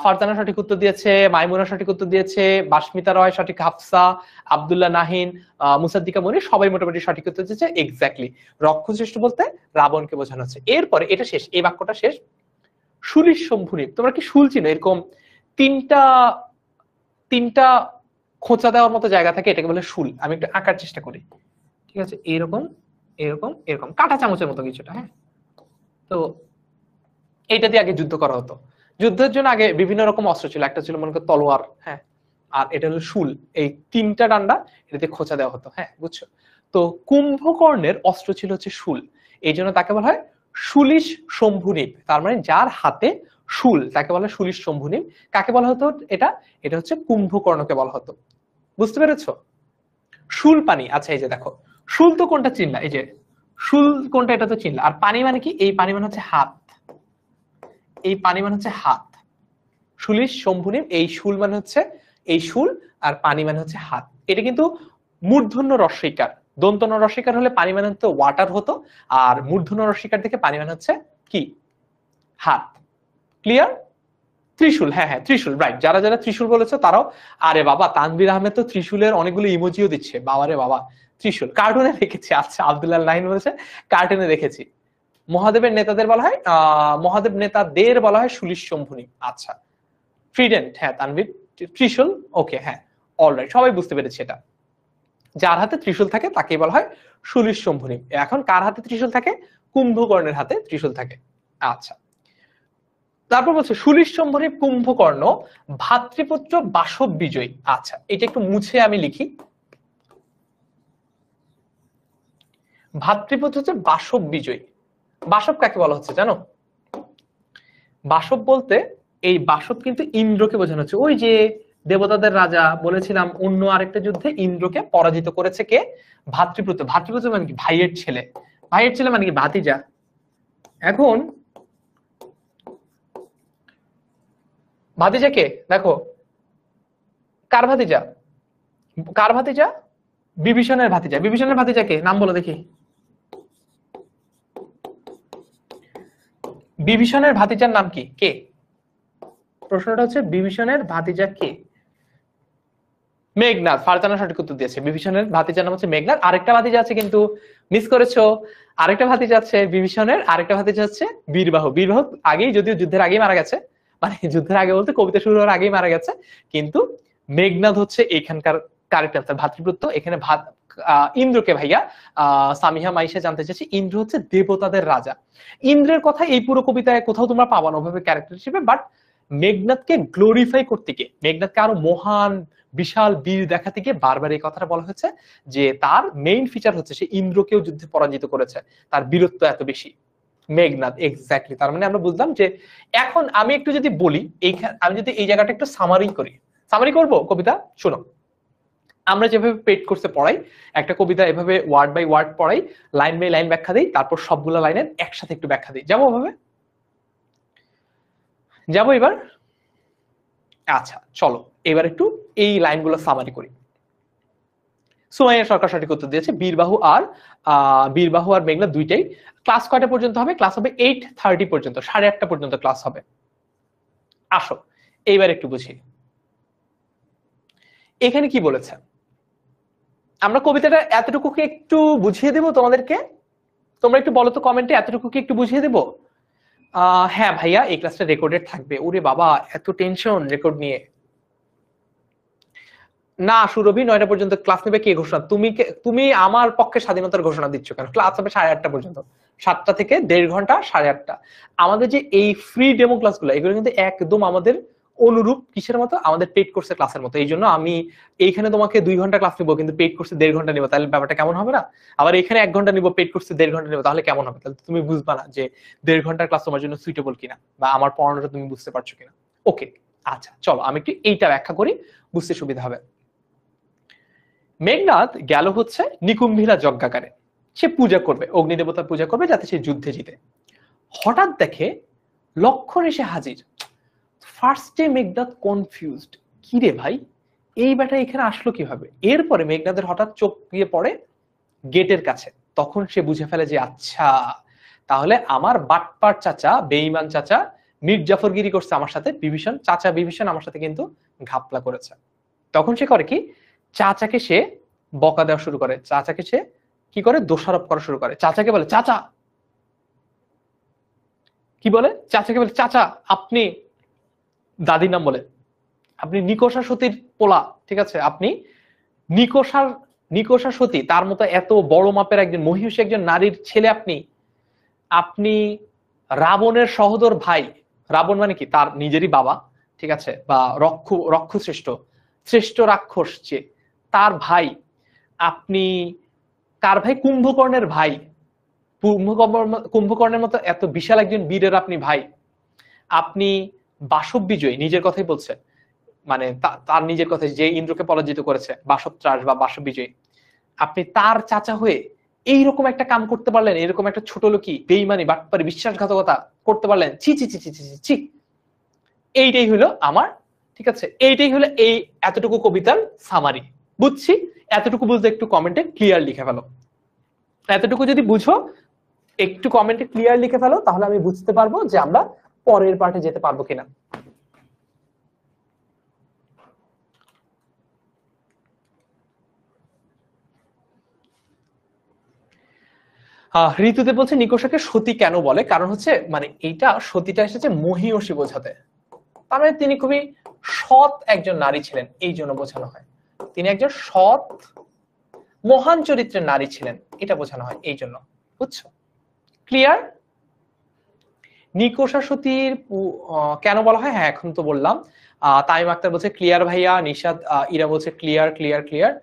ফারজানা সঠিক উত্তর দিয়েছে, মাইমুনা সঠিক উত্তর দিয়েছে, বাস্মিতা রয় সঠিক, হাফসা, আব্দুল্লাহ নাহিন, মুসাদ্দিকা মনি সবাই মোটামুটি সঠিক উত্তর দিয়েছে। এক্স্যাক্টলি, রক্ষশ্রেষ্ঠ বলতে রাবণকে বোঝানো হচ্ছে। এরপরে এটা শেষ, এই বাক্যটা শেষ। শুলিশ শম্ভুনি, তোমরা কি শুল চিনো? এরকম তিনটা তিনটা খোঁচা দেওয়ার মতো জায়গা থাকে, এটাকে বলে শুল। আমি একটু আঁকার চেষ্টা করি, ঠিক আছে, এরকম এরকম এরকম কাঁটা চামচের মতো কিছুটা, হ্যাঁ। তো এইটা দিয়ে আগে যুদ্ধ করা হতো, যুদ্ধের জন্য আগে বিভিন্ন রকম অস্ত্র ছিল, একটা ছিল মনে করো তলোয়ার, হ্যাঁ, আর এটা হলো শুল, এই তিনটা ডান্ডা এটাতে খোঁচা দেওয়া হতো, হ্যাঁ বুঝছো। তো কুম্ভকর্ণের অস্ত্র ছিল হচ্ছে শুল, এই জন্য তাকে বলা হয় শুলিশ শম্ভুনিপ, তার মানে যার হাতে শুল, তাকে বলা হয় শুলিশ শম্ভুনিম। কাকে বলা হতো এটা? এটা হচ্ছে কুম্ভকর্ণকে বলা হতো। বুঝতে পেরেছো? শুল পানি, আচ্ছা এই যে দেখো শুল তো কোনটা চিনলা, এই যে শুল কোনটা এটা তো চিনলা। আর পানি মানে কি? এই পানি মানে হচ্ছে হাত, এই পানি মানে হচ্ছে হাত। শুলিশ শম্ভুনিম, এই শুল মানে হচ্ছে এই শুল, আর পানি মানে হচ্ছে হাত। এটা কিন্তু মূর্ধন্য রস্বইকার। দন্তন্য রস্বইকার হলে পানি মানে হতো ওয়াটার হতো, আর মূর্ধন্য রস্বইকার থেকে পানি মানে হচ্ছে কি? হাত। ক্লিয়ার? ত্রিশূল, হ্যাঁ হ্যাঁ ত্রিশূল, রাইট। যারা যারা ত্রিশূল বলেছে তারাও, আরে বাবা তানভীর আহমেদ তো ত্রিশূলের অনেকগুলো ইমোজিও দিচ্ছে, বাবারে বাবা। ত্রিশূল কার্টুনে দেখেছি, আচ্ছা আব্দুল্লাহ লাইন বলেছে কার্টুনে দেখেছি। মহাদেবের নেতাদের বলা হয় মহাদেব নেতাদের বলা হয় শুলিশ শম্ভুনি। আচ্ছা ট্রিডেন্ট, হ্যাঁ তানভীর ত্রিশূল, ওকে হ্যাঁ অলরাইট, সবাই বুঝতে পেরেছে এটা। যার হাতে ত্রিশূল থাকে তাকেই বলা হয় শুলিশ শম্ভুনি। এখন কার হাতে ত্রিশূল থাকে? কুম্ভকর্ণের হাতে ত্রিশূল থাকে। আচ্ছা তারপর বলছে শুলিশ শম্ভুনি কুম্ভকর্ণ ভাতৃপুত্র বাসব বিজয়ী। আচ্ছা এটা একটু মুছে আমি লিখি। ভাতৃপুত্র হচ্ছে বাসব বিজয়ী। বাসব কাকে বলা হচ্ছে জানো? বাসব বলতে এই বাসব কিন্তু ইন্দ্রকে বোঝানো হচ্ছে। ওই যে দেবতাদের রাজা বলেছিলাম অন্য আরেকটা যুদ্ধে ইন্দ্রকে পরাজিত করেছে কে? ভাতৃপুত্র। ভাতৃপুত্র মানে কি? ভাইয়ের ছেলে। ভাইয়ের ছেলে মানে কি? ভাতিজা। এখন ভাতিজা কে? দেখো কার ভাতিজা? কার ভাতিজা? বিভীষণের ভাতিজা। বিভীষণের ভাতিজা কে? নাম বলো দেখি। বিভীষণের ভাতিজার নাম কি? কে? প্রশ্নটা হচ্ছে বিভীষণের ভাতিজা কে? মেঘনাদ। ফারজানা সঠিক উত্তর দিয়েছে। বিভীষণের ভাতিজার নাম হচ্ছে মেঘনাদ। আরেকটা ভাতিজা আছে কিন্তু মিস করেছো। আরেকটা ভাতিজা আছে বিভীষণের, আরেকটা ভাতিজা হচ্ছে বীরবাহু। বীরবাহু আগেই, যদিও যুদ্ধের আগেই মারা গেছে, মানে যুদ্ধের আগে বলতে কবিতা শুরু হওয়ার আগেই মারা গেছে, কিন্তু মেঘনাদ হচ্ছে এখানকার কারেক্ট আনসার। ভাতৃপুত্র এখানে ইন্দ্রকে ভাইয়া সামিহা মাইশা জানতে চাইছি, ইন্দ্র হচ্ছে দেবতাদের রাজা। ইন্দ্রের কথা এই পুরো কবিতায় কোথাও তোমরা পাবা না ওভাবে ক্যারেক্টার হিসেবে, বাট মেঘনাদকে গ্লোরিফাই করতে গিয়ে, মেঘনাদকে আরো মহান বিশাল বীর দেখাতে গিয়ে বারবার এই কথাটা বলা হয়েছে যে তার মেইন ফিচার হচ্ছে সে ইন্দ্রকেও যুদ্ধে পরাজিত করেছে, তার বীরত্ব এত বেশি। মেঘনাদ, এক্স্যাক্টলি। তার মানে আমরা বুঝলাম যে এখন আমি একটু যদি বলি, আমি যদি এই জায়গাটা একটু সামারি করি, সামারি করব কবিতা, শোনো। আমরা যেভাবে পেড কোর্সে পড়াই, একটা কবিতা এভাবে ওয়ার্ড বাই ওয়ার্ড পড়াই, লাইন বাই লাইন ব্যাখ্যা দিই, তারপর সবগুলো লাইনের একসাথে একটু ব্যাখ্যা দিই। যাবো ওভাবে? যাবো এবার? আচ্ছা চলো এবার একটু এই লাইনগুলো সামারি করি। সুমাইয়া সরকার সঠিক উত্তর দিয়েছে। বীরবাহু আর মেঘনা দুইটাই। ক্লাস কয়টা পর্যন্ত হবে? ক্লাস হবে 8:30 পর্যন্ত, 8:30 পর্যন্ত ক্লাস হবে। আসো এইবার একটু বুঝি এখানে কি বলেছে। আমরা কবিতাটা এতটুকুকে একটু বুঝিয়ে দেব তোমাদেরকে। তোমরা একটু বলো তো কমেন্টে, এতটুকুকে একটু বুঝিয়ে দেব? হ্যাঁ ভাইয়া এই ক্লাসটা রেকর্ডেড থাকবে। ওরে বাবা এত টেনশন রেকর্ড নিয়ে। না সুরভি 9টা পর্যন্ত ক্লাস নেবে কে ঘোষণা? তুমি আমার পক্ষে স্বাধীনতার ঘোষণা দিচ্ছ কেন? ক্লাস হবে 8:30 পর্যন্ত, 7টা থেকে 1.5 ঘন্টা, 8:30। আমাদের যে এই ফ্রি ডেমো ক্লাসগুলো এগুলো কিন্তু একদম আমাদের অনুরূপ কিসের মতো? আমাদের পেইড কোর্সের ক্লাসের মতো। এই জন্য আমি এইখানে তোমাকে 2 ঘন্টা ক্লাস নিবো, কিন্তু পেইড কোর্সে 1.5 ঘন্টা নিবো, তাহলে ব্যাপারটা কেমন হবে না? আবার এখানে 1 ঘন্টা নিবো, পেইড কোর্সে 1.5 ঘন্টা নিবো, তাহলে কেমন হবে? তাহলে তুমি বুঝবা না যে 1.5 ঘন্টার ক্লাস তোমার জন্য সুইটেবল কিনা, বা আমার পড়ানোটা তুমি বুঝতে পারছো কিনা। ওকে আচ্ছা চলো আমি একটু এইটা ব্যাখ্যা করি, বুঝতে সুবিধা হবে। মেঘনাদ গেল হচ্ছে নিকুম্ভিলা যজ্ঞাকারে, সে পূজা করবে, অগ্নিদেবতার পূজা করবে যাতে সে যুদ্ধে জিতে। হঠাৎ দেখে লক্ষণ এসে হাজির। ফার্স্টে মেঘনাদ কনফিউজড, কি রে ভাই এই ব্যাটা এখানে আসলো কিভাবে? এরপরে মেঘনাদের হঠাৎ চোখ গিয়ে পড়ে গেটের কাছে। তখন সে বুঝে ফেলে যে আচ্ছা তাহলে আমার বাটপার চাচা, বেঈমান চাচা মির্জাফরগিরি করছে আমার সাথে, বিভীষণ আমার সাথে কিন্তু ঘাপলা করেছে। তখন সে করে কি, চাচাকে সে বকা দেওয়া শুরু করে, চাচাকে সে কি করে, দোষারোপ করা শুরু করে। চাচাকে বলে চাচা, কি বলে? চাচাকে বলে চাচা আপনি, দাদির নাম বলে, আপনি নিকষা সতীর পোলা, ঠিক আছে, আপনি নিকষা সতী, তার মতো এত বড় মাপের একজন মহিষী একজন নারীর ছেলে আপনি, আপনি রাবণের সহোদর ভাই। রাবণ মানে কি? তার নিজেরই বাবা, ঠিক আছে, বা রক্ষশ্রেষ্ঠ, শ্রেষ্ঠ রাক্ষস যে, তার ভাই আপনি। কার ভাই? কুম্ভকর্ণের ভাই। কুম্ভকর্ণের মতো এত বিশাল একজন বীরের আপনি ভাই, আপনি বাসব বিজয়ী, নিজের কথাই বলছে, মানে তার নিজের কথাই, যে ইন্দ্রকে পরাজিত করেছে, বাসব ত্রাস বা বাসব বিজয়ী, আপনি তার চাচা হয়ে এইরকম একটা কাম করতে পারলেন, এরকম একটা ছোট লোকই বেইমানি বাটপারি বিশ্বাসঘাতকতা করতে পারলেন, ছি ছি ছি ছি ছি ছি ছি। এইটাই হলো আমার, ঠিক আছে, এইটাই হলো এই এতটুকু কবিতার সামারি। বুঝছি, এতটুকু বুঝতে একটু কমেন্টে ক্লিয়ার লিখে ফেলো। এতটুকু যদি বুঝো একটু কমেন্টে ক্লিয়ার লিখে ফেলো, তাহলে আমি বুঝতে পারবো যে আমরা পরের পার্টে যেতে পারবো কিনা। ঋতুতে বলছে নিকষাকে সতী কেন বলে, কারণ হচ্ছে মানে এইটা সতীটা এসেছে মহিয়সী বোঝাতে, তার মানে তিনি খুবই সৎ একজন নারী ছিলেন, এই জন্য বোঝানো হয়। তিনি একজন সৎ মহান চরিত্রের নারী ছিলেন, এটা বোঝানো হয় এই জন্য। বুঝছো? ক্লিয়ার? নিকষা সতীর কেন বলা হয়, হ্যাঁ এখন তো বললাম। তাইম আক্তার বলছে ক্লিয়ার ভাইয়া, নিশাদ ইরা বলছে clear clear clear.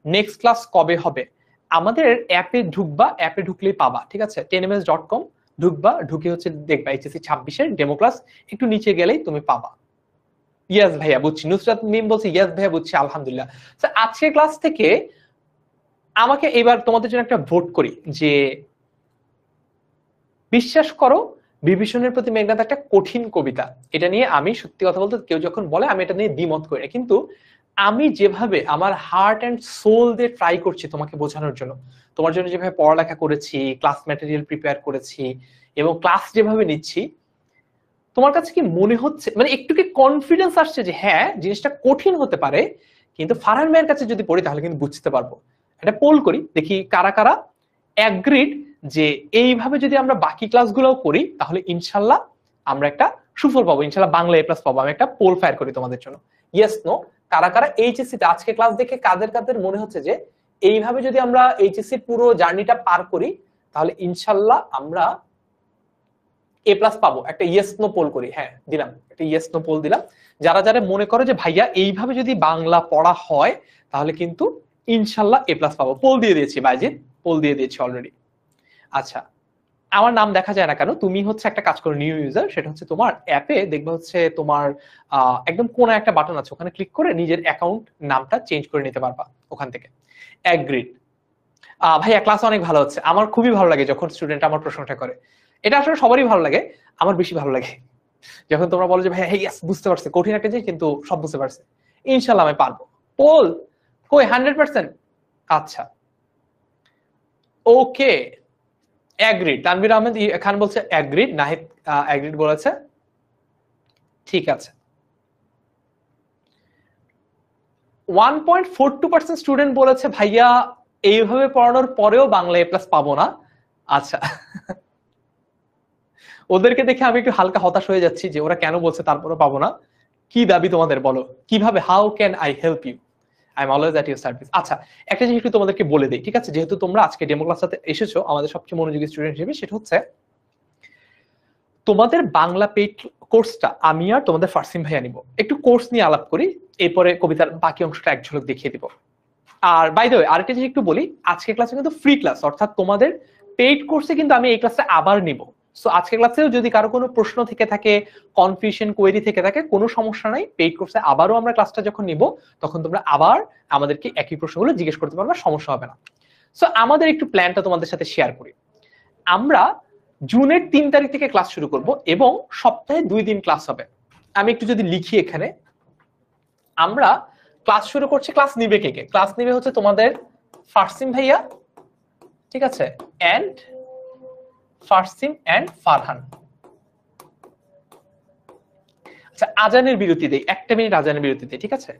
Next class কবে হবে? আমাদের অ্যাপে ঢুকবা, অ্যাপে ঢুকলেই পাবা, ঠিক আছে, tenms.com ঢুকবা, ঢুকে হচ্ছে দেখবা এইচএসসি 26-এর ডেমো ক্লাস, একটু নিচে গেলেই তুমি পাবা। ইয়াস ভাইয়া বুঝছি, নুসরাত মিম বলছে ইয়াস ভাইয়া বুঝছি, আলহামদুলিল্লাহ। আজকে ক্লাস থেকে আমাকে এবার তোমাদের জন্য একটা ভোট করি, যে বিশ্বাস করো বিভীষণের প্রতি মেঘনাদ একটা কঠিন কবিতা, এটা নিয়ে আমি সত্যি কথা বলতে কেউ যখন বলে আমি এটা নিয়ে দ্বিমত করি না, কিন্তু আমি যেভাবে আমার হার্ট অ্যান্ড সোল দিয়ে ট্রাই করছি তোমাকে বোঝানোর জন্য, তোমার জন্য যেভাবে পড়ালেখা করেছি, ক্লাস ম্যাটেরিয়াল প্রিপেয়ার করেছি এবং ক্লাস যেভাবে নিচ্ছি, তোমার কাছে কি মনে হচ্ছে, মানে একটু কি কনফিডেন্স আসছে যে হ্যাঁ জিনিসটা কঠিন হতে পারে, কিন্তু ফারহান ভাইয়ের কাছে যদি পড়ি তাহলে কিন্তু বুঝতে পারবো? এটা পোল করি, দেখি কারা কারা অ্যাগ্রিড যে এইভাবে যদি আমরা বাকি ক্লাসগুলোও করি তাহলে ইনশাল্লাহ আমরা একটা সুফল পাবো, ইনশাল্লাহ বাংলা এ প্লাস পাবো। আমি একটা পোল ফায়ার করি তোমাদের জন্য, ইয়েস নো, কারা কারা এইচএসসি তে আজকে ক্লাস দেখে কাদের কাদের মনে হচ্ছে যে এইভাবে যদি আমরা এইচএসসি পুরো জার্নিটা পার করি তাহলে ইনশাল্লাহ আমরা এ প্লাস পাবো? একটা ইয়েস নো পোল করি। হ্যাঁ দিলাম, একটা ইয়েস নো পোল দিলাম। যারা যারা মনে করো যে ভাইয়া এইভাবে যদি বাংলা পড়া হয় তাহলে কিন্তু ইনশাল্লাহ এ প্লাস পাবো, পোল দিয়ে দিয়েছি বাইজিৎ, পোল দিয়ে দিয়েছি অলরেডি। আচ্ছা, আমার নাম দেখা যায় না কেন, তুমি হচ্ছে একটা কাজ করো, নিউ ইউজার, সেটা হচ্ছে তোমার অ্যাপে দেখবে হচ্ছে তোমার একদম কোনা একটা বাটন আছে, ওখানে ক্লিক করে নিজের অ্যাকাউন্ট নামটা চেঞ্জ করে নিতে পারবা ওখান থেকে। অ্যাগ্রিড ভাইয়া, ক্লাস অনেক ভালো হচ্ছে, আমার খুবই ভালো লাগে যখন স্টুডেন্ট আমার প্রশংসা করে, এটা আসলে সবারই ভালো লাগে, আমার বেশি ভালো লাগে যখন তোমরা বলো যে ভাইয়া ইয়েস বুঝতে পারছে, কঠিন একটা জিনিস কিন্তু সব বুঝতে পারছে, ইনশাল্লাহ আমি পারবো। পোল কই 100%? আচ্ছা ওকে, অ্যাগ্রিড। তানভীর আহমেদ খান বলছে অ্যাগ্রিড, নাহিদ অ্যাগ্রিড বলেছে, ঠিক আছে। 1.42% স্টুডেন্ট বলেছে ভাইয়া এইভাবে পড়ানোর পরেও বাংলা এ প্লাস পাবো না। আচ্ছা ওদেরকে দেখে আমি একটু হালকা হতাশ হয়ে যাচ্ছি যে ওরা কেন বলছে তারপরে পাবো না। কি দাবি তোমাদের বলো, কিভাবে, how can I help you, I am always at your service. আচ্ছা একটা জিনিস একটু তোমাদেরকে বলে দিই, ঠিক আছে, যেহেতু তোমরা আজকে ডেমো ক্লাসে এসেছো আমাদের সবচেয়ে মনোযোগী স্টুডেন্ট হিসেবে, সেটা হচ্ছে তোমাদের বাংলা পেইড কোর্সটা আমি আর তোমাদের ফার্সিম ভাইয়া নিব, একটু কোর্স নিয়ে আলাপ করি, এরপরে কবিতার বাকি অংশটা এক ঝলক দেখিয়ে দিব। আর বাই দ্য ওয়ে আরেকটা জিনিস একটু বলি, আজকে ক্লাসে কিন্তু ফ্রি ক্লাস, অর্থাৎ তোমাদের পেইড কোর্সে কিন্তু আমি এই ক্লাসটা আবার নিব। সো আজকে ক্লাসেও যদি কারো কোনো প্রশ্ন থেকে থাকে, কনফিউশন কোয়েরি থেকে থাকে, কোনো সমস্যা নাই, পেইড কোর্সে আবারও আমরা ক্লাসটা যখন নিব তখন তোমরা আবার আমাদেরকে একই প্রশ্নগুলো জিজ্ঞেস করতে পারবে, সমস্যা হবে না। সো আমাদের একটু প্ল্যানটা তোমাদের সাথে শেয়ার করি। আমরা জুনের 3 তারিখ থেকে ক্লাস শুরু করব এবং সপ্তাহে 2 দিন ক্লাস হবে। আমি একটু যদি লিখি এখানে, আমরা ক্লাস শুরু করছি, ক্লাস নিবে কে কে? ক্লাস নিবে হচ্ছে তোমাদের ফারসিম ভাইয়া, ঠিক আছে, এন্ড ফারসিম এন্ড ফারহান। আচ্ছা আজানের বিরতি দেই, 1 মিনিট আজানের বিরতি দেই, ঠিক আছে।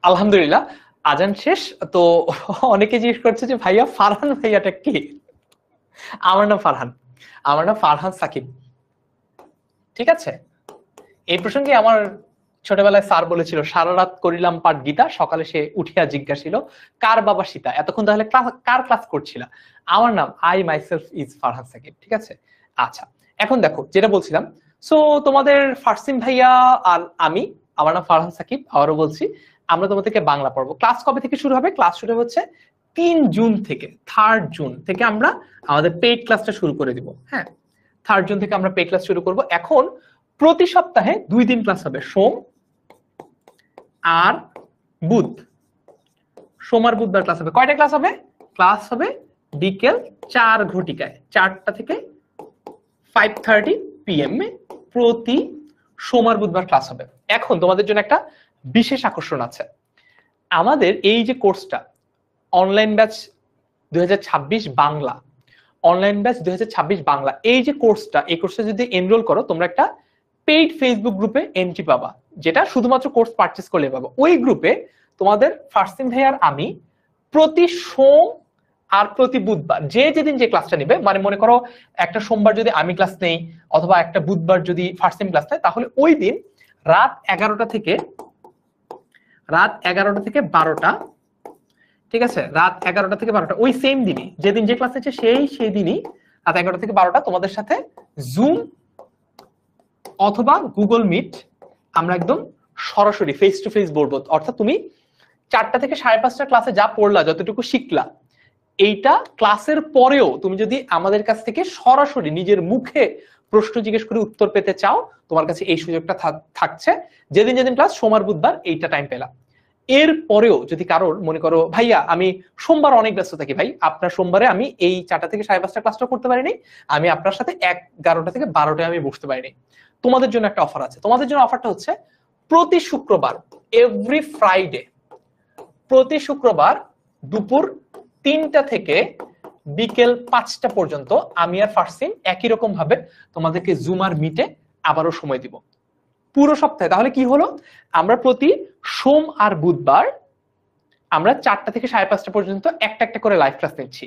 আলহামদুলিল্লাহ, আজান শেষ। তো অনেকে জিজ্ঞেস করছে যে ভাইয়া ফারহান ভাইয়াটা কে? আমার নাম ফারহান, আমার নাম ফারহান সাকিব। ঠিক আছে, এই প্রসঙ্গে আমার ছোটবেলায় স্যার বলেছিল, সারা রাত করিলাম পাঠ গীতা, সকালে সে উঠিয়া জিজ্ঞাসিল কার বাবা সীতা। এতক্ষণ তাহলে কার ক্লাস করছিলা? আমার নাম I myself is Farhan Sakib. ঠিক আছে, আচ্ছা এখন দেখো যেটা বলছিলাম। সো তোমাদের ফারসিম ভাইয়া আর আমি, আমার নাম ফারহান সাকিব, আবারও বলছি, আমরা তোমাদেরকে বাংলা পড়বো। ক্লাস কবে থেকে শুরু হবে? ক্লাস শুরু হচ্ছে 3 জুন থেকে, 3 জুন থেকে আমরা আমাদের পেইড ক্লাসটা শুরু করে দিব। হ্যাঁ, 3 জুন থেকে আমরা পেইড ক্লাস শুরু করব। এখন প্রতি সপ্তাহে 2 দিন ক্লাস হবে, সোম আর বুধ। সোম আর বুধবার ক্লাস হবে। কয়টা ক্লাস হবে? ক্লাস হবে বিকেল 4 ঘটিকায়, 4টা থেকে 5:30 PM প্রতি সোম আর বুধবার ক্লাস হবে। এখন তোমাদের জন্য একটা বিশেষ আকর্ষণ আছে। আমাদের এই যে কোর্সটা online batch 2026 Bangla, online batch 2026 Bangla, এই যে কোর্সটা, এই কোর্সে যদি এনরোল করো তোমরা একটা পেইড ফেসবুক গ্রুপে এন্ট্রি পাবা, যেটা শুধুমাত্র কোর্স পারচেজ করলে পাবা। ওই গ্রুপে তোমাদের ফারসিম ভাই আর আমি প্রতি সোম আর প্রতি বুধবার যেদিন যে ক্লাসটা নিবে, মানে মনে করো একটা সোমবার যদি আমি ক্লাস নেই অথবা একটা বুধবার যদি ফারসিম ক্লাস নেয়, তাহলে ওই দিন রাত 11টা থেকে 12টা, ঠিক আছে, রাত 11টা থেকে 12টা, ওই সেম দিনই যেদিন যে ক্লাস নিচ্ছে সেই দিনই রাত 11টা থেকে 12টা তোমাদের সাথে জুম অথবা গুগল মিট আমরা একদম সরাসরি ফেস টু ফেস বলবো। অর্থাৎ তুমি 4টা থেকে 5:30 ক্লাসে যা পড়লা, যতটুকু শিখলা, এইটা ক্লাসের পরেও তুমি যদি আমাদের কাছ থেকে সরাসরি নিজের মুখে প্রশ্ন জিজ্ঞেস করে উত্তর পেতে চাও, তোমার কাছে এই সুযোগটা থাকছে। যেদিন ক্লাস, সোমবার বুধবার, এইটা টাইম পেলা। এর পরেও যদি কারোর মনে করো ভাইয়া আমি সোমবার অনেক ব্যস্ত থাকি, ভাই আপনার সোমবারে আমি এই 4টা থেকে 5:30 ক্লাসটা করতে পারিনি, আমি আপনার সাথে 11টা থেকে 12টায় আমি বসতে পারিনি, তোমাদের জন্য একটা অফার আছে। তোমাদের জন্য অফারটা হচ্ছে প্রতি শুক্রবার, এভরি ফ্রাইডে, প্রতি শুক্রবার দুপুর 3টা থেকে বিকেল 5টা পর্যন্ত আমি আর ফারসিম একই রকম ভাবে তোমাদেরকে জুম আর মিটে আবারও সময় দিব পুরো সপ্তাহে। তাহলে কি হলো, আমরা প্রতি সোম আর বুধবার আমরা 4টা থেকে 5:30 পর্যন্ত একটা একটা করে লাইভ ক্লাস নিচ্ছি।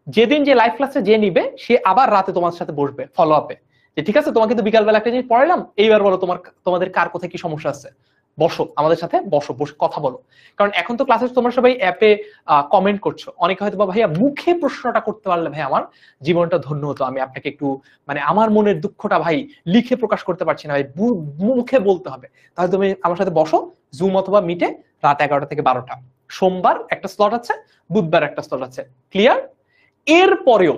যেদিন যে লাইভ ক্লাসে যে নিবে সে আবার রাতে তোমার সাথে বসবে ফলো আপে, যে ঠিক আছে তোমাকে তো বিকালবেলা একটা জিনিস পড়ালাম, এইবার বলো তোমাদের কার কোথায় কি সমস্যা আছে, বসো আমাদের সাথে, বসে কথা বলো। কারণ এখন তো ক্লাসে তোমরা সবাই অ্যাপে কমেন্ট করছো, অনেকে হয়তো ভাইয়া মুখে প্রশ্নটা করতে পারলে ভাই আমার জীবনটা ধন্য হতো, আমি আপনাকে একটু মানে আমার মনের দুঃখটা ভাই লিখে প্রকাশ করতে পারছি না ভাই, মুখে বলতে হবে। তাহলে তুমি আমার সাথে বসো জুম অথবা মিটে রাত 11টা থেকে 12টা, সোমবার একটা স্লট আছে, বুধবার একটা স্লট আছে, ক্লিয়ার? এর পরেও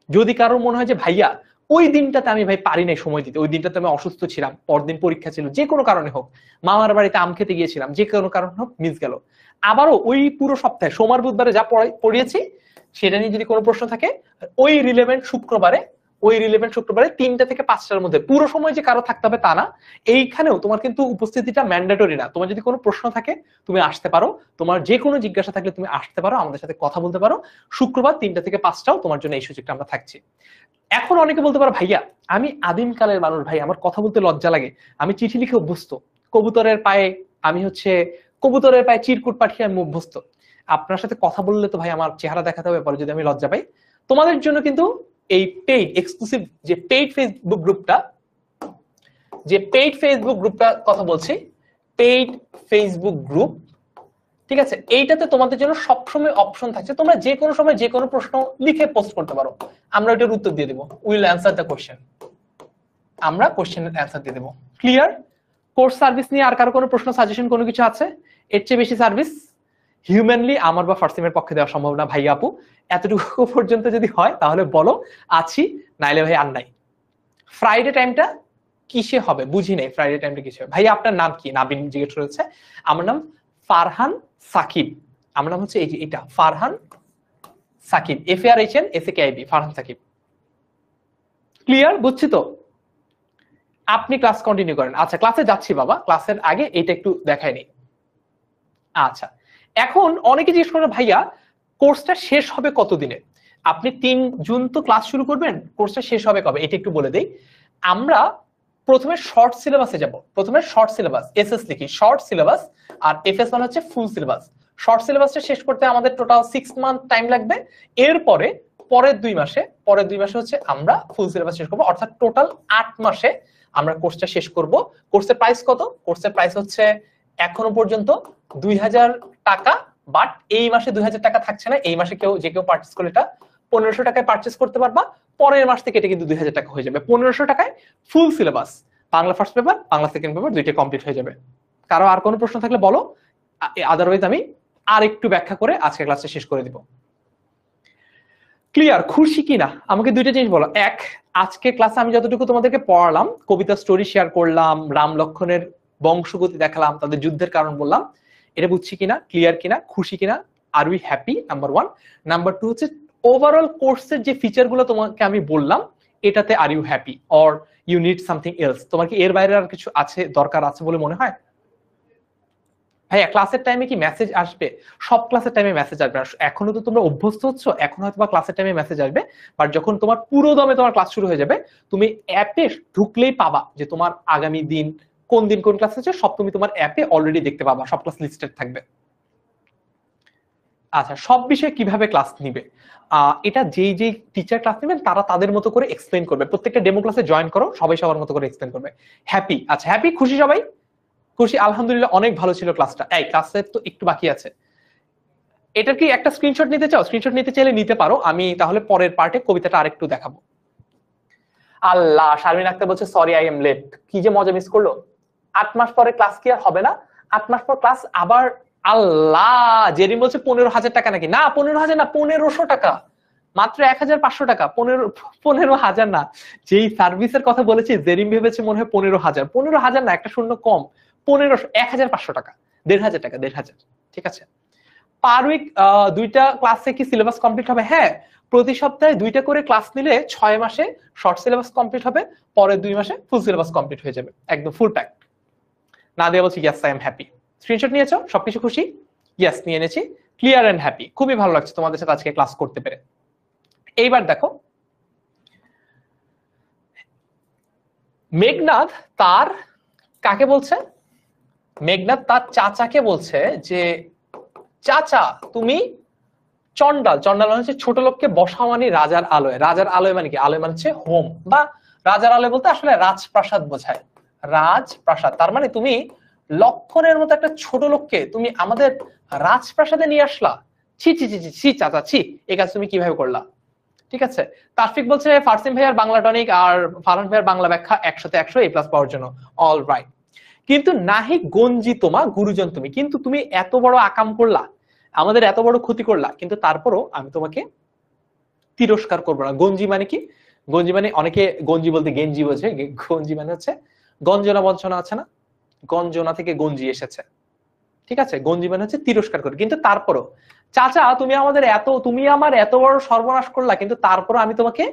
যদি কারোর মনে হয় যে ভাইয়া ওই দিনটাতে আমি ভাই পারি নাই সময় দিতে, ওই দিনটাতে আমি অসুস্থ ছিলাম, পরদিন পরীক্ষা ছিল, যে কোনো কারণে হোক, মামার বাড়িতে আম খেতে গিয়েছিলাম, যে কোনো কারণে হোক মিস গেল, আবারও ওই পুরো সপ্তাহে সোমবার বুধবারে যা পড়িয়েছি সেটা নিয়ে যদি কোনো প্রশ্ন থাকে, ওই রিলেভেন্ট শুক্রবারে 3টা থেকে 5টার মধ্যে পুরো সময় যে কারো থাকতে হবে তা না, এইখানেও তোমার কিন্তু উপস্থিতিটা ম্যান্ডেটরি না। তোমার যদি কোনো প্রশ্ন থাকে তুমি আসতে পারো, তোমার যে কোনো জিজ্ঞাসা থাকলে তুমি আসতে পারো, আমাদের সাথে কথা বলতে পারো। শুক্রবার 3টা থেকে 5টাও তোমার জন্য এই সুযোগটা আমরা থাকছি। এখন অনেকে বলতে পারো ভাইয়া আমি আদিম কালের মানুষ, ভাই আমার কথা বলতে লজ্জা লাগে, আমি চিঠি লিখে অভ্যস্ত, কবুতরের পায়ে চিরকুট পাঠিয়ে আমি অভ্যস্ত, আপনার সাথে কথা বললে তো ভাই আমার চেহারা দেখাতে হবে পরে যদি আমি লজ্জা পাই। তোমাদের জন্য কিন্তু এই পেইড এক্সক্লুসিভ যে পেইড ফেসবুক গ্রুপটা কথা বলছি, পেইড ফেসবুক গ্রুপ, ঠিক আছে, এইটাতে তোমাদের জন্য সবসময় অপশন থাকছে, তোমরা যে কোনো সময় যে কোনো প্রশ্ন লিখে পোস্ট করতে পারো, আমরা এটার উত্তর দিয়ে দেবো, উইল অ্যান্সার দ্য কোশ্চেন, আমরা কোশ্চেনের অ্যান্সার দিয়ে দেবো। ক্লিয়ার? কোর্স সার্ভিস নিয়ে আর কারো কোনো প্রশ্ন, সাজেশন কোনো কিছু আছে? এর চেয়ে বেশি সার্ভিস হিউম্যানলি আমার বা ফারসিমের পক্ষে দেওয়া সম্ভব না ভাই আপু, এতটুকু পর্যন্ত যদি হয় তাহলে বলো আছি, নাইলে ভাই আর নাই। ফ্রাইডে টাইমটা কিসে হবে বুঝি নাই, ফ্রাইডে টাইমটা কিসে হবে? ভাই আপনার নাম কি? নাবিন জিজ্ঞেস করেছে। আমার নাম ফারহান সাকিব, আমার নাম হচ্ছে এই যে এটা Farhan Sakib, FARHAN SAKIB, Farhan Sakib. Clear? বুঝছি তো? আপনি ক্লাস কন্টিনিউ করেন। আচ্ছা, ক্লাসে যাচ্ছি বাবা, ক্লাসের আগে এটা একটু দেখায়নি। আচ্ছা, এখন অনেকে জিজ্ঞেস করে ভাইয়া কোর্সটা শেষ হবে কতদিনে? আপনি 3 জুন তো ক্লাস শুরু করবেন, কোর্সটা শেষ হবে কবে এটা একটু বলে দেই। আমরা প্রথমে শর্ট সিলেবাসে যাব। প্রথমে শর্ট সিলেবাস, এসএস লিখি, শর্ট সিলেবাস, আর এফএস মানে হচ্ছে ফুল সিলেবাস। শর্ট সিলেবাসটা শেষ করতে আমাদের টোটাল 6 মান্থ টাইম লাগবে। এরপরে পরের 2 মাসে হচ্ছে আমরা ফুল সিলেবাস শেষ করব, অর্থাৎ টোটাল 8 মাসে আমরা কোর্সটা শেষ করব। কোর্সের প্রাইস কত? কোর্সের প্রাইস হচ্ছে এখনো পর্যন্ত 2000 টাকা, বাট এই মাসে 2000 টাকা থাকছে না। এই মাসে যে কেউ পারচেজ করলে এটা 1500 টাকায় পারচেজ করতে পারবা। পরের মাস থেকে এটা কিন্তু 2000 টাকা হয়ে যাবে। 1500 টাকায় full syllabus, Bangla first paper, Bangla second paper দুইটা কমপ্লিট হয়ে যাবে। কারো আর কোনো প্রশ্ন থাকলে বলো, আদারওয়াইজ আমি আর একটু ব্যাখ্যা করে আজকে ক্লাসটা শেষ করে দিব। ক্লিয়ার? খুশি কিনা আমাকে দুইটা জিনিস বলো। এক, আজকে ক্লাসে আমি যতটুকু তোমাদেরকে পড়ালাম, কবিতা স্টোরি শেয়ার করলাম, রাম লক্ষণের বংশগতি দেখালাম, তাদের যুদ্ধের কারণ বললাম, এটা বুঝছি কিনা, ক্লিয়ার কিনা, খুশি কিনা, আর উই হ্যাপি? নাম্বার 1। নাম্বার 2 হচ্ছে ওভারঅল কোর্সের যে ফিচার গুলো তোমাকে আমি বললাম, এটাতে are you happy or you need something else? তোমার কি এর বাইরে আর কিছু আছে, দরকার আছে বলে মনে হয়? ভাইয়া ক্লাসের টাইমে কি মেসেজ আসবে? সব ক্লাসের টাইমে মেসেজ আসবে না। এখনো তো তোমরা অভ্যস্ত হচ্ছ, এখন হয়তো বা ক্লাসের টাইমে মেসেজ আসবে, বাট যখন তোমার পুরো দমে তোমার ক্লাস শুরু হয়ে যাবে, তুমি অ্যাপে ঢুকলেই পাবা যে তোমার আগামী দিন কোন দিন কোন ক্লাস আছে, সব তুমি তোমার অ্যাপে অলরেডি দেখতে পাবা, সব ক্লাস লিস্টেড থাকবে। আচ্ছা, সব বিষয়ে কিভাবে ক্লাস নিবে? এটা যেই টিচার ক্লাস নেবেন তারা তাদের মতো করে এক্সপ্লেন করবে। প্রত্যেকটা ডেমো ক্লাসে জয়েন করো, সবাই সবার মতো করে এক্সপ্লেন করবে। হ্যাপি? আচ্ছা, হ্যাপি, খুশি সবাই? খুশি, আলহামদুলিল্লাহ, অনেক ভালো ছিল ক্লাসটা। এই ক্লাসের তো একটু বাকি আছে, এটার কি একটা স্ক্রিনশট নিতে চাও? স্ক্রিনশট নিতে চাইলে নিতে পারো, আমি তাহলে পরের পার্টে কবিতাটা আরেকটু দেখাবো। আল্লাহ, শারমিন আক্তার বলছে সরি আই এম লেট। কি যে মজা মিস করলো। 8 মাস পরে ক্লাস কি আর হবে না? 8 মাস পর ক্লাস আবার। আল্লাহ, জেরিন বলছে 15,000 টাকা নাকি? না, 15,000 না, 1500 টাকা, মাত্র 1500 টাকা। 15,000 না, যেই সার্ভিসের কথা বলেছি জেরিন ভেবেছে মনে হয় 15,000। 15,000 না, একটা শূন্য কম, 1500, 1500 টাকা, 1500 টাকা, 1500। ঠিক আছে। পার উইক 2টা ক্লাসে কি সিলেবাস কমপ্লিট হবে? হ্যাঁ, প্রতি সপ্তাহে 2টা করে ক্লাস নিলে 6 মাসে শর্ট সিলেবাস কমপ্লিট হবে, পরের 2 মাসে ফুল সিলেবাস কমপ্লিট হয়ে যাবে, একদম ফুল প্যাক। না দিয়ে বলছি yes I am happy. Screenshot নিয়েছো? সবকিছু খুশি? ইয়েস, নিয়ে এনেছি। Clear and happy. খুবই ভালো লাগছে তোমাদের সাথে আজকে ক্লাস করতে পেরে। এইবার দেখো, মেঘনাদ তার কাকে বলছে? মেঘনাদ তার চাচাকে বলছে যে চাচা তুমি চন্ডাল। চন্ডাল মানে হচ্ছে ছোট লোককে বসা মানে রাজার আলোয়। রাজার আলোয় মানে কি? আলোয় মানে হচ্ছে হোম, বা রাজার আলোয় বলতে আসলে রাজপ্রাসাদ বোঝায়। রাজপ্রাসাদ, তার মানে তুমি লক্ষণের মতো একটা ছোট লোককে তুমি আমাদের রাজপ্রাসাদে নিয়ে আসলা। ছি ছি ছি ছি ছি চাচা ছি, এই কাজ তুমি কিভাবে করলা? ঠিক আছে। তাশফিক বলছে ফারসিম ভাইয়ার বাংলা টনিক আর ফারহান ভাইয়ার বাংলা ব্যাখ্যা 100তে 100 এ প্লাস পাওয়ার জন্য। All right. কিন্তু নাহি গঞ্জি তোমা গুরুজন তুমি, কিন্তু তুমি এত বড় আকাম করলা, আমাদের এত বড় ক্ষতি করলা, কিন্তু তারপরও আমি তোমাকে তিরস্কার করবো না। গঞ্জি মানে কি? গঞ্জি মানে, অনেকে গঞ্জি বলতে গেঞ্জি বোঝে, গঞ্জি মানে হচ্ছে গঞ্জনা বঞ্চনা আছে না, গঞ্জনা থেকে গঞ্জি এসেছে। ঠিক আছে, গঞ্জি মানে হচ্ছে তিরস্কার করে। কিন্তু তারপরও চাচা তুমি আমার এত বড় সর্বনাশ করলা, কিন্তু তারপরও আমি তোমাকে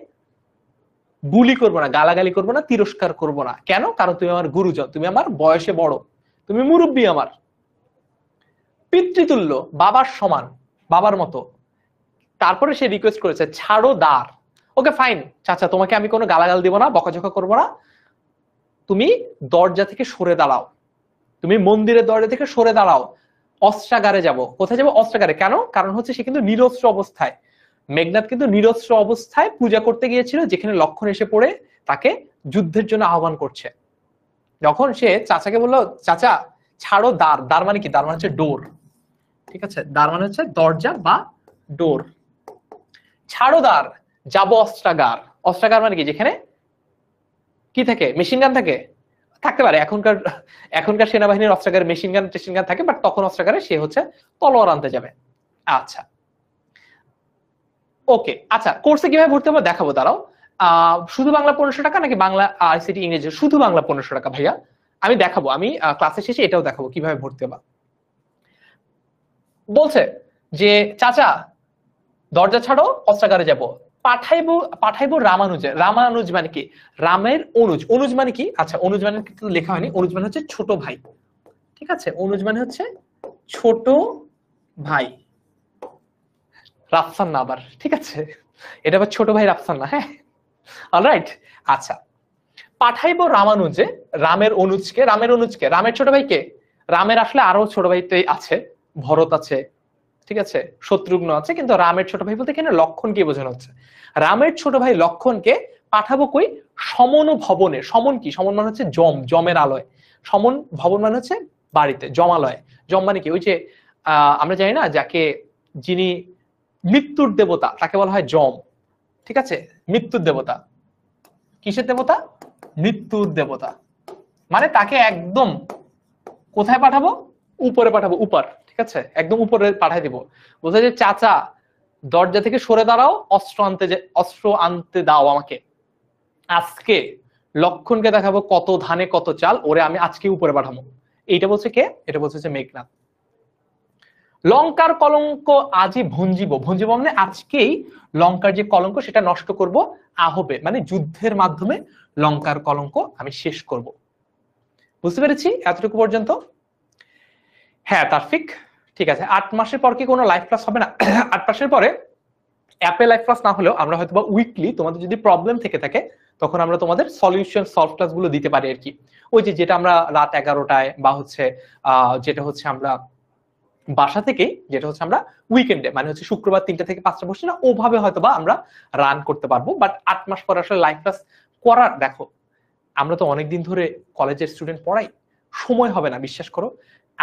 বুলি করবো না, গালাগালি করবো না, তিরস্কার করবো না। কেন? কারণ তুমি আমার গুরুজন, তুমি আমার বয়সে বড়, তুমি মুরব্বী, আমার পিতৃতুল্য, বাবার সমান, বাবার মতো। তারপরে সে রিকোয়েস্ট করেছে ছাড়ো দ্বার। ওকে ফাইন চাচা, তোমাকে আমি কোনো গালাগাল দিব না, বকাঝকা করবো না, তুমি দরজা থেকে সরে দাঁড়াও, তুমি মন্দিরের দরজা থেকে সরে দাঁড়াও। অস্ত্রাগারে যাব। কোথায় যাবো? অস্ত্রাগারে। কেন? কারণ হচ্ছে সে কিন্তু নিরস্ত্র অবস্থায়, মেঘনাদ কিন্তু নিরস্ত্র অবস্থায় পূজা করতে গিয়েছিল, যেখানে লক্ষণ এসে পড়ে তাকে যুদ্ধের জন্য আহ্বান করছে। যখন সে চাচাকে বললো চাচা ছাড়ো দ্বার। দ্বার মানে কি? দ্বার মানে হচ্ছে ডোর। ঠিক আছে, দ্বার মানে হচ্ছে দরজা বা ডোর। ছাড়ো দ্বার, যাবো অস্ত্রাগার। অস্ত্রাগার মানে কি? যেখানে কি থাকে? মেশিন গান থাকে, থাকতে পারে। এখনকার সেনাবাহিনীর অস্ত্রাগারে মেশিন গান টেশিন গান থাকে, বাট তখন অস্ত্রাগারে সে হচ্ছে তলোয়ার আনতে যাবে। আচ্ছা ওকে। আচ্ছা, কোর্সে কিভাবে ভর্তি হবে দেখাবো, দাঁড়াও। শুধু বাংলা 1500 টাকা নাকি বাংলা আইসিটি ইংরেজি? শুধু বাংলা 1500 টাকা ভাইয়া, আমি দেখাবো, আমি ক্লাসের শেষে এটাও দেখাবো কিভাবে ভর্তি হবা। বলছে যে চাচা দরজা ছাড়ো, অস্ত্রাগারে যাব। পাঠাইবো পাঠাইবো রামানুজে। রামানুজ মানে কি? রামের অনুজ। অনুজ মানে কি? আচ্ছা, অনুজ মানে কিন্তু লেখা হয়নি। অনুজ মানে হচ্ছে ছোট ভাই, ঠিক আছে? অনুজ মানে হচ্ছে ছোট ভাই, রাফসান না আবার, ঠিক আছে? এটা আবার ছোট ভাই রাফসান না, হ্যাঁ। অলরাইট। আচ্ছা, পাঠাইবো রামানুজে রামের অনুজকে। রামের অনুজকে, রামের ছোট ভাইকে। রামের আসলে আরো ছোট ভাই তো আছে, ভরত আছে, ঠিক আছে, শত্রুঘ্ন আছে, কিন্তু রামের ছোট ভাই বলতে এখানে লক্ষণকে বোঝানো হচ্ছে। রামের ছোট ভাই লক্ষণকে পাঠাবো কই? সমন ভবনে। সমন কি? সমন মানে হচ্ছে জম, জমের আলয়। সমন ভবন মানে হচ্ছে বাড়িতে, জমালয়। জম মানে কি? ওই যে আমরা জানি না, যাকে, যিনি মৃত্যুর দেবতা তাকে বলা হয় যম, ঠিক আছে? মৃত্যুর দেবতা। কিসের দেবতা? মৃত্যুর দেবতা। মানে তাকে একদম কোথায় পাঠাবো? উপরে পাঠাবো, উপর, ঠিক আছে? একদম উপরে পাঠাই দিব। বোঝা যায় চাচা দরজা থেকে সরে দাঁড়াও, অস্ত্র আনতে দাও আমাকে। আজকে লক্ষণকে দেখাবো কত ধানে কত চাল, ওরে আমি আজকে উপরে পাঠাবো। এইটা বলছে কে? এটা বলছে যে মেঘনাথ। লঙ্কার কলঙ্ক আজই ভঞ্জিব। ভঞ্জিব মানে আজকেই লঙ্কার যে কলঙ্ক সেটা নষ্ট করব। আহবে মানে যুদ্ধের মাধ্যমে লঙ্কার কলঙ্ক আমি শেষ করব। বুঝতে পেরেছি এতটুকু পর্যন্ত? হ্যাঁ তারফিক, ঠিক আছে। 8 মাসের পর কি কোনো লাইভ ক্লাস হবে না? 8 মাসের পরে অ্যাপে লাইভ ক্লাস না হলেও আমরা হয়তো বা উইকলি তোমাদের যদি প্রবলেম থেকে থাকে তখন আমরা তোমাদের সলিউশন সলভ ক্লাস গুলো দিতে পারি আর কি। ওই যে যেটা আমরা রাত 11টায় বা হচ্ছে যেটা হচ্ছে আমরা বাসা থেকে, যেটা হচ্ছে আমরা উইকেন্ডে মানে হচ্ছে শুক্রবার 3টা থেকে 5টা বসছি না, ওভাবে হয়তো বা আমরা রান করতে পারবো। বাট 8 মাস পর আসলে লাইভ ক্লাস করার, দেখো আমরা তো অনেকদিন ধরে কলেজের স্টুডেন্ট পড়াই, সময় হবে না, বিশ্বাস করো।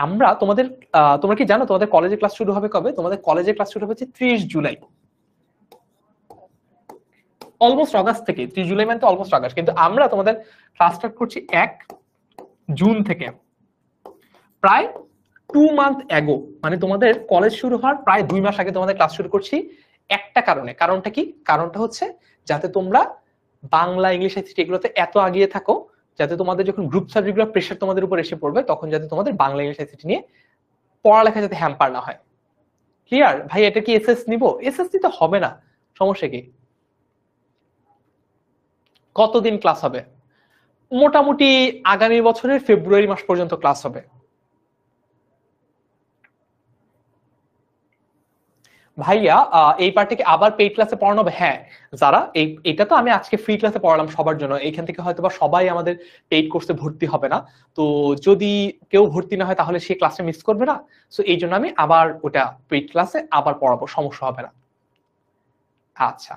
আমরা তোমাদের তোমরা কি জানো তোমাদের কলেজের ক্লাস শুরু হবে কবে? তোমাদের কলেজের ক্লাস শুরু হচ্ছে 30 জুলাই, অলমোস্ট অগাস্ট থেকে। 30 জুলাই মানে তো অলমোস্ট অগাস্ট, কিন্তু আমরা তোমাদের ক্লাস স্টার্ট করছি 1 জুন থেকে, প্রায় 2 মান্থ এগো। মানে তোমাদের কলেজ শুরু হওয়ার প্রায় 2 মাস আগে তোমাদের ক্লাস শুরু করছি। একটা কারণে, কারণটা কি? কারণটা হচ্ছে যাতে তোমরা বাংলা ইংলিশ আইসিটি এগুলোতে এত আগিয়ে থাকো, যাতে তোমাদের যখন গ্রুপ সাবজেক্টগুলো প্রেশার তোমাদের উপর এসে পড়বে তখন যাতে তোমাদের বাংলা ইংলিশ আইসিটি নিয়ে পড়ালেখা যাতে হ্যাম্পার না হয়। ক্লিয়ার ভাই? এটা কি এসএস নিব? এসএস দিতে হবে না, সমস্যা কি? কতদিন ক্লাস হবে? মোটামুটি আগামী বছরের ফেব্রুয়ারি মাস পর্যন্ত ক্লাস হবে। ভাইয়া এই পার্টিকে আবার পেইড ক্লাসে পড়ানো হবে? হ্যাঁ, যারা এটা তো আমি আজকে ফ্রি ক্লাসে পড়ালাম সবার জন্য, এইখান থেকে হয়তো বা সবাই আমাদের পেইড কোর্সে ভর্তি হবে না। তো যদি কেউ ভর্তি না হয় তাহলে সে ক্লাসে মিস করবে না। সো এই জন্য আমি আবার ওটা পেইড ক্লাসে আবার পড়াবো, সমস্যা হবে না। আচ্ছা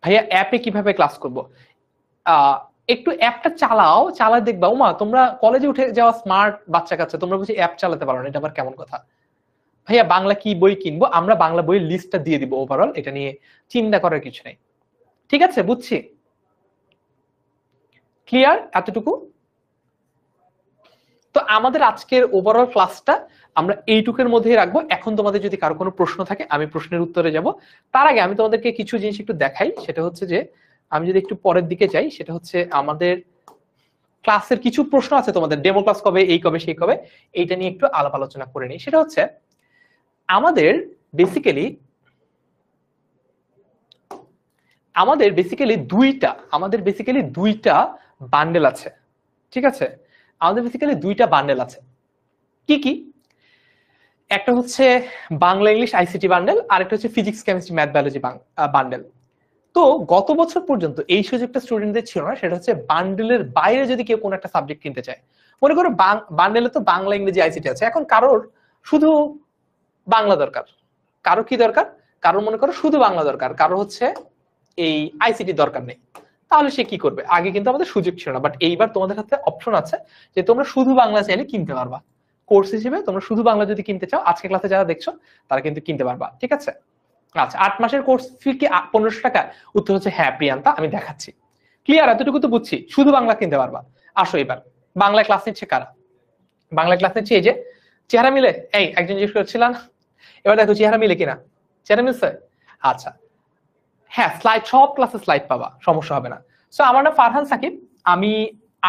ভাইয়া, অ্যাপে কিভাবে ক্লাস করব? একটু অ্যাপটা চালাও, চালা দেখবা। ওমা, তোমরা কলেজে উঠে যাওয়া স্মার্ট বাচ্চা কাচ্চা, তোমরা বুঝি অ্যাপ চালাতে পারো না, এটা আবার কেমন কথা? ভাইয়া বাংলা কি বই কিনবো? আমরা বাংলা বইয়ের লিস্টটা দিয়ে দিব ওভারঅল, এটা নিয়ে চিন্তা করার কিছু নেই। ঠিক আছে, বুঝছি। ক্লিয়ার এতটুকু? তো আমাদের আজকের ওভারঅল ক্লাসটা আমরা এইটুকুর মধ্যেই রাখবো। এখন তোমাদের যদি কারো কোনো প্রশ্ন থাকে আমি প্রশ্নের উত্তরে যাব। তার আগে আমি তোমাদেরকে কিছু জিনিস একটু দেখাই। সেটা হচ্ছে যে আমি যদি একটু পরের দিকে যাই, সেটা হচ্ছে আমাদের ক্লাসের কিছু প্রশ্ন আছে তোমাদের, ডেমো ক্লাস কবে, এই কবে, সেই কবে, এইটা নিয়ে একটু আলাপ আলোচনা করে নিই। সেটা হচ্ছে আমাদের বেসিক্যালি দুইটা বান্ডেল আছে, ঠিক আছে? আমাদের বেসিক্যালি দুইটা বান্ডেল আছে। কি কি? একটা হচ্ছে বাংলা ইংলিশ আইসিটি বান্ডেল, আর একটা হচ্ছে physics chemistry math biology bundle. তো গত বছর পর্যন্ত এই সুযোগটা স্টুডেন্টদের ছিল না। সেটা হচ্ছে বান্ডেলের বাইরে যদি কেউ কোনো একটা সাবজেক্ট কিনতে চায়, মনে করো বান্ডেলে তো বাংলা ইংরেজি আইসিটি আছে, এখন কারোর শুধু বাংলা দরকার, কারো কি দরকার, কারো মনে করো শুধু বাংলা দরকার, কারো হচ্ছে এই আইসিটি দরকার নেই, তাহলে সে কি করবে? আগে কিন্তু আমাদের সুযোগ ছিল না, বাট এইবার তোমাদের হাতে অপশন আছে যে তোমরা শুধু বাংলা চাইলে কিনতে পারবা। কোর্স হিসেবে তোমরা শুধু বাংলা যদি কিনতে চাও, আজকে ক্লাসে যারা দেখছো তারা কিন্তু কিনতে পারবা, ঠিক আছে? আচ্ছা, 8 মাসের কোর্স ফি কি 1500 টাকা? উত্তর হচ্ছে হ্যাঁ প্রিয়ান্তা, আমি দেখাচ্ছি। ক্লিয়ার এতটুকু তো বুঝছি, শুধু বাংলা কিনতে পারবা। আসো এবার বাংলা ক্লাস নিচ্ছে কারা? বাংলা ক্লাস নিচ্ছে এই যে চেহারা মিলে, এই একজন জিজ্ঞেস করছিলাম, এবার দেখো চেহারা মিলে কিনা। চেহারা মিলছে? আচ্ছা, হ্যাঁ স্লাইড, সব ক্লাসে স্লাইড পাবা, সমস্যা হবে না। সো আমার নাম ফারহান সাকিব, আমি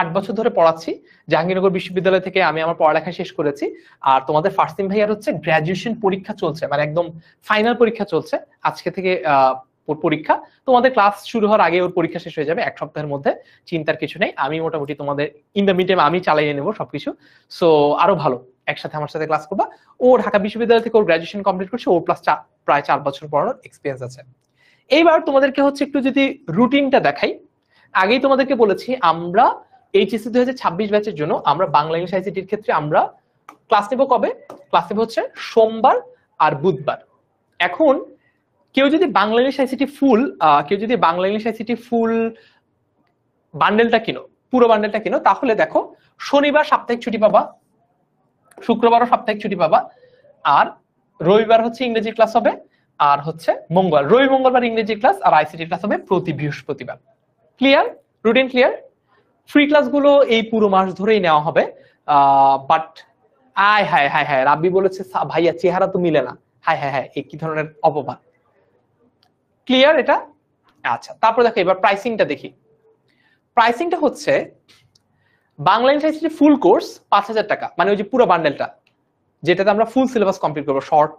8 বছর ধরে পড়াচ্ছি জাহাঙ্গীরনগর বিশ্ববিদ্যালয় থেকে। আমি আমার পড়ালেখা শেষ করেছি। আর তোমাদের ফার্সিম ভাইয়ার হচ্ছে গ্রাজুয়েশন পরীক্ষা চলছে, মানে একদম ফাইনাল পরীক্ষা চলছে। আজকে থেকে ওর পরীক্ষা, তোমাদের ক্লাস শুরু হওয়ার আগে ওর পরীক্ষা শেষ হয়ে যাবে 1 সপ্তাহের মধ্যে, চিন্তার কিছু নেই। আমি মোটামুটি তোমাদের ইন দ্য মিড টাইম আমি চালিয়ে নেবো সবকিছু। সো আরো ভালো, একসাথে আমার সাথে ক্লাস করবা। ও ঢাকা বিশ্ববিদ্যালয় থেকে ওর গ্রাজুয়েশন কমপ্লিট করছে, ওর প্লাস প্রায় 4 বছর পড়ানোর এক্সপিরিয়েন্স আছে। এইবার তোমাদেরকে হচ্ছে একটু যদি রুটিনটা দেখাই, আগেই তোমাদেরকে বলেছি আমরা এইচএসসি 2026 ব্যাচের জন্য আমরা বাংলা ইংলিশ আইসিটির ক্ষেত্রে আমরা ক্লাস নেব কবে? ক্লাস নেব হচ্ছে সোমবার আর বুধবার। এখন কেউ যদি বাংলা ইংলিশ আইসিটি ফুল বান্ডেলটা কিনো, পুরো বান্ডেলটা কিনো, তাহলে দেখো শনিবার সাপ্তাহিক ছুটি পাবা, শুক্রবারও সাপ্তাহিক ছুটি পাবা, আর রবিবার হচ্ছে ইংরেজি ক্লাস হবে, আর হচ্ছে রবি মঙ্গলবার ইংরেজি ক্লাস, আর আইসিটি ক্লাস হবে প্রতি বৃহস্পতিবার। ক্লিয়ার? Routine clear? ফ্রি ক্লাসগুলো এই পুরো মাস ধরেই নেওয়া হবে। বাট হায় রাব্বি বলেছে ভাইয়া চেহারা তো মিলে না। হায় এই কি ধরনের অপবাদ। ক্লিয়ার এটা? আচ্ছা, তারপর দেখো এবার প্রাইসিংটা দেখি। প্রাইসিংটা হচ্ছে Bangla English ICT full course 5,000 টাকা, মানে ওই যে পুরো বান্ডেলটা যেটাতে আমরা ফুল সিলেবাস কমপ্লিট করবো, শর্ট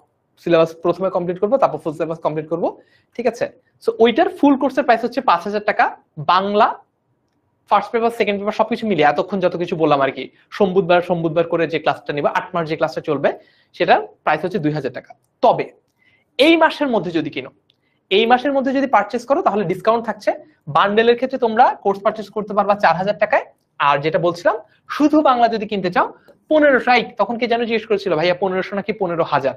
সিলেবাস প্রথমে কমপ্লিট করবো, তারপর ফুল সিলেবাস কমপ্লিট করবো, ঠিক আছে? সো ওইটার ফুল কোর্সের প্রাইস হচ্ছে 5,000 টাকা। Bangla first paper second paper সবকিছু মিলিয়ে এতক্ষণ যত কিছু বললাম আর কি, সোমবার করে যে ক্লাসটা নিবা, 8 মাস যে ক্লাসটা চলবে, সেটার প্রাইস হচ্ছে 2,000 টাকা। তবে এই মাসের মধ্যে যদি কিনো, এই মাসের মধ্যে যদি পারচেস করো, তাহলে ডিসকাউন্ট থাকছে। বান্ডেলের ক্ষেত্রে তোমরা কোর্স পারচেস করতে পারবা 4,000 টাকায়। আর যেটা বলছিলাম শুধু বাংলা যদি কিনতে চাও 1500। তখন কে যেন জিজ্ঞেস করেছিল ভাইয়া 1500 নাকি 15,000?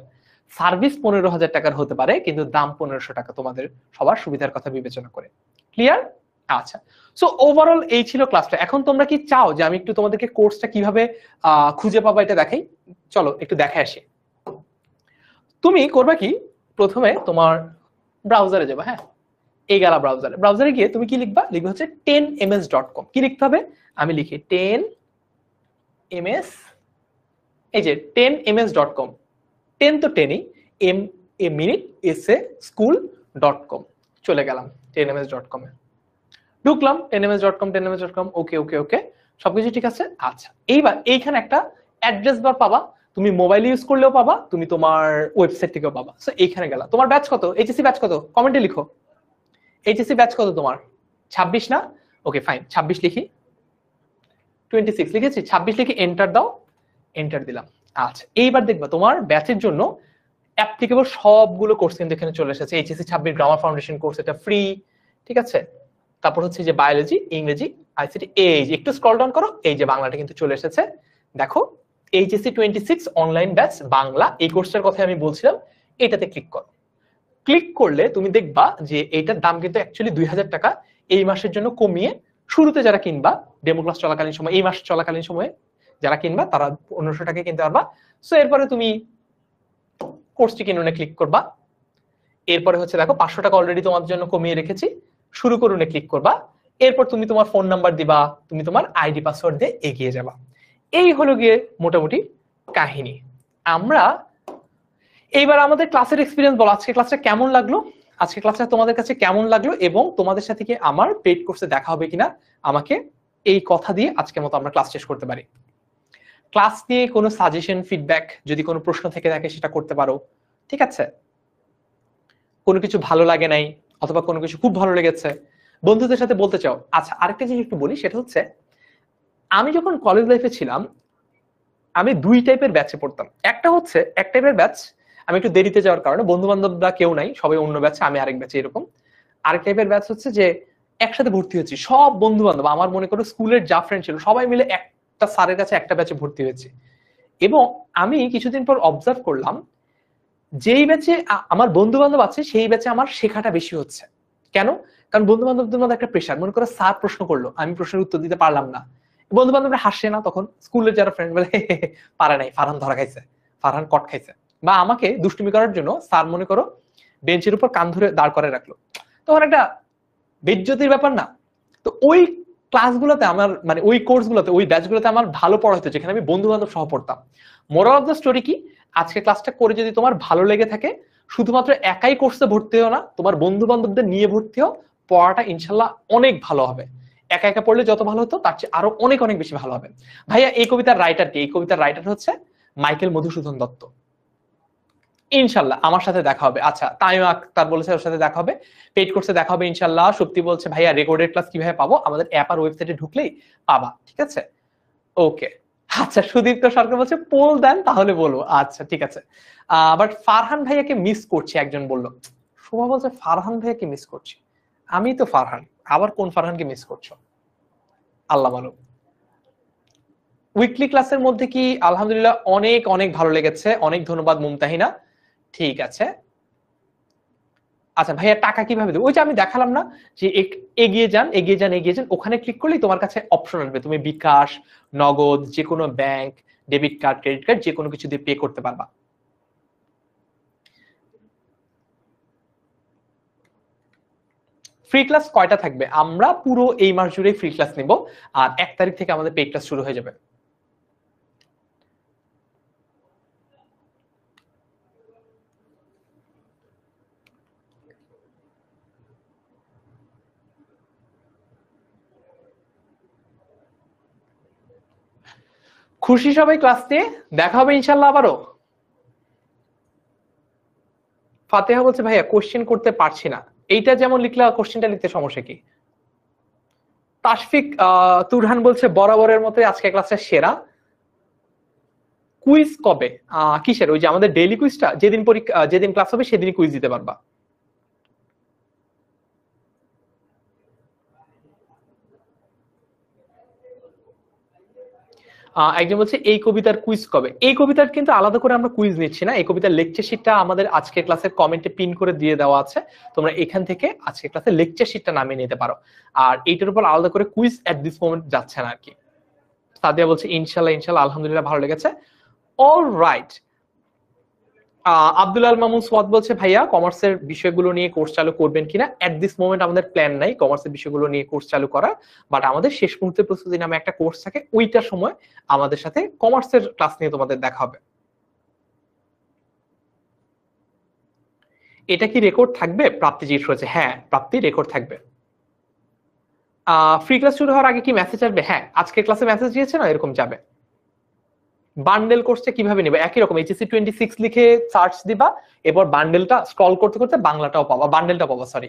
সার্ভিস 15,000 টাকার হতে পারে, কিন্তু দাম 1500 টাকা, তোমাদের সবার সুবিধার কথা বিবেচনা করে। ক্লিয়ার? আচ্ছা, সো ওভারঅল এই ছিল ক্লাসটা। এখন তোমরা কি চাও যে আমি একটু তোমাদেরকে কোর্সটা কিভাবে খুঁজে পাবা এটা দেখাই? চলো একটু দেখে আসি। তুমি করবা কি, প্রথমে তোমার ব্রাউজারে যাবা। হ্যাঁ, এই গেলা ব্রাউজারে গিয়ে তুমি কি লিখবা? লিখবে হচ্ছে 10ms.com। কি লিখতে হবে? আমি লিখি 10ms, এই যে 10ms.com। 10 তো 10ই, M A minute, S A school dot com. চলে গেলাম 10ms.com এ, ঢুকলাম 10ms.com। ওকে সবকিছু ঠিক আছে। আচ্ছা, এইবার এইখানে একটা অ্যাড্রেস বার পাবা, তুমি মোবাইল ইউজ করলেও পাবা, তুমি তোমার ওয়েবসাইট থেকেও পাবা। সো এইখানে গেলা। তোমার ব্যাচ কত? এইচএসসি ব্যাচ কত? কমেন্টে লিখো। এইচএসসি ব্যাচ কত তোমার? 26 না? ওকে ফাইন, 26 লিখি। 26 লিখেছি, 26 লিখে এন্টার দাও। এন্টার দিলাম। আচ্ছা, এইবার দেখবা তোমার ব্যাচের জন্য অ্যাপ্লিকেবল সবগুলো কোর্স কিন্তু এখানে চলে এসেছে। এইচএসসি 26 গ্রামার ফাউন্ডেশন কোর্স, এটা ফ্রি, ঠিক আছে? তারপর হচ্ছে যে বায়োলজি, ইংরেজি, আইসিটি, এই যে একটু স্ক্রল ডাউন করো, এই যে বাংলাটা কিন্তু চলে এসেছে। দেখো এইচএসসি 26 অনলাইন ব্যাচ বাংলা, এই কোর্সটার কথা আমি বলছিলাম, এটাতে ক্লিক করো। ক্লিক করলে তুমি দেখবা যে এইটার দাম কিন্তু অ্যাকচুয়ালি 2,000 টাকা এই মাসের জন্য কমিয়ে, শুরুতে যারা কিনবা ডেমো ক্লাস চলাকালীন সময়, এই মাস চলাকালীন সময়ে যারা কিনবা তারা 1500 টাকায় কিনতে পারবা। সো এরপরে তুমি কোর্সটি কিনুনে ক্লিক করবা। এরপরে হচ্ছে দেখো 500 টাকা অলরেডি তোমার জন্য কমিয়ে রেখেছি, শুরু করুনে ক্লিক করবা। এরপর তুমি তোমার ফোন নাম্বার দিবা, তুমি তোমার আইডি পাসওয়ার্ড দিয়ে এগিয়ে যাবা। এই হলো গিয়ে মোটামুটি কাহিনী। আমরা এইবার আমাদের ক্লাসের এক্সপিরিয়েন্স বলো, আজকে ক্লাসটা কেমন লাগলো? আজকে ক্লাসটা তোমাদের কাছে কেমন লাগলো, এবং তোমাদের সাথে কি আমার পেইড কোর্সে দেখা হবে কিনা আমাকে এই কথা দিয়ে আজকের মতো আমরা ক্লাস শেষ করতে পারি। ক্লাস নিয়ে কোনো সাজেশন, ফিডব্যাক, যদি কোনো প্রশ্ন থেকে থাকে সেটা করতে পারো, ঠিক আছে? কোনো কিছু ভালো লাগে নাই অথবা কোনো কিছু খুব ভালো লেগেছে, বন্ধুদের সাথে বলতে চাও। আচ্ছা, আরেকটা জিনিস একটু বলি, সেটা হচ্ছে আমি যখন কলেজ লাইফে ছিলাম আমি 2 টাইপের ব্যাচে পড়তাম। একটা হচ্ছে এক টাইপের ব্যাচ, আমি একটু দেরিতে যাওয়ার কারণে বন্ধু বান্ধবরা কেউ নাই, সবাই অন্য ব্যাচে, আমি আরেক ব্যাচে, এরকম। আরেক টাইপের ব্যাচ হচ্ছে যে একসাথে ভর্তি হয়েছি, সব বন্ধু বান্ধব আমার মনে করো স্কুলের যা ফ্রেন্ড ছিল সবাই মিলে একটা স্যারের কাছে একটা ব্যাচে ভর্তি হয়েছি। এবং আমি কিছুদিন পর অবজার্ভ করলাম যেই ব্যাচে আমার বন্ধু বান্ধব আছে সেই ব্যাচে আমার শেখাটা বেশি হচ্ছে। কেন? কারণ বন্ধু বান্ধবদের মধ্যে একটা প্রেশার, মনে করো স্যার প্রশ্ন করলো, আমি প্রশ্নের উত্তর দিতে পারলাম না, বন্ধু বান্ধবরা হাসে না, তখন স্কুলের যারা ফ্রেন্ড বলে পারে নাই, ফারহান ধরা খাইছে, ফারহান কট খাইছে। বা আমাকে দুষ্টুমি করার জন্য স্যার মনে করো বেঞ্চের উপর কান ধরে দাঁড় করে রাখলো, তখন একটা বেজ্জতির ব্যাপার না? তো ওই ক্লাসগুলোতে আমার, মানে ওই কোর্সগুলোতে, ওই ব্যাচগুলোতে আমার ভালো পড়া হতো, যেখানে আমি বন্ধু বান্ধব সহ পড়তাম। মোরাল অফ দ্য স্টোরি কি, আজকে ক্লাসটা করে যদি তোমার ভালো লেগে থাকে, শুধুমাত্র একাই কোর্সে ভর্তি হও না, তোমার বন্ধু বান্ধবদের নিয়ে ভর্তি হও, পড়াটা ইনশাল্লাহ অনেক ভালো হবে। একা একা পড়লে যত ভালো হতো তার চেয়ে আরো অনেক অনেক বেশি ভালো হবে। ভাইয়া এই কবিতার রাইটার কি? এই কবিতার রাইটার হচ্ছে মাইকেল মধুসূদন দত্ত। ইনশাল্লাহ আমার সাথে দেখা হবে। আচ্ছা, তামিমা আক্তার বলেছে ওর সাথে দেখা হবে, পেইড কোর্সে দেখা হবে ইনশাল্লাহ। শক্তি বলছে ভাইয়া রেকর্ডেড ক্লাস কিভাবে পাবো? আমাদের অ্যাপ আর ওয়েবসাইটে ঢুকলেই পাবা, ঠিক আছে? ওকে। আচ্ছা, সুদীপ্ত সরকার বলছে পোল দেন তাহলে বলবো। আচ্ছা ঠিক আছে। বাট ফারহান ভাইয়াকে মিস করছি একজন বললো। শোভা বলছে ফারহান ভাইয়াকে মিস করছি। আমি তো ফারহান, আবার কোন ফারহানকে মিস করছো? আল্লাহ মালুম। উইকলি ক্লাসের মধ্যে কি আলহামদুলিল্লাহ অনেক অনেক ভালো লেগেছে, অনেক ধন্যবাদ মুমতাহিনা। ঠিক আছে। আচ্ছা ভাইয়া টাকা কিভাবে দেবো? ওই যে আমি দেখালাম না যে এগিয়ে যান এগিয়ে যান এগিয়ে যান, ওখানে ক্লিক করলেই তোমার কাছে অপশন আসবে, তুমি বিকাশ, নগদ, যে কোনো bank, debit card, credit card, যে কোনো কিছু দিয়ে পে করতে পারবা। ফ্রি ক্লাস কয়টা থাকবে? আমরা পুরো এই মাস জুড়ে ফ্রি ক্লাস নিব, আর 1 তারিখ থেকে আমাদের পেইড ক্লাস শুরু হয়ে যাবে। খুশি সবাই ক্লাস নিয়ে? দেখা হবে ইনশাল্লাহ আবারও। ফাতেহা বলছে ভাইয়া কোশ্চেন করতে পারছি না। এইটা যেমন লিখলা কোশ্চেনটা লিখতে সমস্যা কি? তাশফিক তুরহান বলছে বরাবরের মতো আজকে ক্লাসটা সেরা। কুইজ কবে? কিসের? ওই যে আমাদের ডেইলি কুইজটা, যেদিন পরীক্ষা যেদিন ক্লাস হবে সেদিনই কুইজ দিতে পারবা। একজন বলছে এই কবিতার কুইজ কবে? এই কবিতার কিন্তু আলাদা করে আমরা কুইজ নিচ্ছি না, এই কবিতার লেকচার শিটটা আমাদের আজকে ক্লাসের কমেন্টে পিন করে দিয়ে দেওয়া আছে, তোমরা এখান থেকে আজকে ক্লাসের লেকচার শিটটা নামিয়ে নিতে পারো। আর এইটার উপর আলাদা করে কুইজ এট দিস মোমেন্ট যাচ্ছে না আর কি। সাদিয়া বলছে ইনশাল্লাহ ইনশাল্লাহ আলহামদুলিল্লাহ ভালো লেগেছে। All right. আব্দুল আল মামুন সোয়াদ বলছে ভাইয়া কমার্সের বিষয়গুলো নিয়ে কোর্স চালু করবেন কিনা? এট দিস মোমেন্ট আমাদের প্ল্যান নাই কমার্সের বিষয়গুলো নিয়ে কোর্স চালু করা, বাট আমাদের শেষ মুহূর্তে প্রস্তুতি নামে একটা কোর্স থাকে, ওইটার সময় আমাদের সাথে কমার্সের ক্লাস নিয়ে তোমাদের দেখা হবে। এটা কি রেকর্ড থাকবে? প্রাপ্তি জিজ্ঞেস করেছে। হ্যাঁ প্রাপ্তি, রেকর্ড থাকবে। ফ্রি ক্লাস শুরু হওয়ার আগে কি মেসেজ আসবে? হ্যাঁ, আজকে ক্লাসে মেসেজ দিয়েছে না, এরকম যাবে। বান্ডেল কোর্সটা কিভাবে নেবে? একই রকম এইচএসসি 26 লিখে সার্চ দিবা, এরপর বান্ডেলটা স্ক্রল করতে করতে বাংলাটাও পাবা, বান্ডেলটা পাবা, সরি।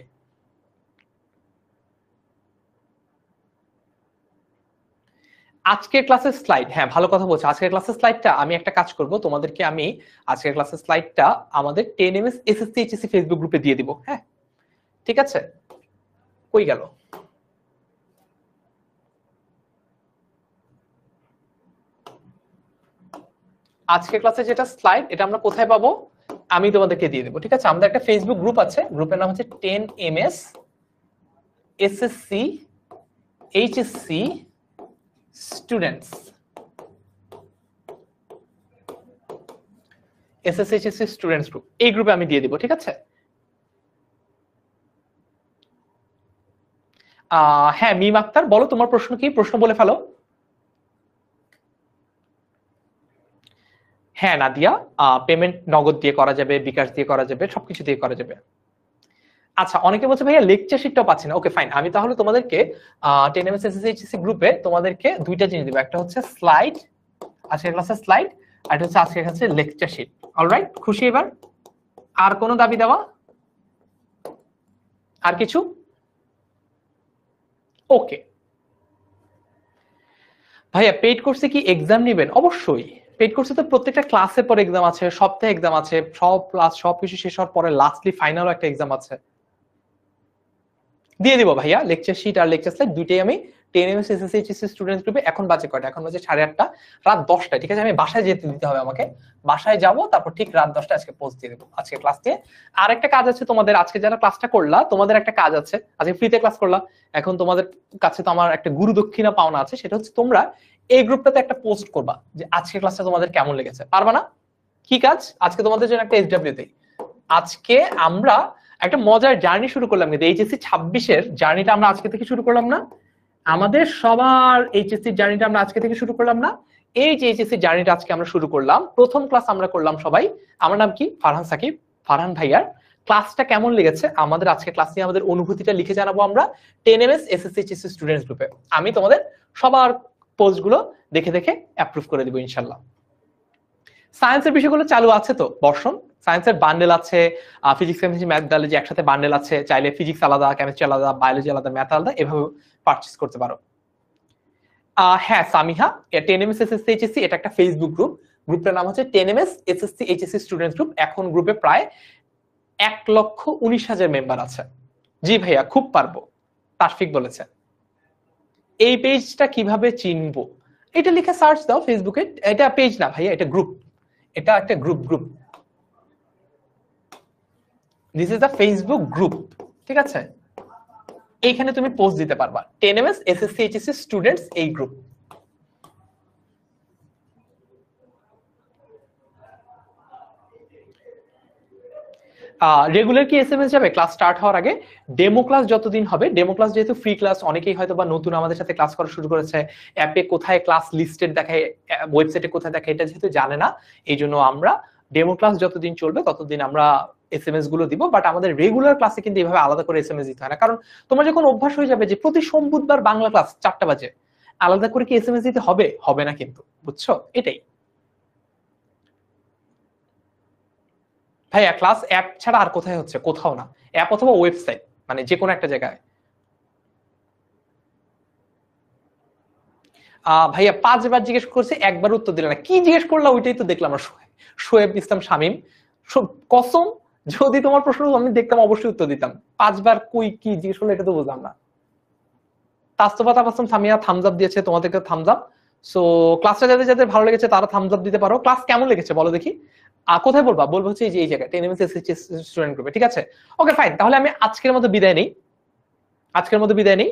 আজকের ক্লাসের স্লাইড, হ্যাঁ ভালো কথা বলছো। আজকের ক্লাসের স্লাইডটা আমি একটা কাজ করব, তোমাদেরকে আমি আজকের ক্লাসের স্লাইডটা আমাদের 10ms এসএসসি এইচএসসি ফেসবুক গ্রুপে দিয়ে দিব। হ্যাঁ ঠিক আছে। কই গেল? আজকের ক্লাসে যেটা স্লাইড, এটা আমরা কোথায় পাবো? আমি তোমাদেরকে দিয়ে দেবো, ঠিক আছে? আমাদের একটা ফেসবুক গ্রুপ আছে, গ্রুপের নাম হচ্ছে 10ms SSC HSC students, SSC HSC students group. এই গ্রুপে আমি দিয়ে দিব, ঠিক আছে? হ্যাঁ মিম আক্তার বলো তোমার প্রশ্ন কি, প্রশ্ন বলে ফেলো। হ্যাঁ নাদিয়া, পেমেন্ট নগদ দিয়ে করা যাবে, বিকাশ দিয়ে করা যাবে, সবকিছু দিয়ে করা যাবে। আচ্ছা অনেকে বলছে ভাইয়া লেকচার শিটটাও পাচ্ছি না। ওকে ফাইন, আমি তাহলে তোমাদেরকে 10ms এসএসসি গ্রুপে তোমাদেরকে দুইটা জিনিস দিব, একটা হচ্ছে স্লাইড, আজকের ক্লাসের স্লাইড, আর একটা হচ্ছে আজকের ক্লাসের লেকচার শিট। অলরাইট, খুশি এবার? আর কোনো দাবি দেওয়া? আর কিছু? ওকে ভাইয়া পেইড কোর্সে কি এক্সাম নেবেন? অবশ্যই। পেইড কোর্সে তো প্রত্যেকটা ক্লাসের পর এক্সাম আছে, সপ্তাহে এক্সাম আছে, সব ক্লাস সবকিছু শেষ হওয়ার পরে লাস্টলি ফাইনালও একটা এক্সাম আছে। দিয়ে দিব ভাইয়া, লেকচার শিট আর লেকচার স্লাইড দুইটাই আমি 10ms এসএসসি এইচএসসি স্টুডেন্টস গ্রুপে। এখন বাজে কয়টা? এখন বাজে 8:30, রাত 10টায়, ঠিক আছে? আমি বাসায় যেতে দিতে হবে আমাকে, বাসায় যাব, তারপর ঠিক রাত 10টায় আজকে পোস্ট দিয়ে দেবো আজকে ক্লাস দিয়ে। আর একটা কাজ আছে তোমাদের, আজকে যারা ক্লাসটা করলা তোমাদের একটা কাজ আছে, আজকে ফ্রিতে ক্লাস করলা, এখন তোমাদের কাছে তো আমার একটা গুরু দক্ষিণা পাওনা আছে, সেটা হচ্ছে তোমরা এই গ্রুপটাতে একটা পোস্ট করবা যে আজকে ক্লাসটা তোমাদের কেমন লেগেছে। পারবা না? কি কাজ? আজকে তোমাদের জন্য একটা এসডব্লিউ দেই। আজকে আমরা একটা মজার জার্নি শুরু করলাম, কিন্তু এইচএসসি 26-এর জার্নিটা আমরা আজকে থেকে শুরু করলাম না? আমাদের সবার এইচএসসি জার্নিটা আমরা আজকে থেকে শুরু করলাম না? এই যে এইচএসসি জার্নিটা আজকে আমরা শুরু করলাম, প্রথম ক্লাস আমরা করলাম সবাই। আমার নাম কি? ফারহান সাকিব। ফারহান ভাইয়ার ক্লাসটা কেমন লেগেছে আমাদের আজকে ক্লাস নিয়ে আমাদের অনুভূতিটা লিখে জানাবো আমরা 10ms এসএসসি এইচএসসি স্টুডেন্টস গ্রুপে। আমি তোমাদের সবার পোস্টগুলো দেখে দেখে অ্যাপ্রুভ করে দিব ইনশাল্লাহ। সায়েন্সের বিষয়গুলো চালু আছে তো বর্ষণ? সায়েন্সের বান্ডেল আছে, ফিজিক্স কেমিস্ট্রি ম্যাথ বায়োলজি একসাথে বান্ডেল আছে, চাইলে ফিজিক্স আলাদা, কেমিস্ট্রি আলাদা, বায়োলজি আলাদা, ম্যাথ আলাদা, এভাবে পারচেজ করতে পারো। হ্যাঁ সামিহা, 10ms SSC HSC এটা একটা ফেসবুক গ্রুপ, গ্রুপটার নাম হচ্ছে 10ms SSC HSC students group. এখন গ্রুপে প্রায় 1,19,000 মেম্বার আছে। জি ভাইয়া খুব পারবো, তাশফিক বলেছে। এই পেজটা কিভাবে চিনবো? এটা লিখে সার্চ দাও ফেসবুকে। এটা পেজ না ভাইয়া, এটা গ্রুপ, এটা একটা group. This is a Facebook group, ঠিক আছে? এইখানে তুমি পোস্ট দিতে পারবা 10ms SSC HSC স্টুডেন্টস এই গ্রুপ। রেগুলার কি এসএমএস যাবে ক্লাস স্টার্ট হওয়ার আগে? ডেমো ক্লাস যতদিন হবে, ডেমো ক্লাস যেহেতু ফ্রি ক্লাস, অনেকেই হয়তো বা নতুন আমাদের সাথে ক্লাস করা শুরু করেছে, অ্যাপে কোথায় ক্লাস লিস্টেড দেখায়, ওয়েবসাইটে কোথায় দেখায়, এটা যেহেতু জানে না, এই জন্য আমরা ডেমো ক্লাস যতদিন চলবে ততদিন আমরা এসএমএস গুলো দিব। বাট আমাদের রেগুলার ক্লাসে কিন্তু এইভাবে আলাদা করে এসএমএস দিতে হয় না, কারণ তোমার যখন অভ্যাস হয়ে যাবে যে প্রতি সোমবার বাংলা ক্লাস 4টা বাজে, আলাদা করে কি এসএমএস দিতে হবে? হবে না কিন্তু, বুঝছো? এটাই ভাইয়া। ক্লাস অ্যাপ ছাড়া আর কোথায় হচ্ছে? কোথাও না, অ্যাপ অথবা ওয়েবসাইট, মানে যে কোনো একটা জায়গায়। ভাইয়া 5বার জিজ্ঞেস করছে, একবার উত্তর দিলে না। কি জিজ্ঞেস করলাম ওইটাই তো দেখলাম। শোয়েব ইসলাম শামীম, কসম যদি তোমার প্রশ্ন আমি দেখতাম অবশ্যই উত্তর দিতাম। 5বার কই কি জিজ্ঞেস করলো এটা তো বুঝলাম না। তাস্তফা তাবাসসুম সামিয়া থামস আপ দিয়েছে, তোমাদেরকে থামস আপ। সো ক্লাসটা যাদের যাদের ভালো লেগেছে তারা থামস আপ দিতে পারো। ক্লাস কেমন লেগেছে বলো দেখি। কোথায় বলবা? বলবো হচ্ছে এই জায়গায় 10ms SSC স্টুডেন্ট গ্রুপে, ঠিক আছে? ওকে ফাইন, তাহলে আমি আজকের মতো বিদায় নেই।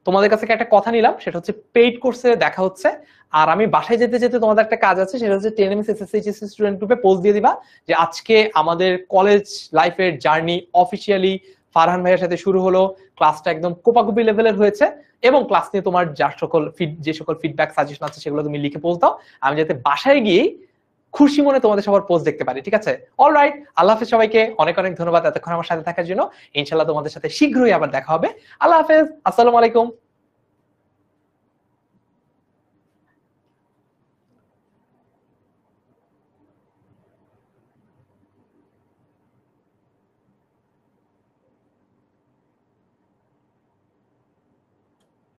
তোমাদের কাছে একটা কথা নিলাম, সেটা হচ্ছে পেইড কোর্সে দেখা হচ্ছে। আর আমি বাসায় যেতে যেতে তোমাদের একটা কাজ আছে, সেটা হচ্ছে 10ms SSC HSC স্টুডেন্ট গ্রুপে পোস্ট দিয়ে দিবা যে আজকে আমাদের কলেজ লাইফের জার্নি অফিসিয়ালি ফারহান ভাইয়ের সাথে শুরু হলো, ক্লাসটা একদম কোপাকুপি লেভেলের হয়েছে, এবং ক্লাস নিয়ে তোমার যে সকল ফিডব্যাক সাজেশন আছে সেগুলো তুমি লিখে পোস্ট দাও, আমি যাতে বাসায় গিয়ে খুশি মনে তোমাদের সবার পোস্ট দেখতে পারি, ঠিক আছে? অলরাইট, আল্লাহ হাফেজ সবাইকে, অনেক অনেক ধন্যবাদ এতক্ষণ আমার সাথে থাকার জন্য। ইনশাআল্লাহ তোমাদের সাথে শীঘ্রই আবার দেখা হবে। আল্লাহ হাফেজ, আসসালামু আলাইকুম।